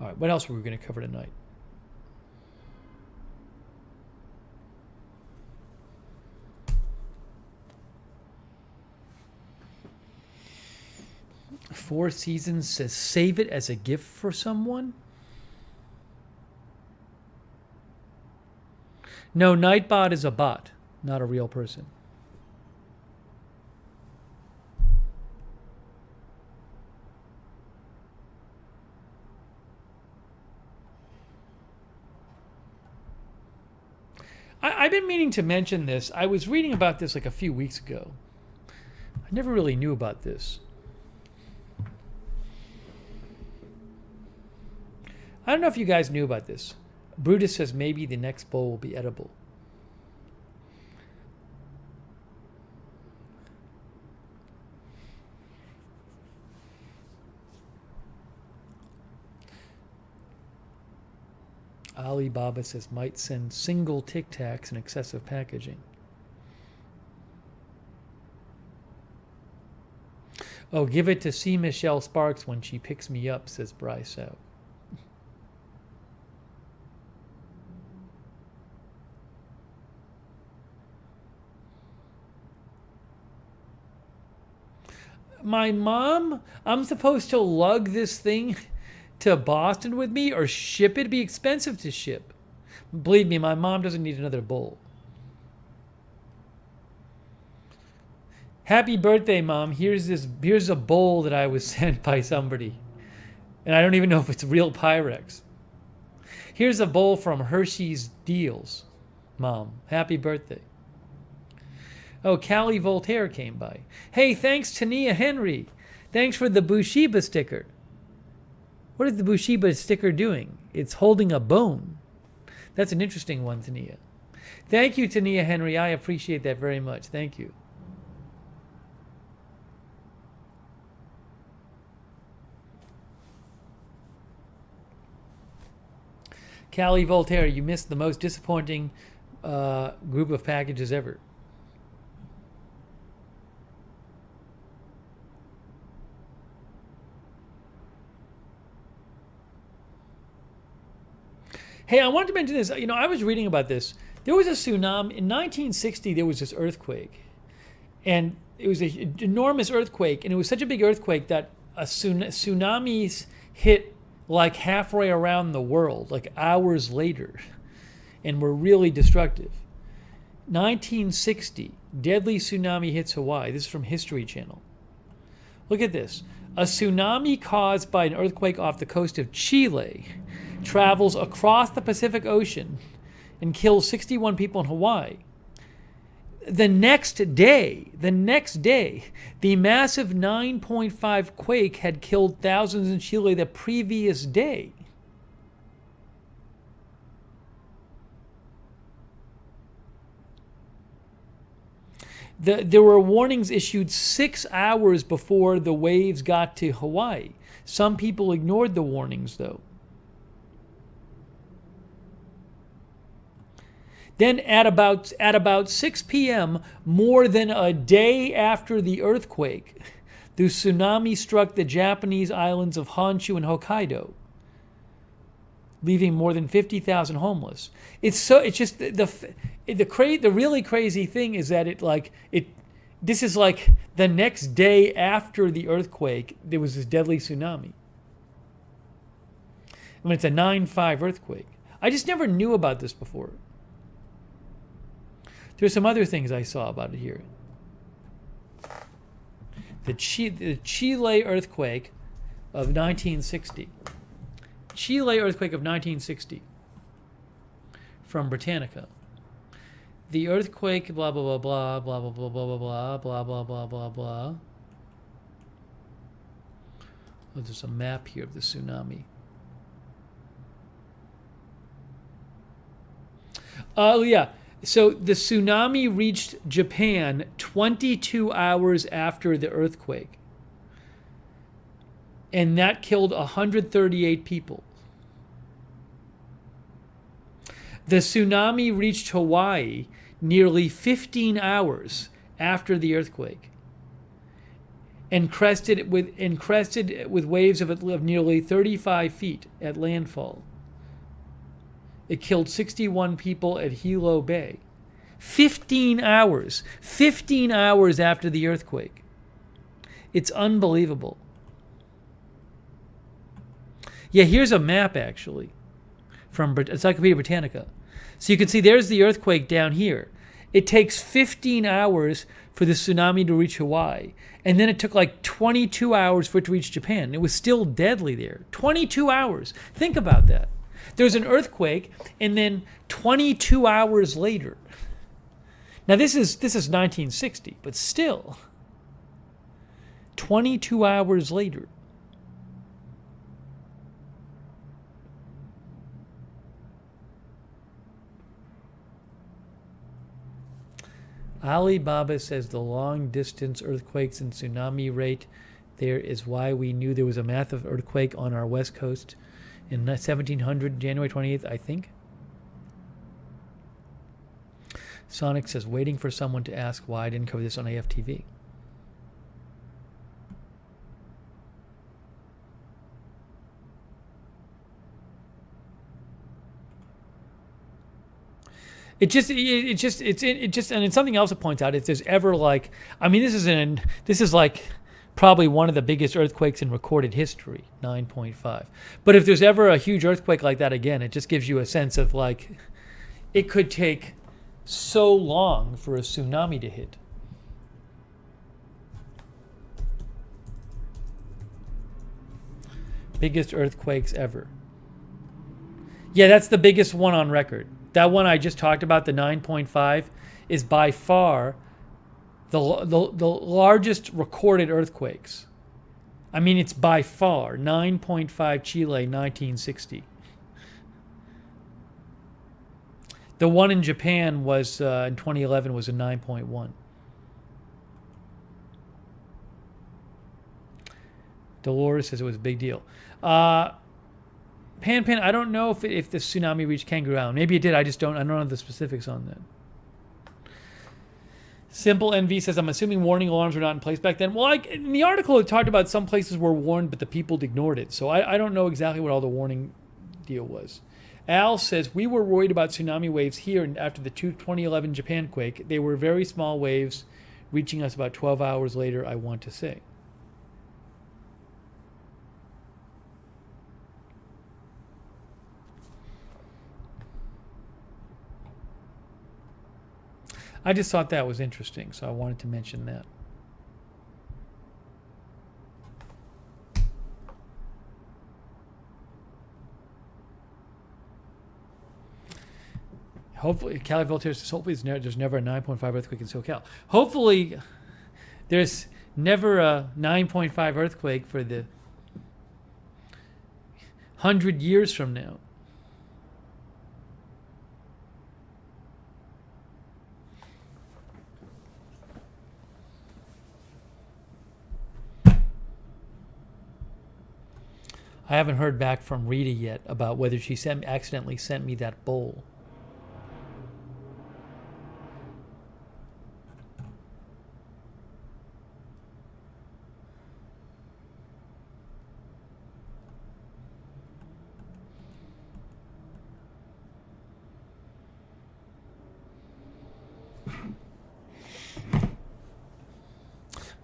All right, what else were we going to cover tonight? Four Seasons says save it as a gift for someone. No, Nightbot is a bot, not a real person. I've been meaning to mention this. I was reading about this like a few weeks ago. I never really knew about this. I don't know if you guys knew about this. Brutus says maybe the next bowl will be edible. Alibaba says might send single Tic Tacs and excessive packaging. Oh, give it to C. Michelle Sparks when she picks me up, says Bryce out. My mom, I'm supposed to lug this thing to Boston with me or ship it? It'd be expensive to ship. Believe me, my mom doesn't need another bowl. Happy birthday, Mom. Here's a bowl that I was sent by somebody. And I don't even know if it's real Pyrex. Here's a bowl from Hershey's Deals, Mom. Happy birthday. Oh, Callie Voltaire came by. Hey, thanks Tania Henry. Thanks for the Bushiba sticker. What is the Bushiba sticker doing? It's holding a bone. That's an interesting one, Tania. Thank you, Tania Henry. I appreciate that very much. Thank you. Callie Voltaire, you missed the most disappointing group of packages ever. Hey, I wanted to mention this. You know, I was reading about this. There was a tsunami. In 1960, there was this earthquake. And it was an enormous earthquake. And it was such a big earthquake that tsunamis hit like halfway around the world, like hours later, and were really destructive. 1960, deadly tsunami hits Hawaii. This is from History Channel. Look at this. A tsunami caused by an earthquake off the coast of Chile travels across the Pacific Ocean and kills 61 people in Hawaii. The next day, the massive 9.5 quake had killed thousands in Chile the previous day. There were warnings issued 6 hours before the waves got to Hawaii. Some people ignored the warnings, though. Then at about 6 p.m., more than a day after the earthquake, the tsunami struck the Japanese islands of Honshu and Hokkaido, leaving more than 50,000 homeless. It's just the really crazy thing is that this is like the next day after the earthquake, there was this deadly tsunami. I mean, it's a 9.5 earthquake. I just never knew about this before. There's some other things I saw about it here. The Chile earthquake of 1960. Chile earthquake of 1960 from Britannica. The earthquake, blah, blah, blah, blah, blah, blah, blah, blah, blah, blah, blah, blah, blah, blah. Oh, there's a map here of the tsunami. Oh, yeah. So the tsunami reached Japan 22 hours after the earthquake. And that killed 138 people. The tsunami reached Hawaii nearly 15 hours after the earthquake. and crested with waves of nearly 35 feet at landfall. It killed 61 people at Hilo Bay. 15 hours after the earthquake. It's unbelievable. Yeah, here's a map actually from Encyclopedia Britannica. So you can see there's the earthquake down here. It takes 15 hours for the tsunami to reach Hawaii. And then it took like 22 hours for it to reach Japan. It was still deadly there. 22 hours. Think about that. There's an earthquake, and then 22 hours later. Now this is 1960, but still. 22 hours later. Alibaba says the long-distance earthquakes and tsunami rate there is why we knew there was a massive earthquake on our west coast in 1700, January 28th, I think. Sonic says, waiting for someone to ask why I didn't cover this on AFTV. And it's something else it points out. If there's ever like, I mean, this is like probably one of the biggest earthquakes in recorded history, 9.5. But if there's ever a huge earthquake like that again, it just gives you a sense of like, it could take so long for a tsunami to hit. Biggest earthquakes ever. Yeah, that's the biggest one on record. That one I just talked about, the 9.5, is by far the largest recorded earthquakes. I mean, it's by far 9.5 Chile, 1960. The one in Japan was in 2011 was a 9.1. Dolores says it was a big deal. Pan, I don't know if the tsunami reached Kangaroo Island. Maybe it did. I don't know the specifics on that. Simple NV says, I'm assuming warning alarms were not in place back then. Well, in the article, it talked about some places were warned, but the people ignored it. So I don't know exactly what all the warning deal was. Al says, we were worried about tsunami waves here after the 2011 Japan quake. They were very small waves, reaching us about 12 hours later, I want to say. I just thought that was interesting, so I wanted to mention that. Hopefully, Cali Voltaire says, hopefully there's never a 9.5 earthquake in SoCal. Hopefully, there's never a 9.5 earthquake for the 100 years from now. I haven't heard back from Rita yet about whether she accidentally sent me that bowl.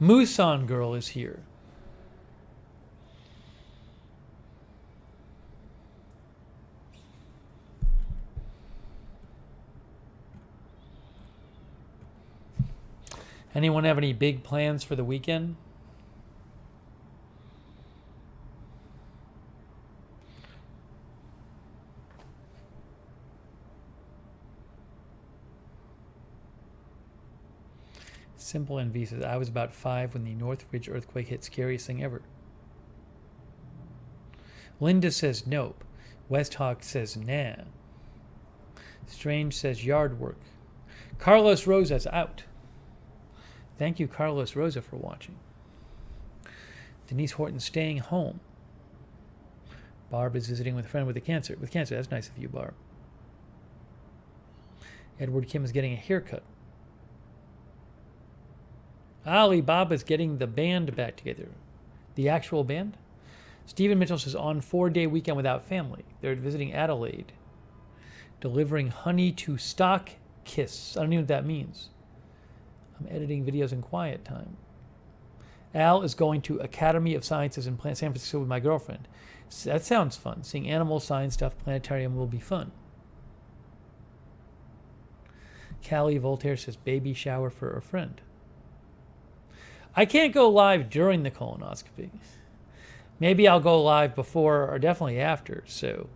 Musan Girl is here. Anyone have any big plans for the weekend? Simple NV says, I was about 5 when the Northridge earthquake hit. Scariest thing ever. Linda says, nope. Westhawk says, nah. Strange says, yard work. Carlos Rosa's out. Thank you, Carlos Rosa, for watching. Denise Horton staying home. Barb is visiting with a friend with cancer. That's nice of you, Barb. Edward Kim is getting a haircut. Alibaba's getting the band back together. The actual band? Stephen Mitchell says, on 4-day weekend without family. They're visiting Adelaide. Delivering honey to stock kiss. I don't even know what that means. I'm editing videos in quiet time. Al is going to Academy of Sciences in San Francisco with my girlfriend. That sounds fun. Seeing animal science stuff, planetarium will be fun. Callie Voltaire says, baby shower for a friend. I can't go live during the colonoscopy. Maybe I'll go live before or definitely after, so.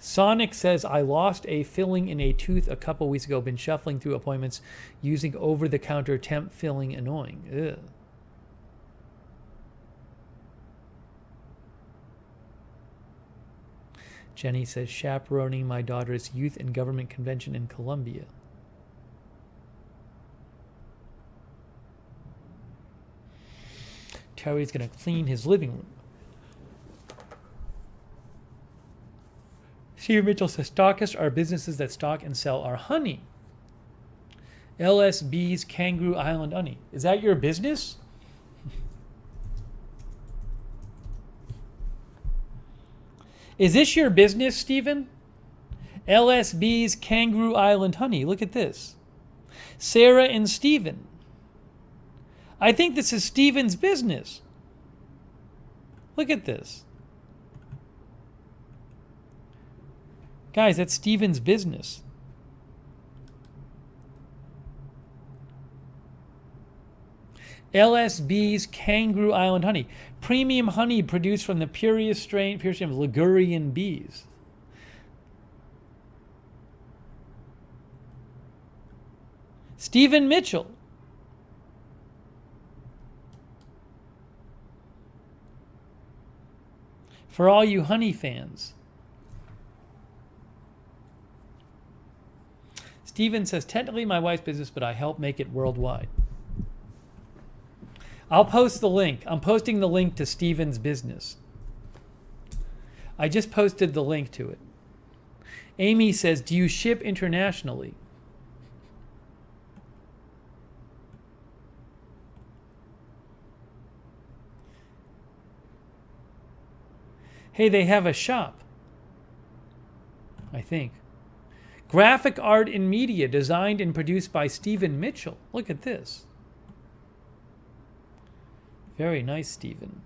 Sonic says, I lost a filling in a tooth a couple weeks ago. Been shuffling through appointments using over-the-counter temp filling. Annoying. Ugh. Jenny says, chaperoning my daughter's youth and government convention in Colombia. Terry's going to clean his living room. Steve Mitchell says, stockists are businesses that stock and sell our honey. LSB's Kangaroo Island honey. Is that your business? Is this your business, Stephen? LSB's Kangaroo Island honey. Look at this. Sarah and Stephen. I think this is Stephen's business. Look at this. Guys, that's Stephen's business. LSB's Kangaroo Island honey. Premium honey produced from the purest strain of Ligurian bees. Stephen Mitchell. For all you honey fans. Stephen says, technically my wife's business, but I help make it worldwide. I'll post the link. I'm posting the link to Stephen's business. I just posted the link to it. Amy says, do you ship internationally? Hey, they have a shop, I think. Graphic art and media designed and produced by Stephen Mitchell. Look at this. Very nice, Stephen.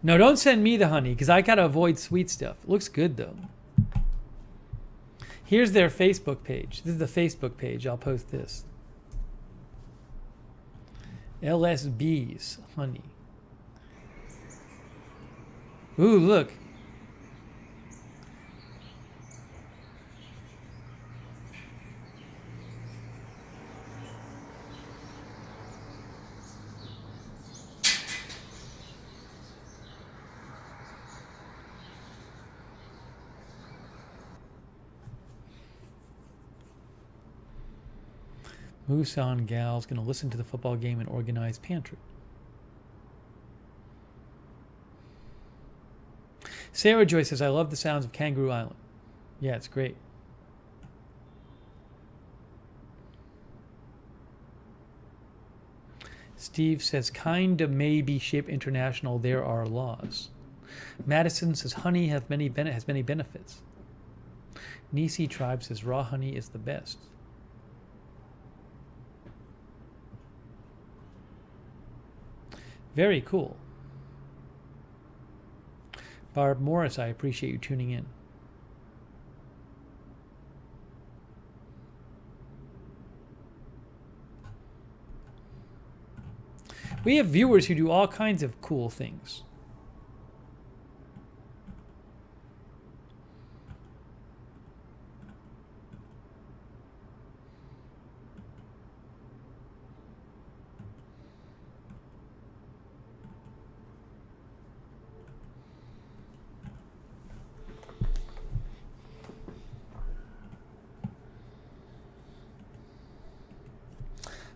No, don't send me the honey because I got to avoid sweet stuff. It looks good, though. Here's their Facebook page. This is the Facebook page. I'll post this. LSB's honey. Ooh, look. Musan Gal's going to listen to the football game and organize pantry. Sarah Joy says, I love the sounds of Kangaroo Island. Yeah, it's great. Steve says, kinda maybe ship international, there are laws. Madison says, honey has many benefits. Nisi Tribe says, raw honey is the best. Very cool. Barb Morris, I appreciate you tuning in. We have viewers who do all kinds of cool things.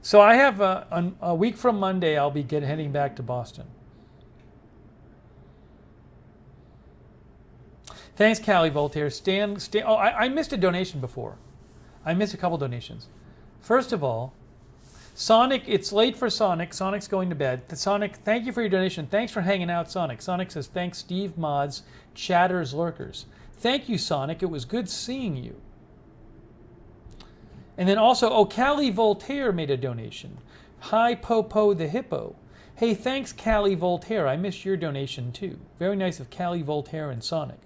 So I have a week from Monday. I'll be heading back to Boston. Thanks, Callie Voltaire. Stan. Oh, I missed a donation before. I missed a couple donations. First of all, Sonic, it's late for Sonic. Sonic's going to bed. Sonic, thank you for your donation. Thanks for hanging out, Sonic. Sonic says, thanks, Steve Mods, Chatters Lurkers. Thank you, Sonic. It was good seeing you. And then also, Callie Voltaire made a donation. Hi, Popo the Hippo. Hey, thanks, Callie Voltaire. I missed your donation, too. Very nice of Callie Voltaire and Sonic.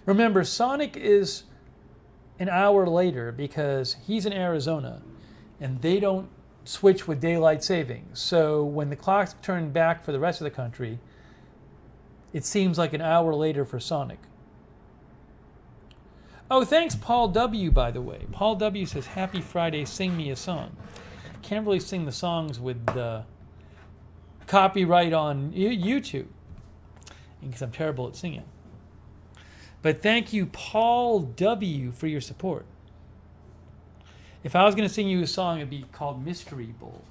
Remember, Sonic is an hour later because he's in Arizona and they don't switch with daylight savings. So when the clocks turn back for the rest of the country, it seems like an hour later for Sonic. Oh, thanks, Paul W., by the way. Paul W. says, happy Friday, sing me a song. Can't really sing the songs with the copyright on YouTube because I'm terrible at singing. But thank you, Paul W., for your support. If I was going to sing you a song, it'd be called Mystery Bowl.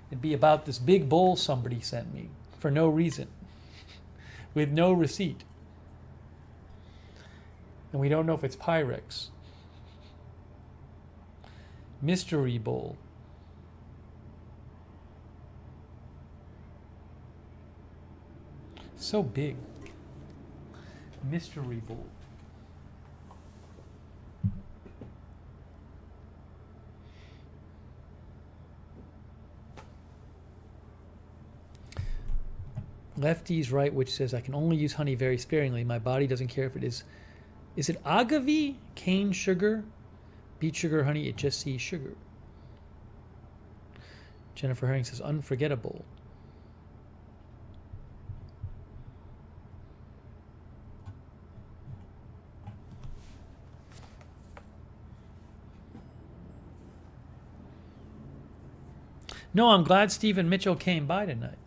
It'd be about this big bowl somebody sent me for no reason, with no receipt. And we don't know if it's Pyrex. Mystery Bowl. So big. Mystery Bowl. Lefty's right, which says, I can only use honey very sparingly. My body doesn't care if it is it agave, cane sugar, beet sugar, honey? It just sees sugar. Jennifer Herring says, unforgettable. No, I'm glad Stephen Mitchell came by tonight.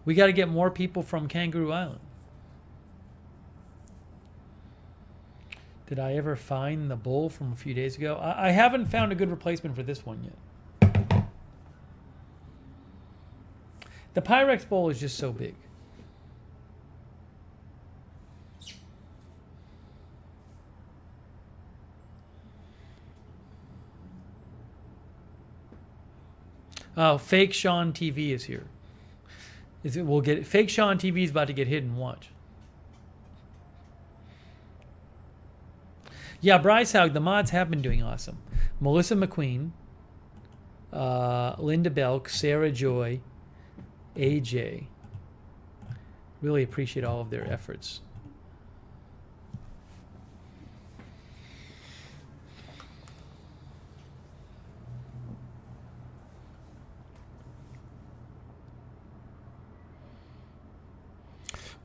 We got to get more people from Kangaroo Island. Did I ever find the bowl from a few days ago? I haven't found a good replacement for this one yet. The Pyrex bowl is just so big. Oh, Fake Sean TV is here. We'll get Fake Sean TV is about to get hidden. Watch. Yeah, Bryce Haug, the mods have been doing awesome. Melissa McQueen, Linda Belk, Sarah Joy, AJ. Really appreciate all of their efforts.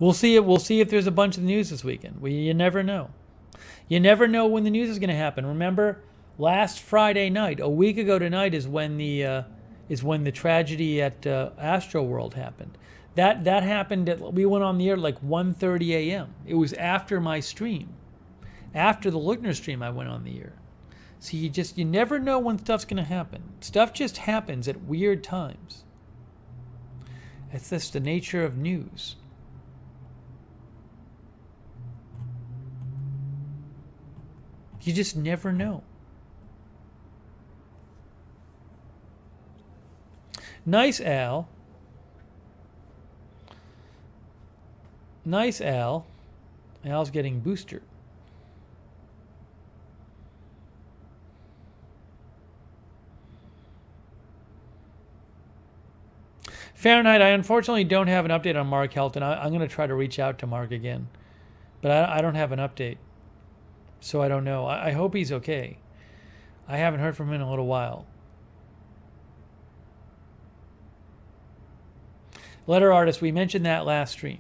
We'll see if there's a bunch of news this weekend. You never know. You never know when the news is going to happen. Remember, last Friday night, a week ago tonight, is when the tragedy at Astroworld happened. That happened we went on the air at like 1:30 a.m. It was after my stream, after the Lookner stream. I went on the air. So you never know when stuff's going to happen. Stuff just happens at weird times. That's just the nature of news. You just never know. Nice, Al. Nice, Al. Al's getting booster. Fahrenheit, I unfortunately don't have an update on Mark Helton. I'm going to try to reach out to Mark again. But I don't have an update. So I don't know. I hope he's okay. I haven't heard from him in a little while. Letter artist, we mentioned that last stream.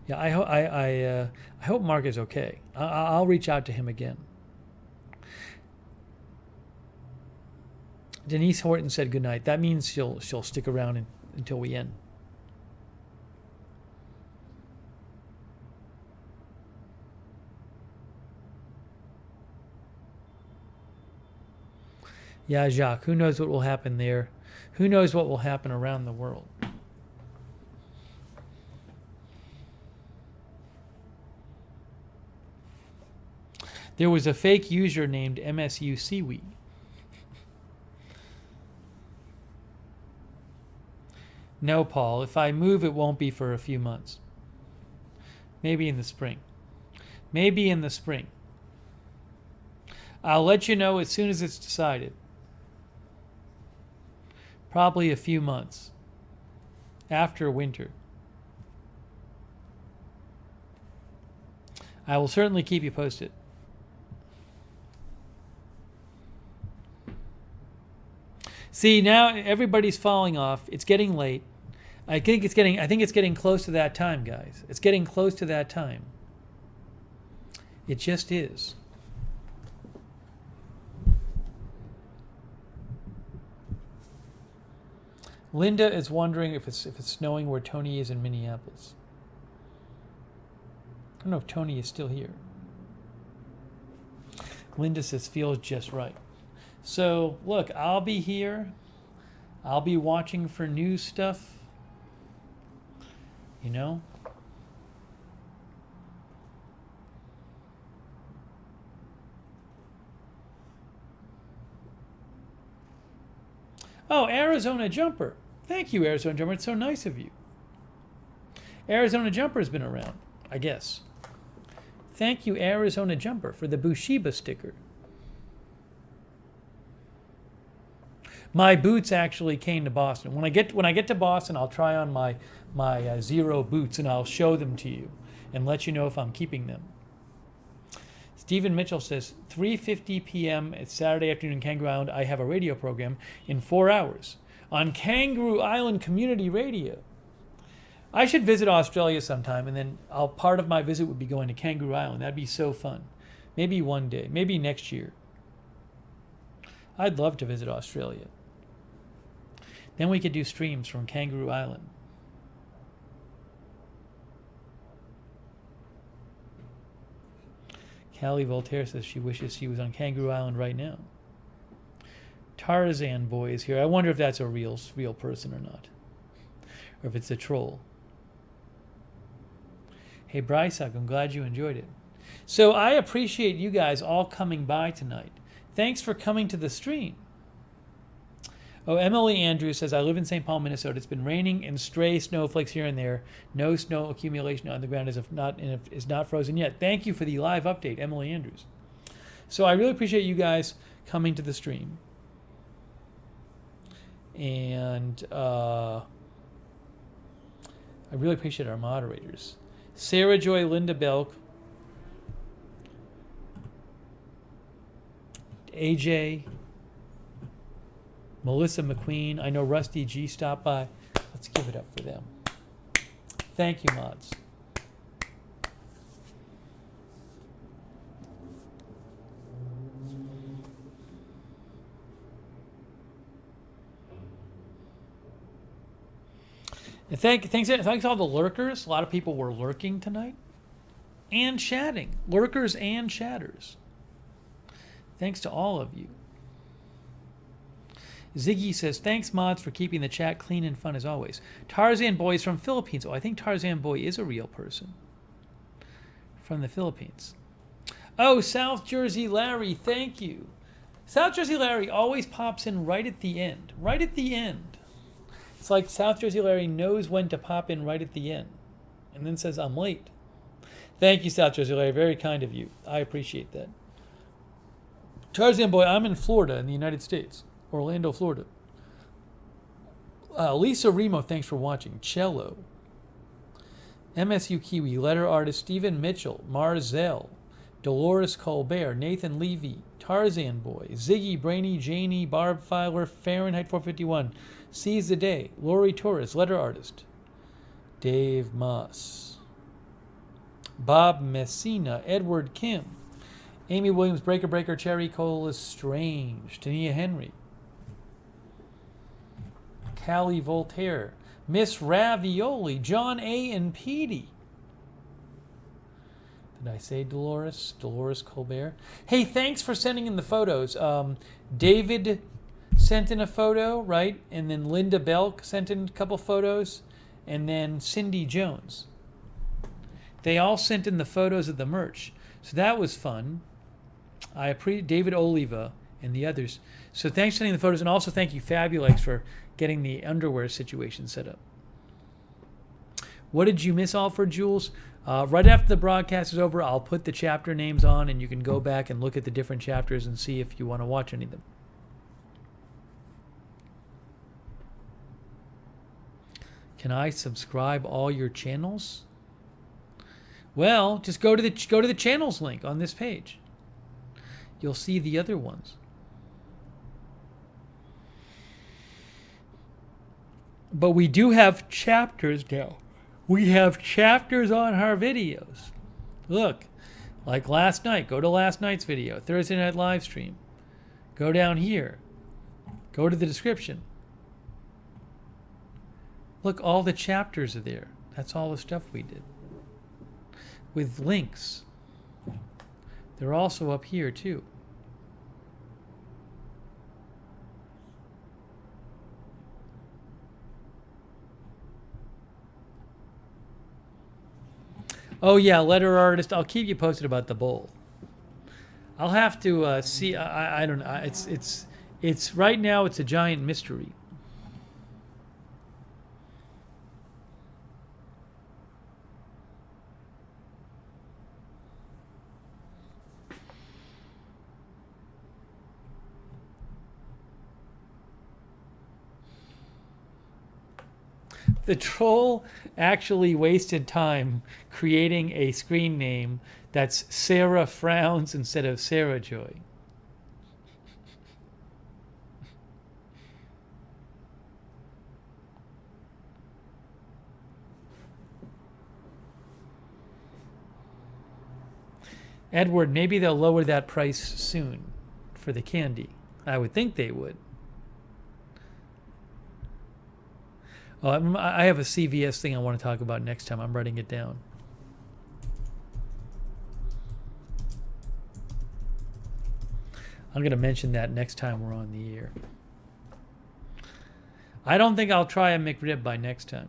Yeah, I hope Mark is okay. I'll reach out to him again. Denise Horton said good night. That means she'll stick around until we end. Yeah, Jacques, who knows what will happen there? Who knows what will happen around the world? There was a fake user named MSU Seaweed. No, Paul. If I move, it won't be for a few months. Maybe in the spring. Maybe in the spring. I'll let you know as soon as it's decided. Probably a few months. After winter. I will certainly keep you posted. See, now everybody's falling off. It's getting late. I think it's getting close to that time, guys. It's getting close to that time. It just is. Linda is wondering if it's snowing where Tony is in Minneapolis. I don't know if Tony is still here. Linda says feels just right. So look, I'll be here. I'll be watching for news stuff. You know? Oh, Arizona Jumper. Thank you, Arizona Jumper. It's so nice of you. Arizona Jumper has been around, I guess. Thank you, Arizona Jumper, for the Bushiba sticker. My boots actually came to Boston. When I get to Boston, I'll try on my Zero boots and I'll show them to you and let you know if I'm keeping them. Stephen Mitchell says, 3:50 p.m. It's Saturday afternoon in Kangaroo Island. I have a radio program in 4 hours on Kangaroo Island Community Radio. I should visit Australia sometime, and then part of my visit would be going to Kangaroo Island. That'd be so fun. Maybe one day. Maybe next year. I'd love to visit Australia. Then we could do streams from Kangaroo Island. Callie Voltaire says she wishes she was on Kangaroo Island right now. Tarzan Boy is here. I wonder if that's a real person or not. Or if it's a troll. Hey, Bryce, I'm glad you enjoyed it. So I appreciate you guys all coming by tonight. Thanks for coming to the stream. Oh, Emily Andrews says, I live in St. Paul, Minnesota. It's been raining and stray snowflakes here and there. No snow accumulation on the ground is not frozen yet. Thank you for the live update, Emily Andrews. So I really appreciate you guys coming to the stream. And I really appreciate our moderators. Sarah Joy, Linda Belk, AJ, Melissa McQueen. I know Rusty G stopped by. Let's give it up for them. Thank you, mods. And thanks all the lurkers. A lot of people were lurking tonight. And chatting. Lurkers and chatters. Thanks to all of you. Ziggy says, thanks, mods, for keeping the chat clean and fun as always. Tarzan Boy is from Philippines. Oh, I think Tarzan Boy is a real person. From the Philippines. Oh, South Jersey Larry, thank you. South Jersey Larry always pops in right at the end. Right at the end. It's like South Jersey Larry knows when to pop in right at the end. And then says, I'm late. Thank you, South Jersey Larry. Very kind of you. I appreciate that. Tarzan Boy, I'm in Florida in the United States. Orlando, Florida. Lisa Remo, thanks for watching. Cello. MSU Kiwi, letter artist Stephen Mitchell, Marzell, Dolores Colbert, Nathan Levy, Tarzan Boy, Ziggy, Brainy, Janie, Barb Filer, Fahrenheit 451, Seize the Day, Lori Torres, letter artist, Dave Moss, Bob Messina, Edward Kim, Amy Williams, Breaker, Cherry Cole is Strange, Tania Henry, Callie Voltaire, Miss Ravioli, John A. and Petey. Did I say Dolores? Dolores Colbert. Hey, thanks for sending in the photos. David sent in a photo, right? And then Linda Belk sent in a couple photos, and then Cindy Jones. They all sent in the photos of the merch. So that was fun. I appreciate David Oliva and the others. So thanks for sending the photos, and also thank you, Fabulegs, for getting the underwear situation set up. What did you miss, Alfred Jules? Right after the broadcast is over, I'll put the chapter names on, and you can go back and look at the different chapters and see if you want to watch any of them. Can I subscribe all your channels? Well, just go to the channels link on this page. You'll see the other ones. But we do have chapters now. We have chapters on our videos. Look, like last night. Go to last night's video, Thursday night live stream. Go down here. Go to the description. Look, all the chapters are there. That's all the stuff we did. With links. They're also up here too. Oh yeah, letter artist. I'll keep you posted about the bowl. I'll have to see. I don't know. It's right now. It's a giant mystery. The troll actually wasted time creating a screen name that's Sarah Frowns instead of Sarah Joy. Edward, maybe they'll lower that price soon for the candy. I would think they would. I have a CVS thing I want to talk about next time. I'm writing it down. I'm going to mention that next time we're on the air. I don't think I'll try a McRib by next time.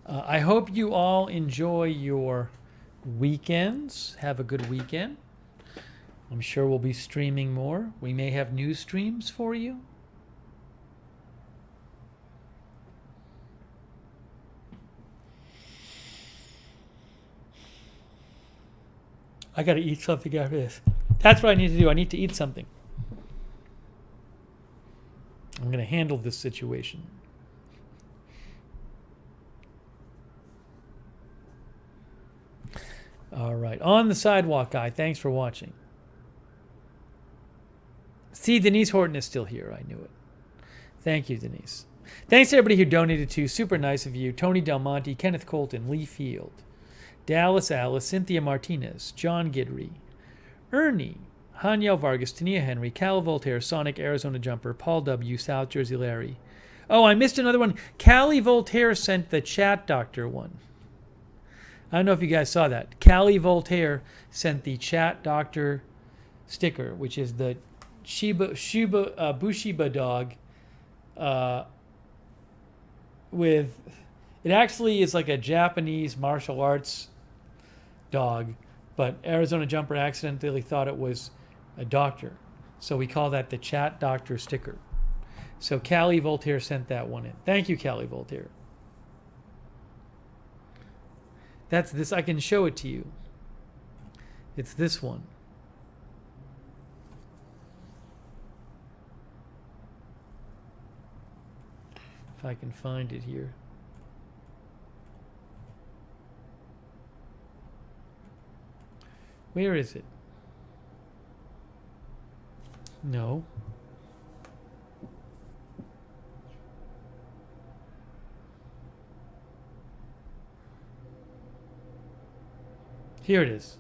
I hope you all enjoy your weekends. Have a good weekend. I'm sure we'll be streaming more. We may have news streams for you. I got to eat something after this. That's what I need to do. I need to eat something. I'm going to handle this situation. All right. On the Sidewalk Guy, thanks for watching. See, Denise Horton is still here. I knew it. Thank you, Denise. Thanks to everybody who donated too. Super nice of you. Tony Del Monte, Kenneth Colton, Lee Field, Dallas Alice, Cynthia Martinez, John Gidry, Ernie, Haniel Vargas, Tania Henry, Cal Voltaire, Sonic, Arizona Jumper, Paul W., South Jersey Larry. Oh, I missed another one. Callie Voltaire sent the Chat Doctor one. I don't know if you guys saw that. Callie Voltaire sent the Chat Doctor sticker, which is the Bushiba dog with... It actually is like a Japanese martial arts dog, but Arizona Jumper accidentally thought it was a doctor. So we call that the Chat Doctor sticker. So Callie Voltaire sent that one in. Thank you, Callie Voltaire. That's this. I can show it to you. It's this one. If I can find it here. Where is it? No. Here it is.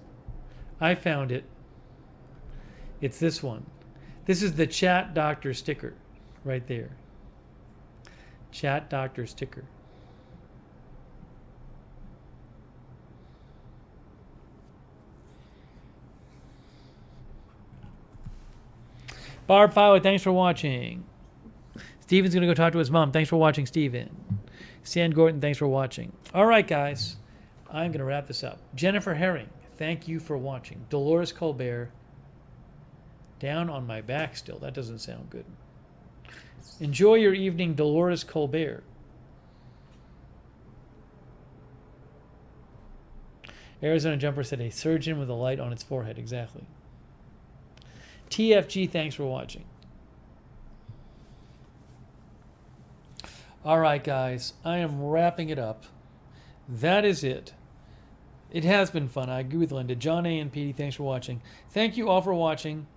I found it. It's this one. This is the Chat Doctor sticker right there. Chat doctor sticker. Barb Fowler, thanks for watching. Steven's going to go talk to his mom. Thanks for watching, Steven. Sand Gordon, thanks for watching. All right, guys. I'm going to wrap this up. Jennifer Herring, thank you for watching. Dolores Colbert, down on my back still. That doesn't sound good. Enjoy your evening, Dolores Colbert. Arizona Jumper said a surgeon with a light on its forehead. Exactly. TFG, thanks for watching. All right, guys. I am wrapping it up. That is it. It has been fun. I agree with Linda. John A. and Petey, thanks for watching. Thank you all for watching.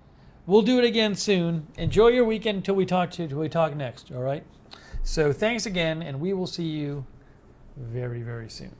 We'll do it again soon. Enjoy your weekend until we talk next, all right? So thanks again, and we will see you very, very soon.